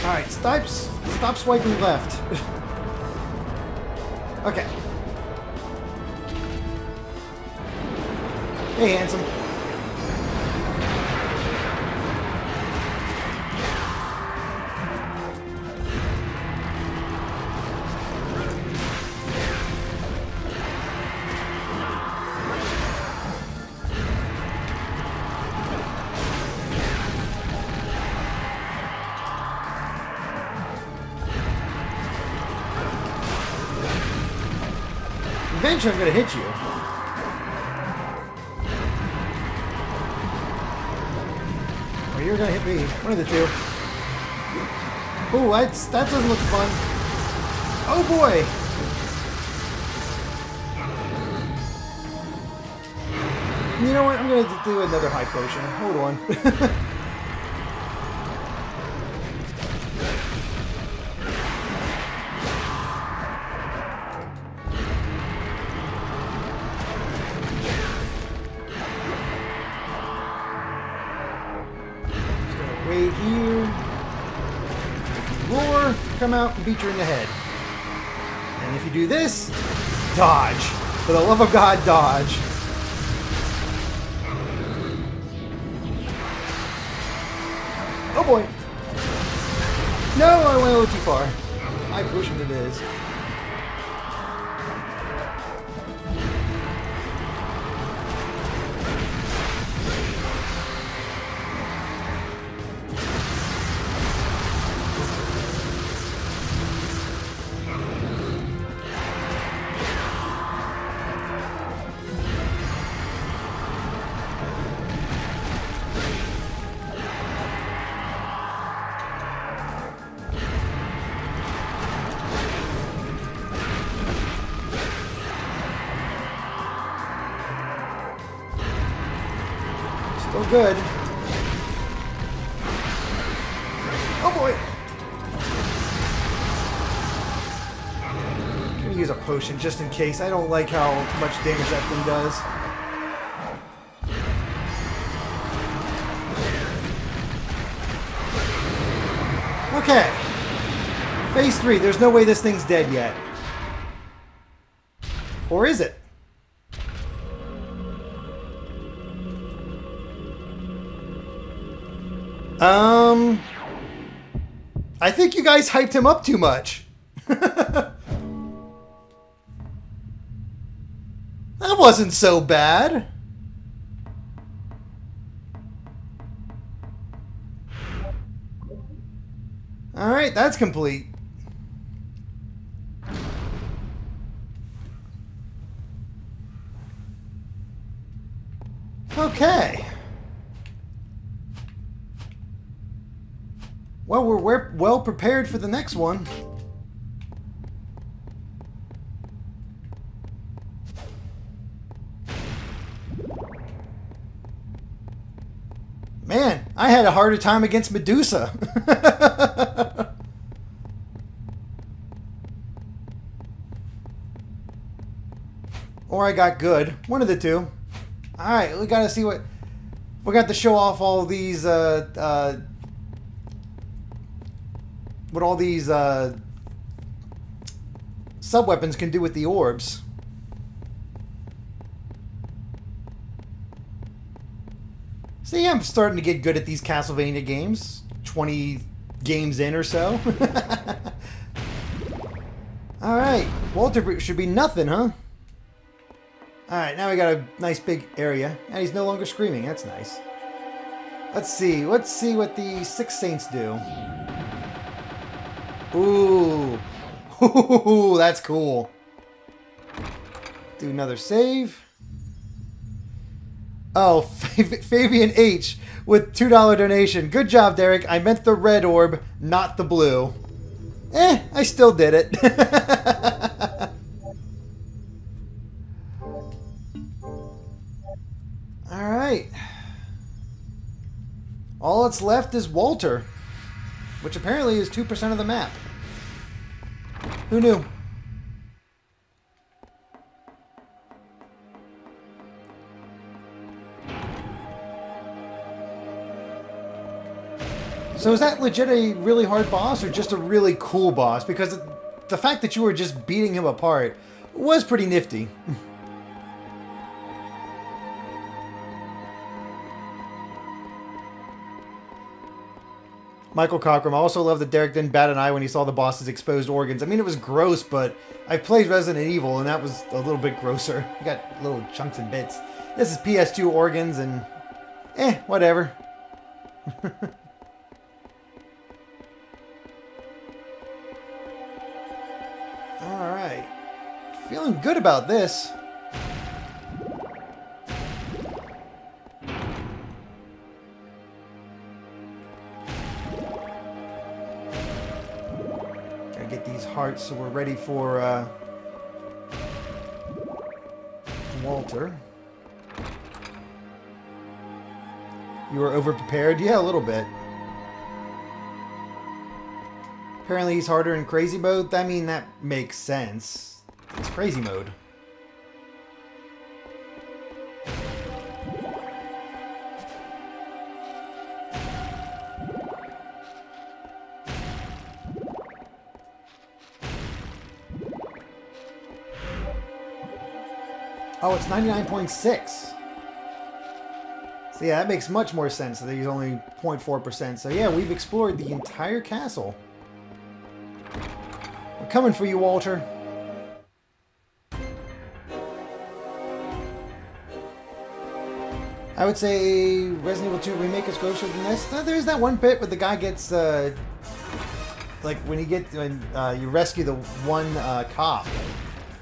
Alright, stop swiping left. Okay. Hey, handsome. Eventually I'm gonna hit you. Or you're gonna hit me. One of the two. Ooh, that doesn't look fun. Oh boy! You know what? I'm gonna do another high potion. Hold on. Wait here. If you roar, come out and beat you in the head. And if you do this, dodge. For the love of God, dodge. Oh boy. No, I went a little too far. I potion it is. Still good. Oh boy! I'm gonna use a potion just in case. I don't like how much damage that thing does. Okay. Phase 3. There's no way this thing's dead yet. Or is it? I think you guys hyped him up too much. That wasn't so bad. Alright, that's complete. Okay. Well, we're well prepared for the next one. Man, I had a harder time against Medusa. Or I got good. One of the two. Alright, we gotta see what... We got to show off all these, what all these sub-weapons can do with the orbs. See, I'm starting to get good at these Castlevania games. 20 games in or so. Alright, Walter should be nothing, huh? Alright, now we got a nice big area. And he's no longer screaming, that's nice. Let's see what the Six Saints do. Ooh. Ooh, that's cool. Do another save. Oh, Fabian H with $2 donation. Good job, Derek. I meant the red orb, not the blue. I still did it. Alright. All that's left is Walter, which apparently is 2% of the map. Who knew? So is that legit a really hard boss or just a really cool boss? Because the fact that you were just beating him apart was pretty nifty. Michael Cockrum. I also love that Derek didn't bat an eye when he saw the boss's exposed organs. I mean, it was gross, but I played Resident Evil, and that was a little bit grosser. You got little chunks and bits. This is PS2 organs, and whatever. Alright. Feeling good about this. Gotta get these hearts so we're ready for Walter. You were overprepared? Yeah, a little bit. Apparently he's harder in crazy mode. I mean, that makes sense. It's crazy mode. Oh, it's 99.6. So yeah, that makes much more sense that he's only 0.4%. So yeah, we've explored the entire castle. We're coming for you, Walter. I would say Resident Evil 2 Remake is grosser than this. There's that one bit where the guy gets, like when you rescue the one cop,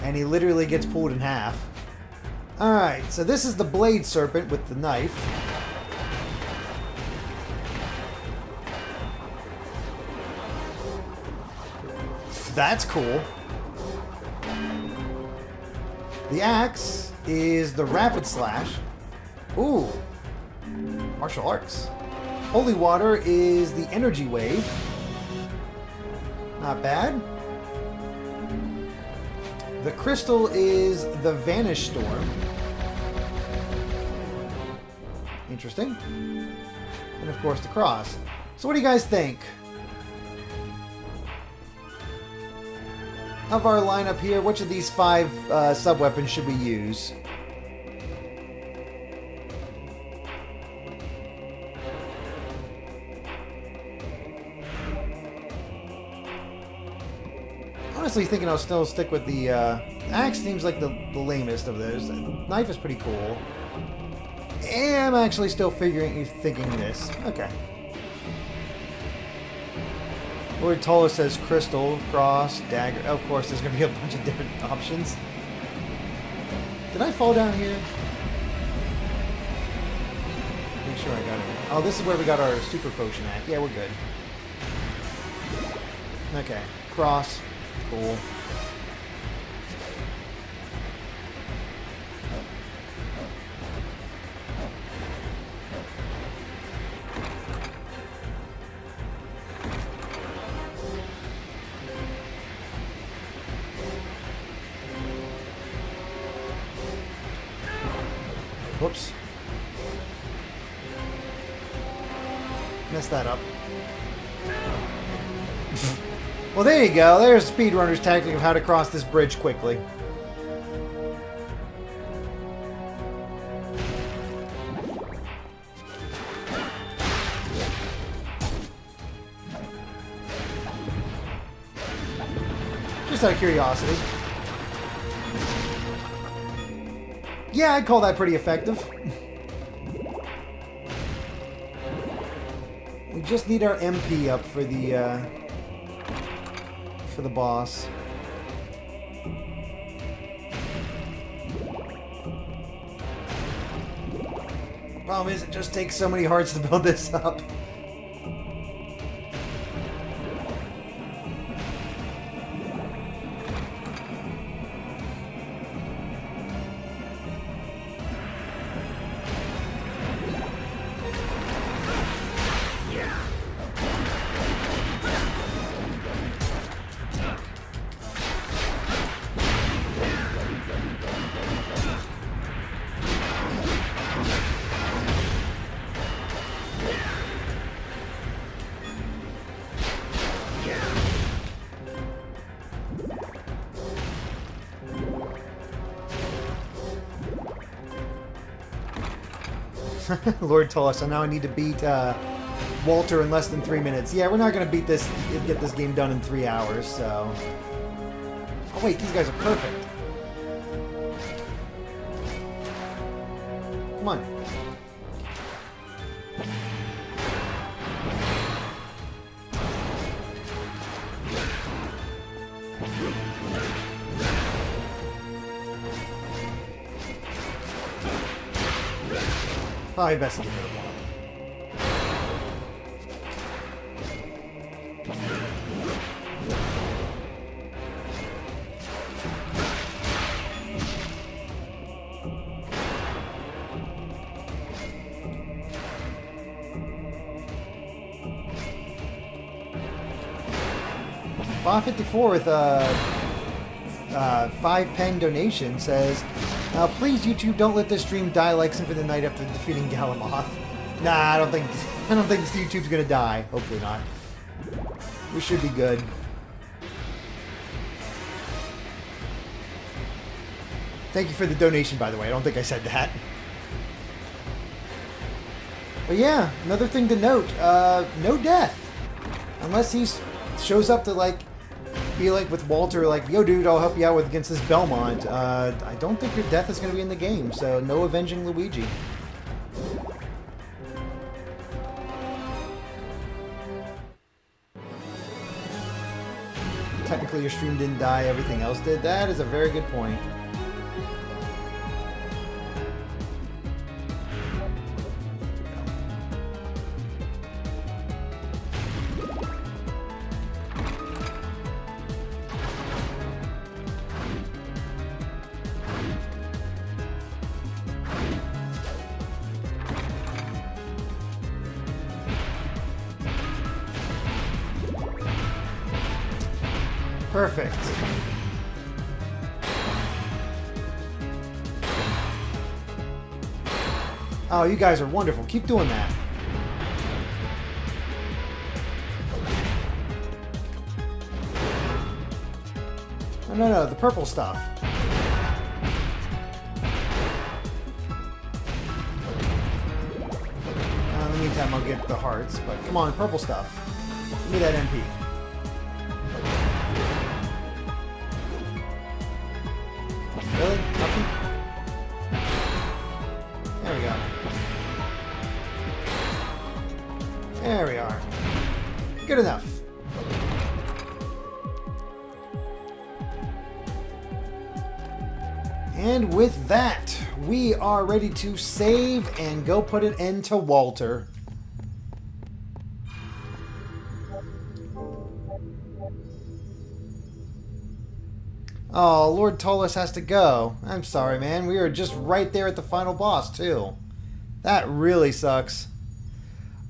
and he literally gets pulled in half. Alright, so this is the Blade Serpent with the knife. That's cool. The axe is the Rapid Slash. Ooh. Martial arts. Holy Water is the Energy Wave. Not bad. The Crystal is the Vanish Storm. Interesting. And of course the Cross. So what do you guys think of our lineup here? Which of these 5 sub-weapons should we use? Honestly thinking I'll still stick with the axe. Seems like the lamest of those. The knife is pretty cool. And I'm actually still thinking this. Okay. Lord Tolla says crystal, cross, dagger. Oh, of course, there's going to be a bunch of different options. Did I fall down here? Make sure I got it. Oh, this is where we got our super potion at. Yeah, we're good. Okay. Cross. Cool. Whoops. Messed that up. Well, there you go. There's speedrunner's tactic of how to cross this bridge quickly. Just out of curiosity. Yeah, I'd call that pretty effective. We just need our MP up for the boss. Problem is, it just takes so many hearts to build this up. Lord told us, so now I need to beat Walter in less than 3 minutes. Yeah, we're not going to beat this, get this game done in 3 hours, so... Oh wait, these guys are perfect. Come on. Probably best to get rid of one. 554 with a 5-pen donation says, please YouTube don't let this stream die like Symphony of the Night after defeating Galamoth. Nah, I don't think this YouTube's gonna die. Hopefully not. We should be good. Thank you for the donation, by the way. I don't think I said that. But yeah, another thing to note, no death. Unless he shows up to, like, be like with Walter, like, yo dude, I'll help you out against this Belmont. I don't think your death is going to be in the game, so no avenging Luigi. Technically your stream didn't die, everything else did. That is a very good point. Perfect. Oh, you guys are wonderful. Keep doing that. Oh, no, the purple stuff. In the meantime, I'll get the hearts, but come on, purple stuff. Give me that MP. Really? Nothing? There we go. There we are. Good enough. And with that, we are ready to save and go put an end to Walter. Oh, Lord Tollus has to go. I'm sorry, man. We were just right there at the final boss, too. That really sucks.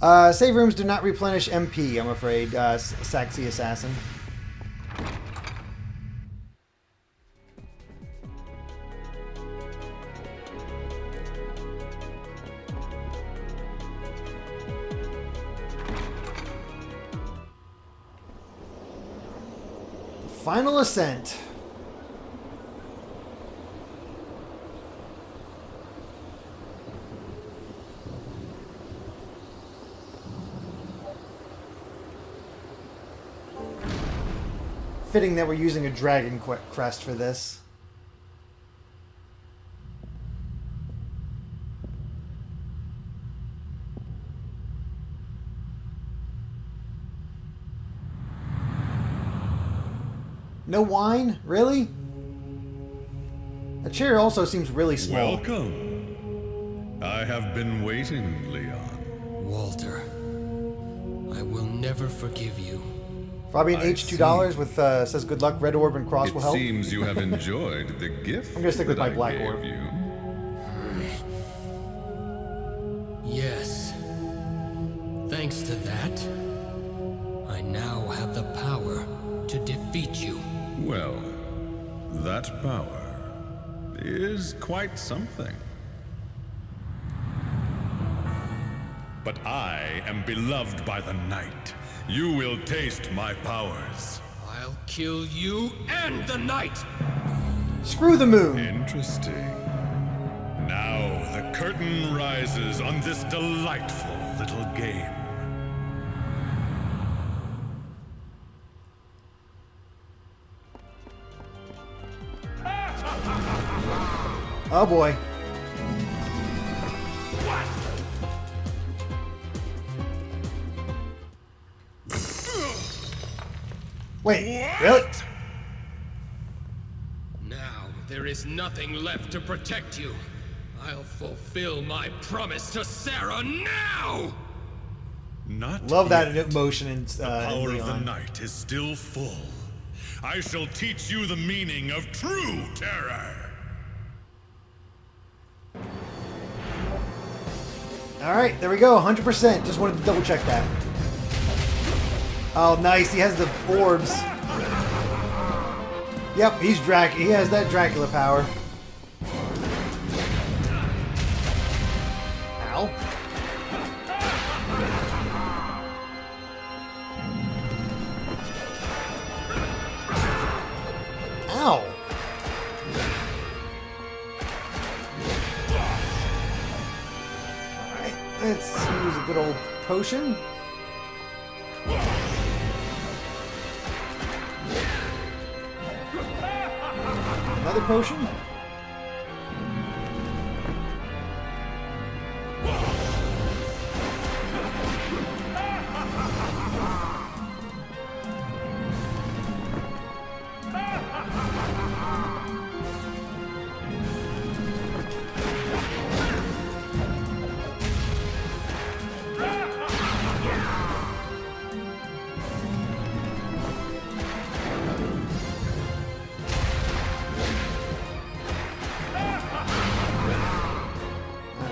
Save rooms do not replenish MP, I'm afraid, Saxy Assassin. Final Ascent. Fitting that we're using a dragon crest for this. No wine? Really? The chair also seems really small. Welcome. I have been waiting, Leon. Walter, I will never forgive you. Fabian H, $2 with says good luck. Red orb and cross will help. It seems you have enjoyed the gift. I'm gonna stick with my black gave orb. You. Yes. Thanks to that, I now have the power to defeat you. Well, that power is quite something. But I am beloved by the night. You will taste my powers. I'll kill you and the knight! Screw the moon! Interesting. Now the curtain rises on this delightful little game. Oh boy. Wait, really? Now there is nothing left to protect you. I'll fulfill my promise to Sarah now! Not Love that yet. emotion in The power of the Leon. night is still full. I shall teach you the meaning of true terror. All right, there we go. 100%. Just wanted to double check that. Oh, nice. He has the orbs. Yep, he's He has that Dracula power. Ow. Ow. Alright, let's use a good old potion. Another potion.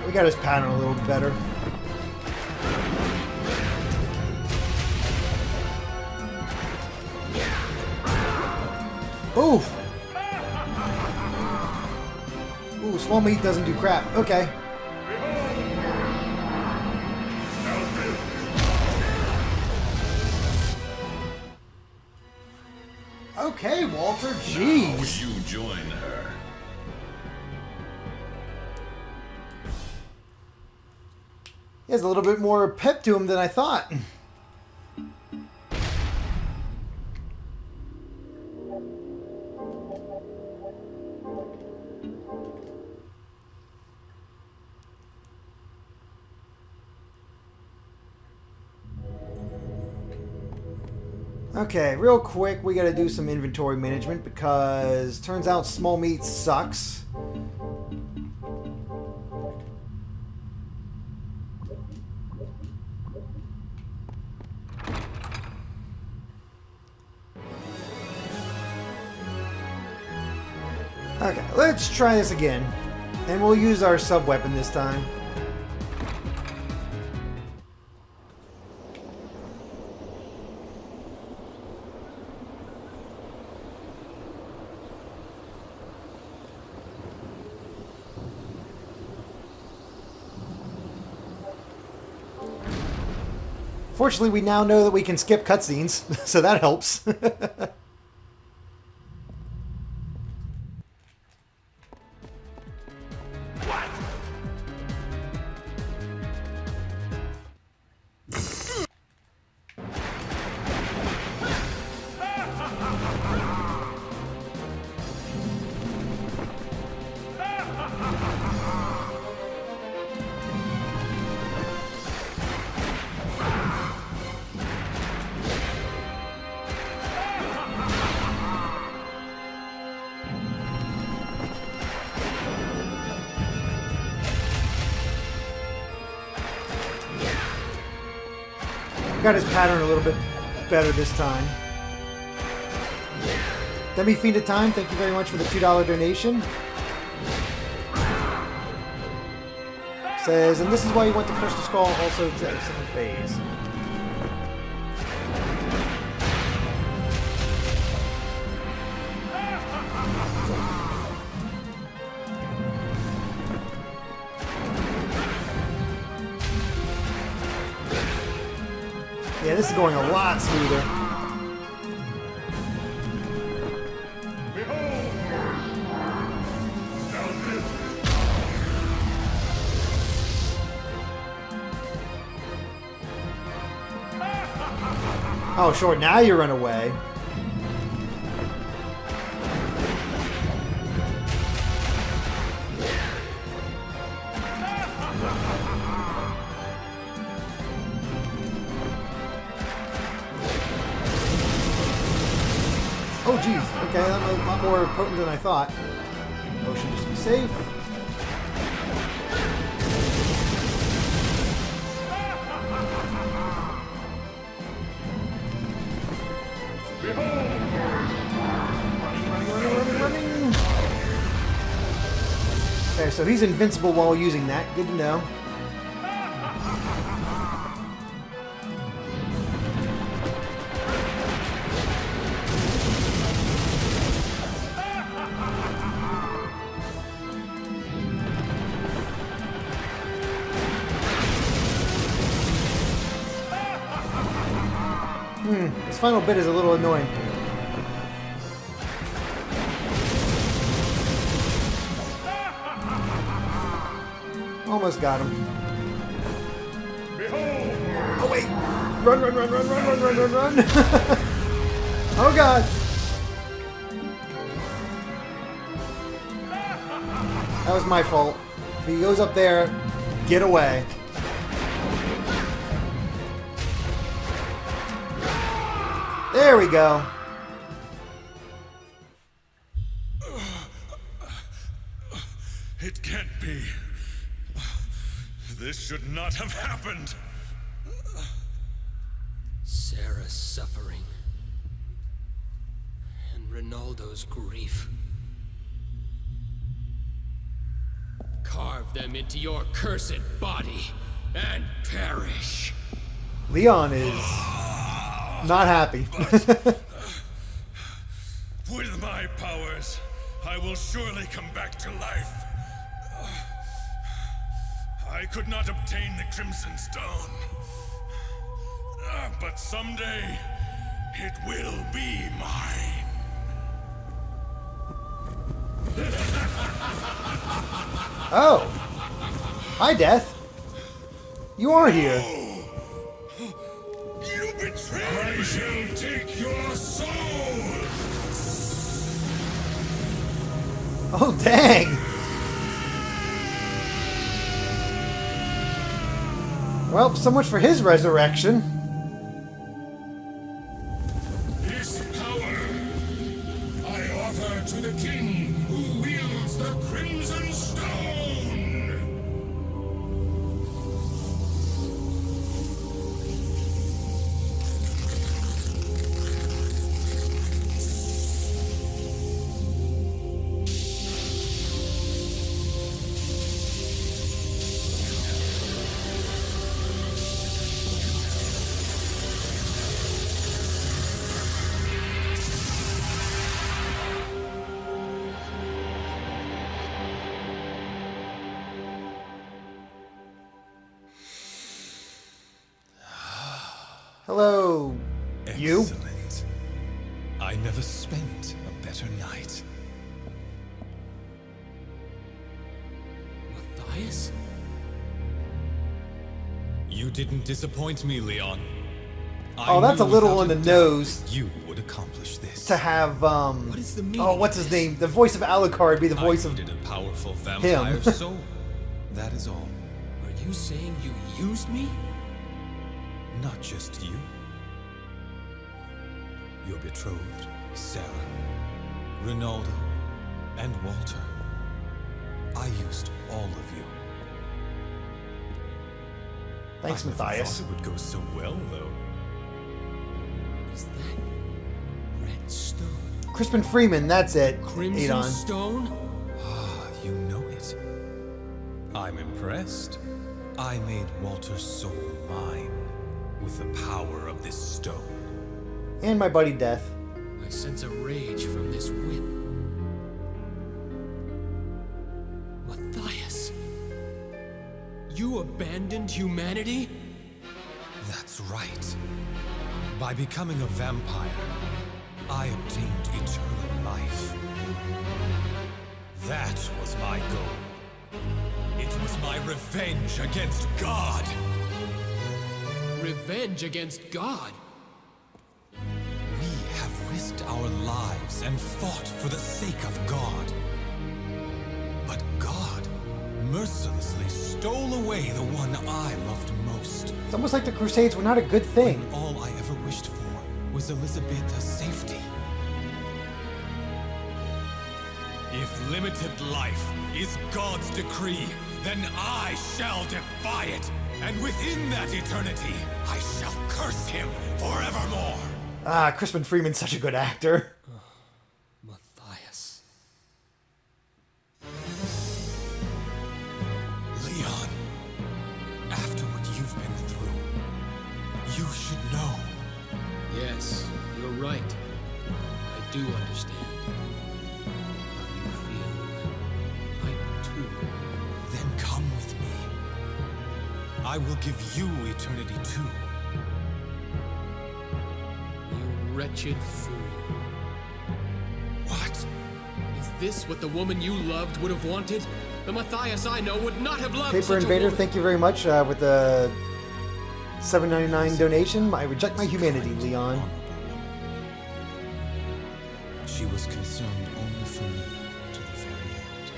We got his pattern a little better. Oof! Ooh, small meat doesn't do crap. Okay. Okay, Walter, jeez. You join her. He has a little bit more pep to him than I thought. Okay, real quick, we gotta do some inventory management because turns out small meat sucks. Okay, let's try this again. And we'll use our sub-weapon this time. Fortunately, we now know that we can skip cutscenes, so that helps. Got his pattern a little bit better this time. Demi Fiend of Time, thank you very much for the $2 donation. Says, and this is why you went to Crystal Skull, also to second phase. Yeah, this is going a lot smoother. Oh, short. Now you run away. Oh, geez. Okay, that's a lot more potent than I thought. Potion just to be safe. Running. Okay, so he's invincible while using that. Good to know. This final bit is a little annoying. Almost got him. Oh wait! Run! Oh god! That was my fault. If he goes up there, get away. There we go. It can't be. This should not have happened. Sarah's suffering. And Ronaldo's grief. Carve them into your cursed body and perish. Leon is not happy. With my powers, I will surely come back to life. I could not obtain the Crimson Stone. But someday, it will be mine. Oh. Hi, Death. You are here. You betrayed me! I shall take your soul! Oh, dang. Well, so much for his resurrection. This power I offer to the king who wields the Crimson Stone! Hello, you? Excellent. I never spent a better night. Matthias? You didn't disappoint me, Leon. Oh, that's a little on the nose You would accomplish this. to have, What is the meaning oh, what's of his this? name? The voice of Alucard be the voice I of... needed a powerful vampire soul. That is all. Are you saying you used me? Not just you. Your betrothed, Sarah, Ronaldo, and Walter. I used all of you. Thanks, I never Matthias. thought it would go so well, though. Is that red stone? Crispin Freeman, that's it. Crimson Adon. stone? Ah, you know it. I'm impressed. I made Walter's soul mine with the power of this stone. And my buddy Death. I sense a rage from this whip. Matthias, you abandoned humanity? That's right. By becoming a vampire, I obtained eternal life. That was my goal. It was my revenge against God. Revenge against God? armies and fought for the sake of God. But God mercilessly stole away the one I loved most. It's almost like the Crusades were not a good thing. When all I ever wished for was Elizabetha's safety. If limited life is God's decree, then I shall defy it. And within that eternity, I shall curse him forevermore. Ah, Crispin Freeman's such a good actor. Matthias. Leon, after what you've been through, you should know. Yes, you're right. I do understand. How you feel. I too. Then come with me. I will give you eternity too. You wretched fool. What? Is this what the woman you loved would have wanted? The Matthias I know would not have loved Paper such Invader, a woman. thank you very much with the $7.99 donation. I reject my humanity, Leon. She was concerned only for me to the very end.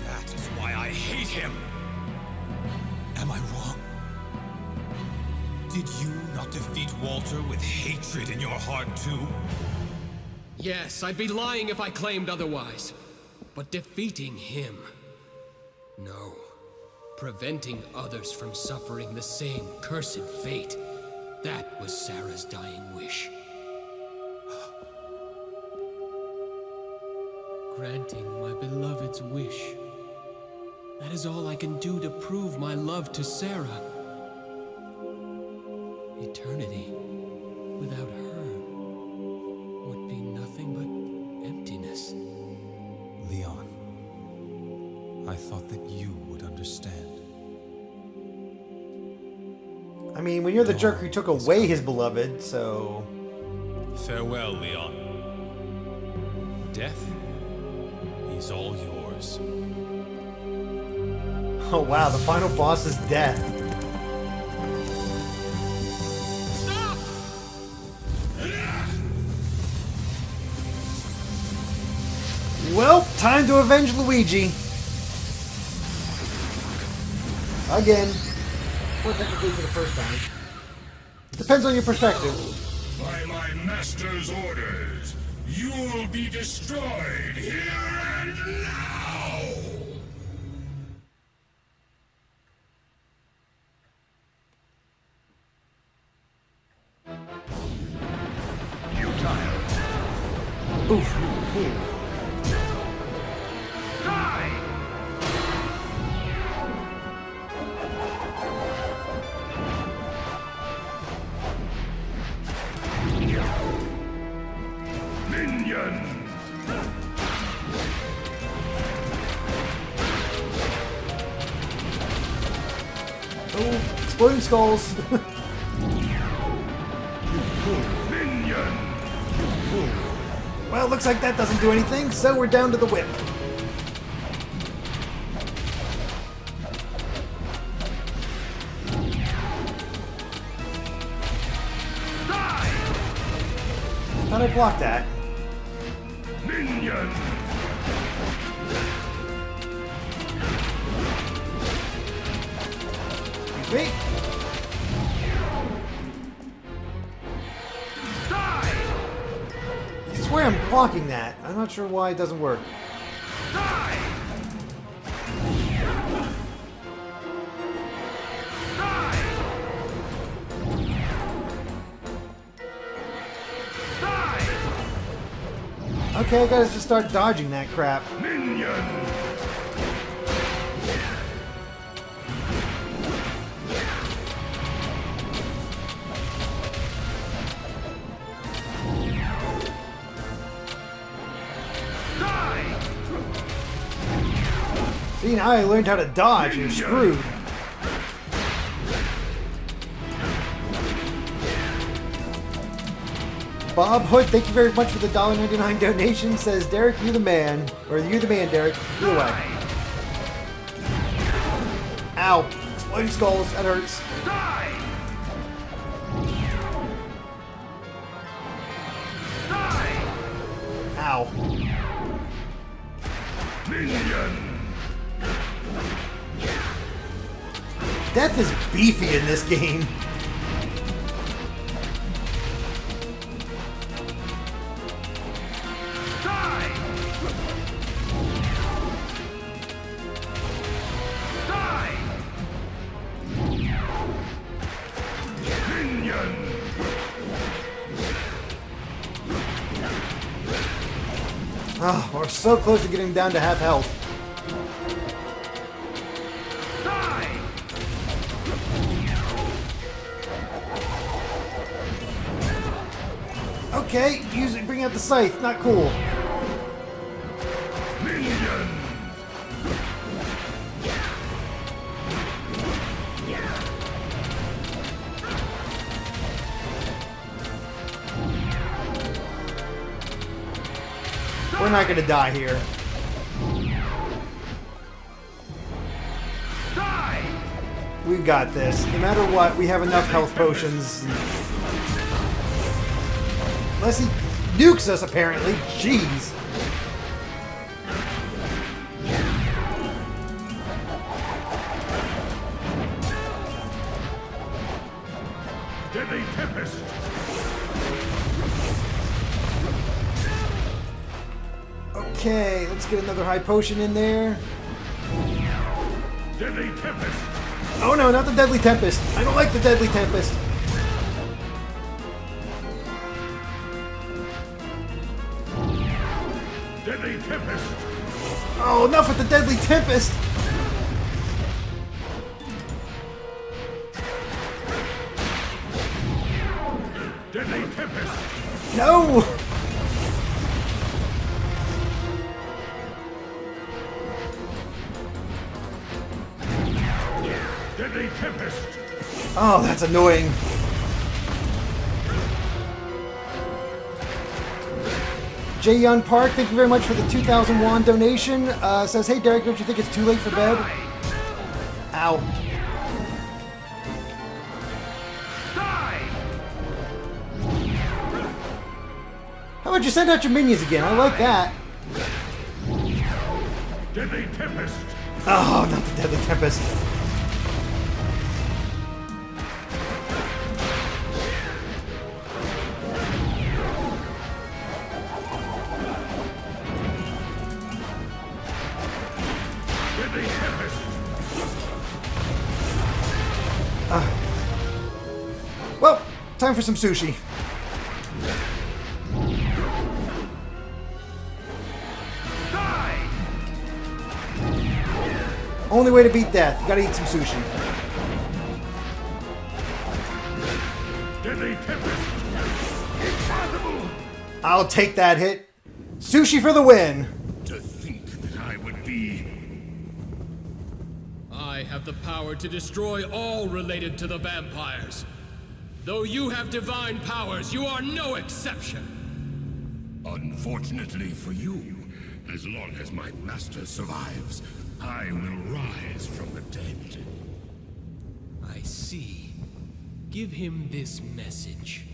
That is why I hate him. Am I wrong? Did you not defeat Walter with hatred in your heart too? Yes, I'd be lying if I claimed otherwise. But defeating him... No. Preventing others from suffering the same cursed fate. That was Sarah's dying wish. Granting my beloved's wish. That is all I can do to prove my love to Sarah. Eternity without her would be nothing but emptiness. Leon, I thought that you would understand. I mean, when you're the jerk who took away his beloved, so... Farewell, Leon. Death is all yours. Oh wow, the final boss is death. Stop! Well, time to avenge Luigi. Again. Or technically for the first time. Depends on your perspective. By my master's orders, you'll be destroyed here and now! Oof. Minion! Oh, exploding skulls. Minion! Well, looks like that doesn't do anything, so we're down to the whip. Thought I blocked that. Minion! Excuse me. I swear I'm blocking that. I'm not sure why it doesn't work. Okay, I gotta just start dodging that crap. Minion! See, now I learned how to dodge. You're screwed. Bob Hood, thank you very much for the $1.99 donation. Says, Derek, you're the man. Or you're the man, Derek. Either way. Ow. Exploding skulls. That hurts. Die! Death is beefy in this game. Oh, we're so close to getting down to half health. Okay, bring out the scythe. Not cool. We're not gonna die here. We've got this. No matter what, we have enough health potions. Unless he nukes us, apparently. Jeez. Deadly Tempest! Okay, let's get another high potion in there. Deadly Tempest! Oh no, not the Deadly Tempest. I don't like the Deadly Tempest. Deadly Tempest! Oh, enough with the Deadly Tempest! Deadly Tempest! No! Deadly Tempest! Oh, that's annoying. Jaeyeon Park, thank you very much for the 2,000 won donation. Says, hey Derek, don't you think it's too late for bed? Ow. How about you send out your minions again? I like that. Deadly Tempest! Oh, not the Deadly Tempest. Deadly Tempest! Well, time for some sushi. Only way to beat death. You gotta eat some sushi. Deadly Tempest! Impossible! I'll take that hit. Sushi for the win. To think that I would be... I have the power to destroy all related to the vampires. Though you have divine powers, you are no exception. Unfortunately for you, as long as my master survives, I will rise from the dead. I see. Give him this message.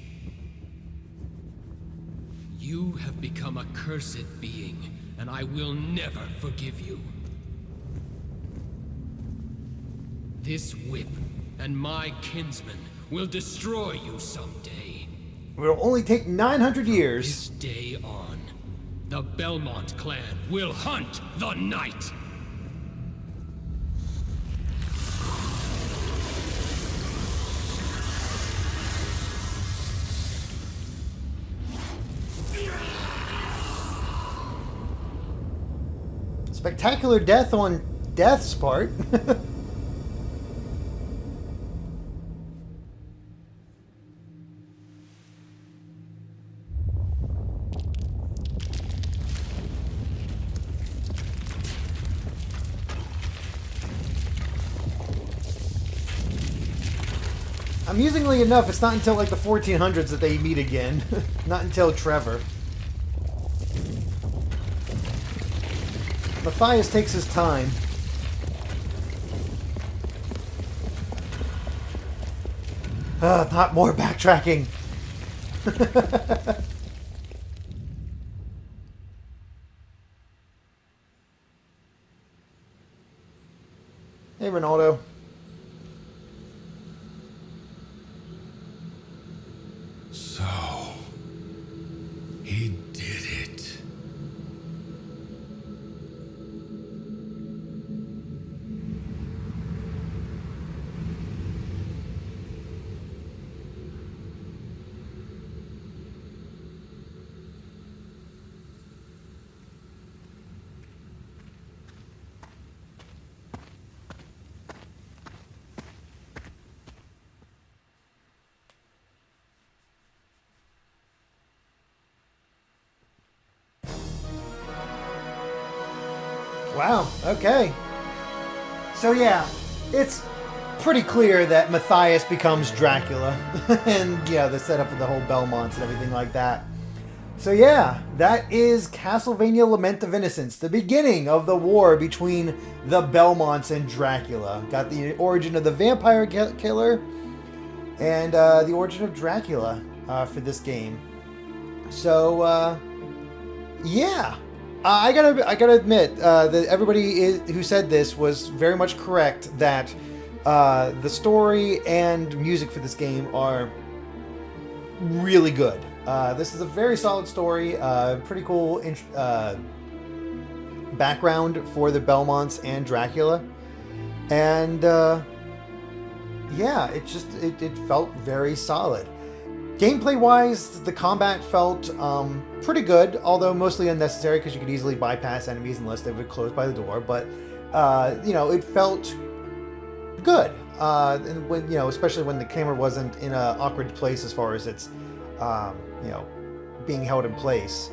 You have become a cursed being, and I will never forgive you. This whip and my kinsmen will destroy you someday. It'll only take 900 years. This day on, the Belmont clan will hunt the night. Spectacular death on Death's part. Amusingly enough, it's not until like the 1400s that they meet again. Not until Trevor. Matthias takes his time. Not more backtracking. Hey, Ronaldo. So, he did it. Wow, okay. So yeah, it's pretty clear that Matthias becomes Dracula. And yeah, the setup of the whole Belmonts and everything like that. So yeah, that is Castlevania Lament of Innocence, the beginning of the war between the Belmonts and Dracula. Got the origin of the vampire killer and the origin of Dracula for this game. So yeah. I gotta admit that everybody who said this was very much correct that the story and music for this game are really good. This is a very solid story, pretty cool background for the Belmonts and Dracula, and yeah, it felt very solid. Gameplay-wise, the combat felt pretty good, although mostly unnecessary because you could easily bypass enemies unless they were closed by the door. But you know, it felt good, and when especially when the camera wasn't in an awkward place as far as its being held in place.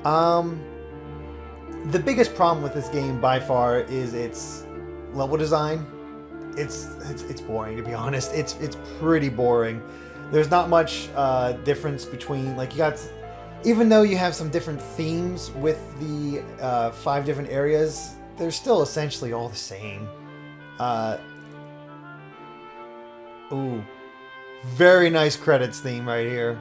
The biggest problem with this game by far is its level design. It's boring, to be honest. It's pretty boring. There's not much difference between, like, even though you have some different themes with the 5 different areas, they're still essentially all the same. Ooh, very nice credits theme right here.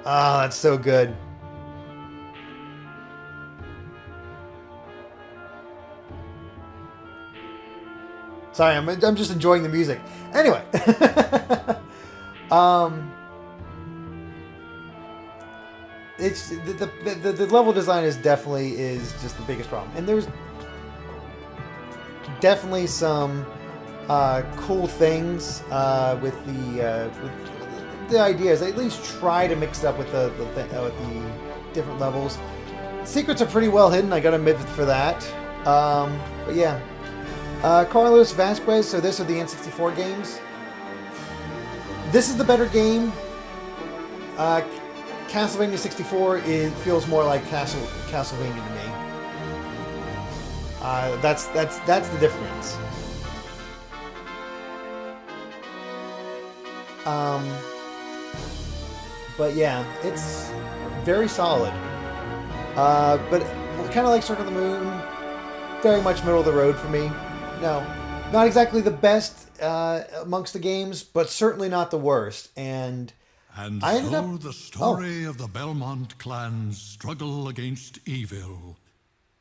Ah, that's so good. Sorry, I'm just enjoying the music. Anyway, it's the level design is just the biggest problem, and there's definitely some cool things with the ideas. I at least try to mix it up with the different levels. Secrets are pretty well hidden. I gotta admit for that. But yeah. Carlos Vasquez, so this are the N64 games. This is the better game. Castlevania 64 feels more like Castlevania to me. That's the difference. But yeah, it's very solid. But kind of like Circle of the Moon, very much middle of the road for me. No, not exactly the best amongst the games, but certainly not the worst. And I ended up... the story of the Belmont clan's struggle against evil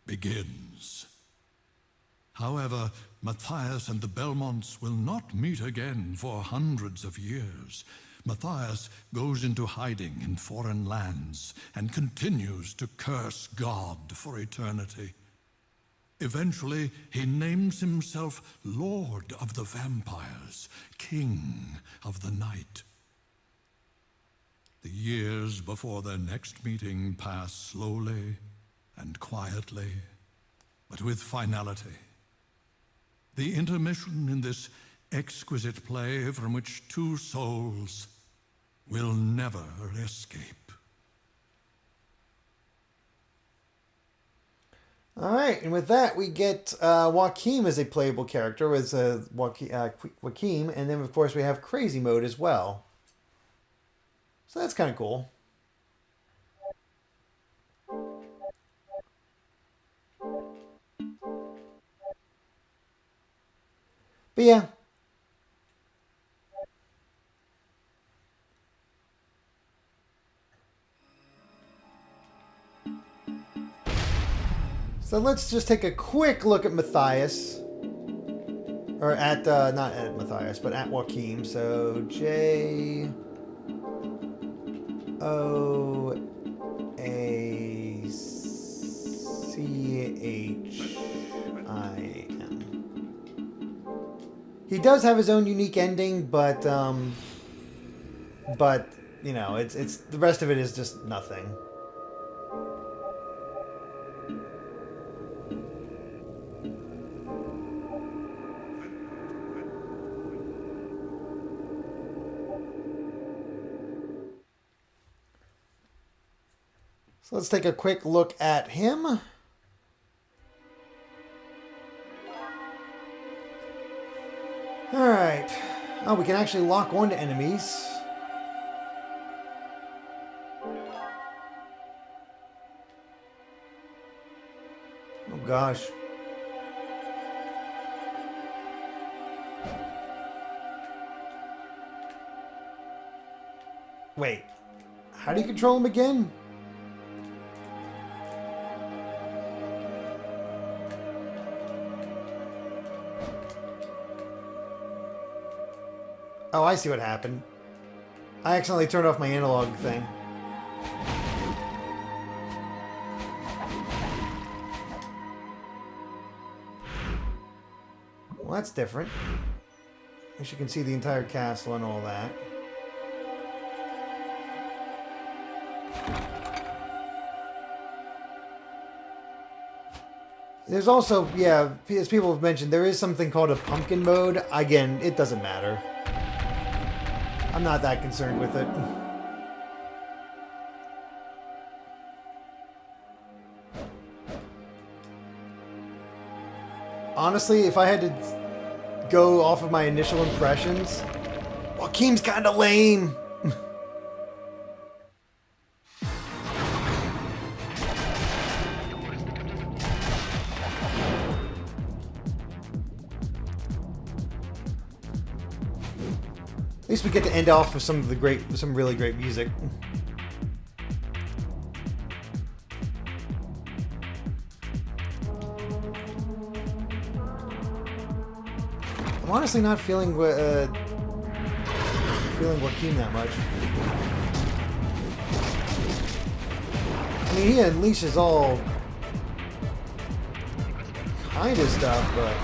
begins. However, Matthias and the Belmonts will not meet again for hundreds of years. Matthias goes into hiding in foreign lands and continues to curse God for eternity. Eventually, he names himself Lord of the Vampires, King of the Night. The years before their next meeting pass slowly and quietly, but with finality. The intermission in this exquisite play from which 2 souls will never escape. All right, and with that, we get Joaquin as a playable character, as Joaquin, and then, of course, we have Crazy Mode as well. So that's kind of cool. But yeah. So let's just take a quick look at Matthias. Or at, not at Matthias, but at Joaquin. So Joachim. He does have his own unique ending, but you know, it's the rest of it is just nothing. So let's take a quick look at him. Alright. Oh, we can actually lock onto enemies. Oh gosh. Wait. How do you control him again? Oh, I see what happened. I accidentally turned off my analog thing. Well, that's different. At least you can see the entire castle and all that. There's also, yeah, as people have mentioned, there is something called a pumpkin mode. Again, it doesn't matter. I'm not that concerned with it. Honestly, if I had to go off of my initial impressions, Joaquin's kind of lame. At least we get to end off with some really great music. I'm honestly not feeling Joaquin that much. I mean, he unleashes all kind of stuff, but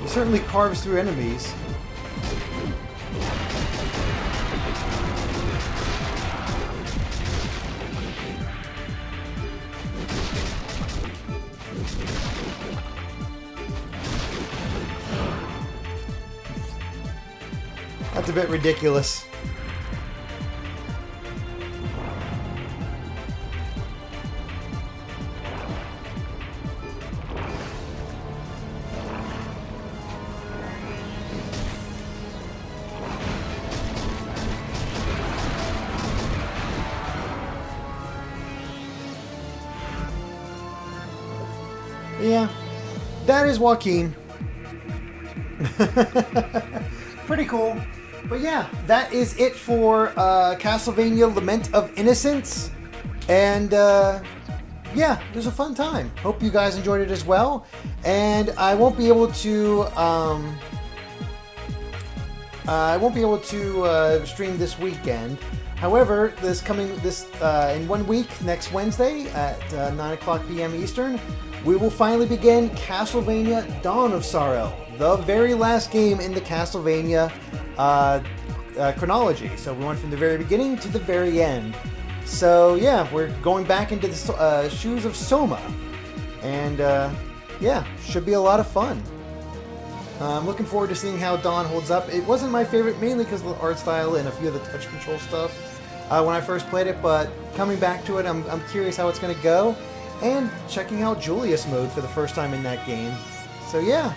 he certainly carves through enemies. That's a bit ridiculous. Yeah, that is Joaquin. Pretty cool. But yeah, that is it for Castlevania Lament of Innocence. And yeah, it was a fun time. Hope you guys enjoyed it as well. And I won't be able to stream this weekend. However, in 1 week, next Wednesday at 9 p.m. Eastern, we will finally begin Castlevania Dawn of Sorrow, the very last game in the Castlevania chronology. So we went from the very beginning to the very end. So yeah, we're going back into the shoes of Soma. And yeah, should be a lot of fun. I'm looking forward to seeing how Dawn holds up. It wasn't my favorite, mainly because of the art style and a few of the touch control stuff when I first played it, but coming back to it, I'm curious how it's going to go. And checking out Julius mode for the first time in that game. So yeah,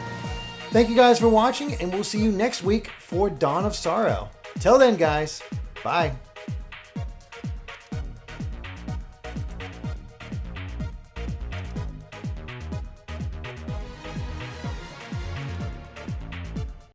thank you guys for watching, and we'll see you next week for Dawn of Sorrow. Till then, guys, bye.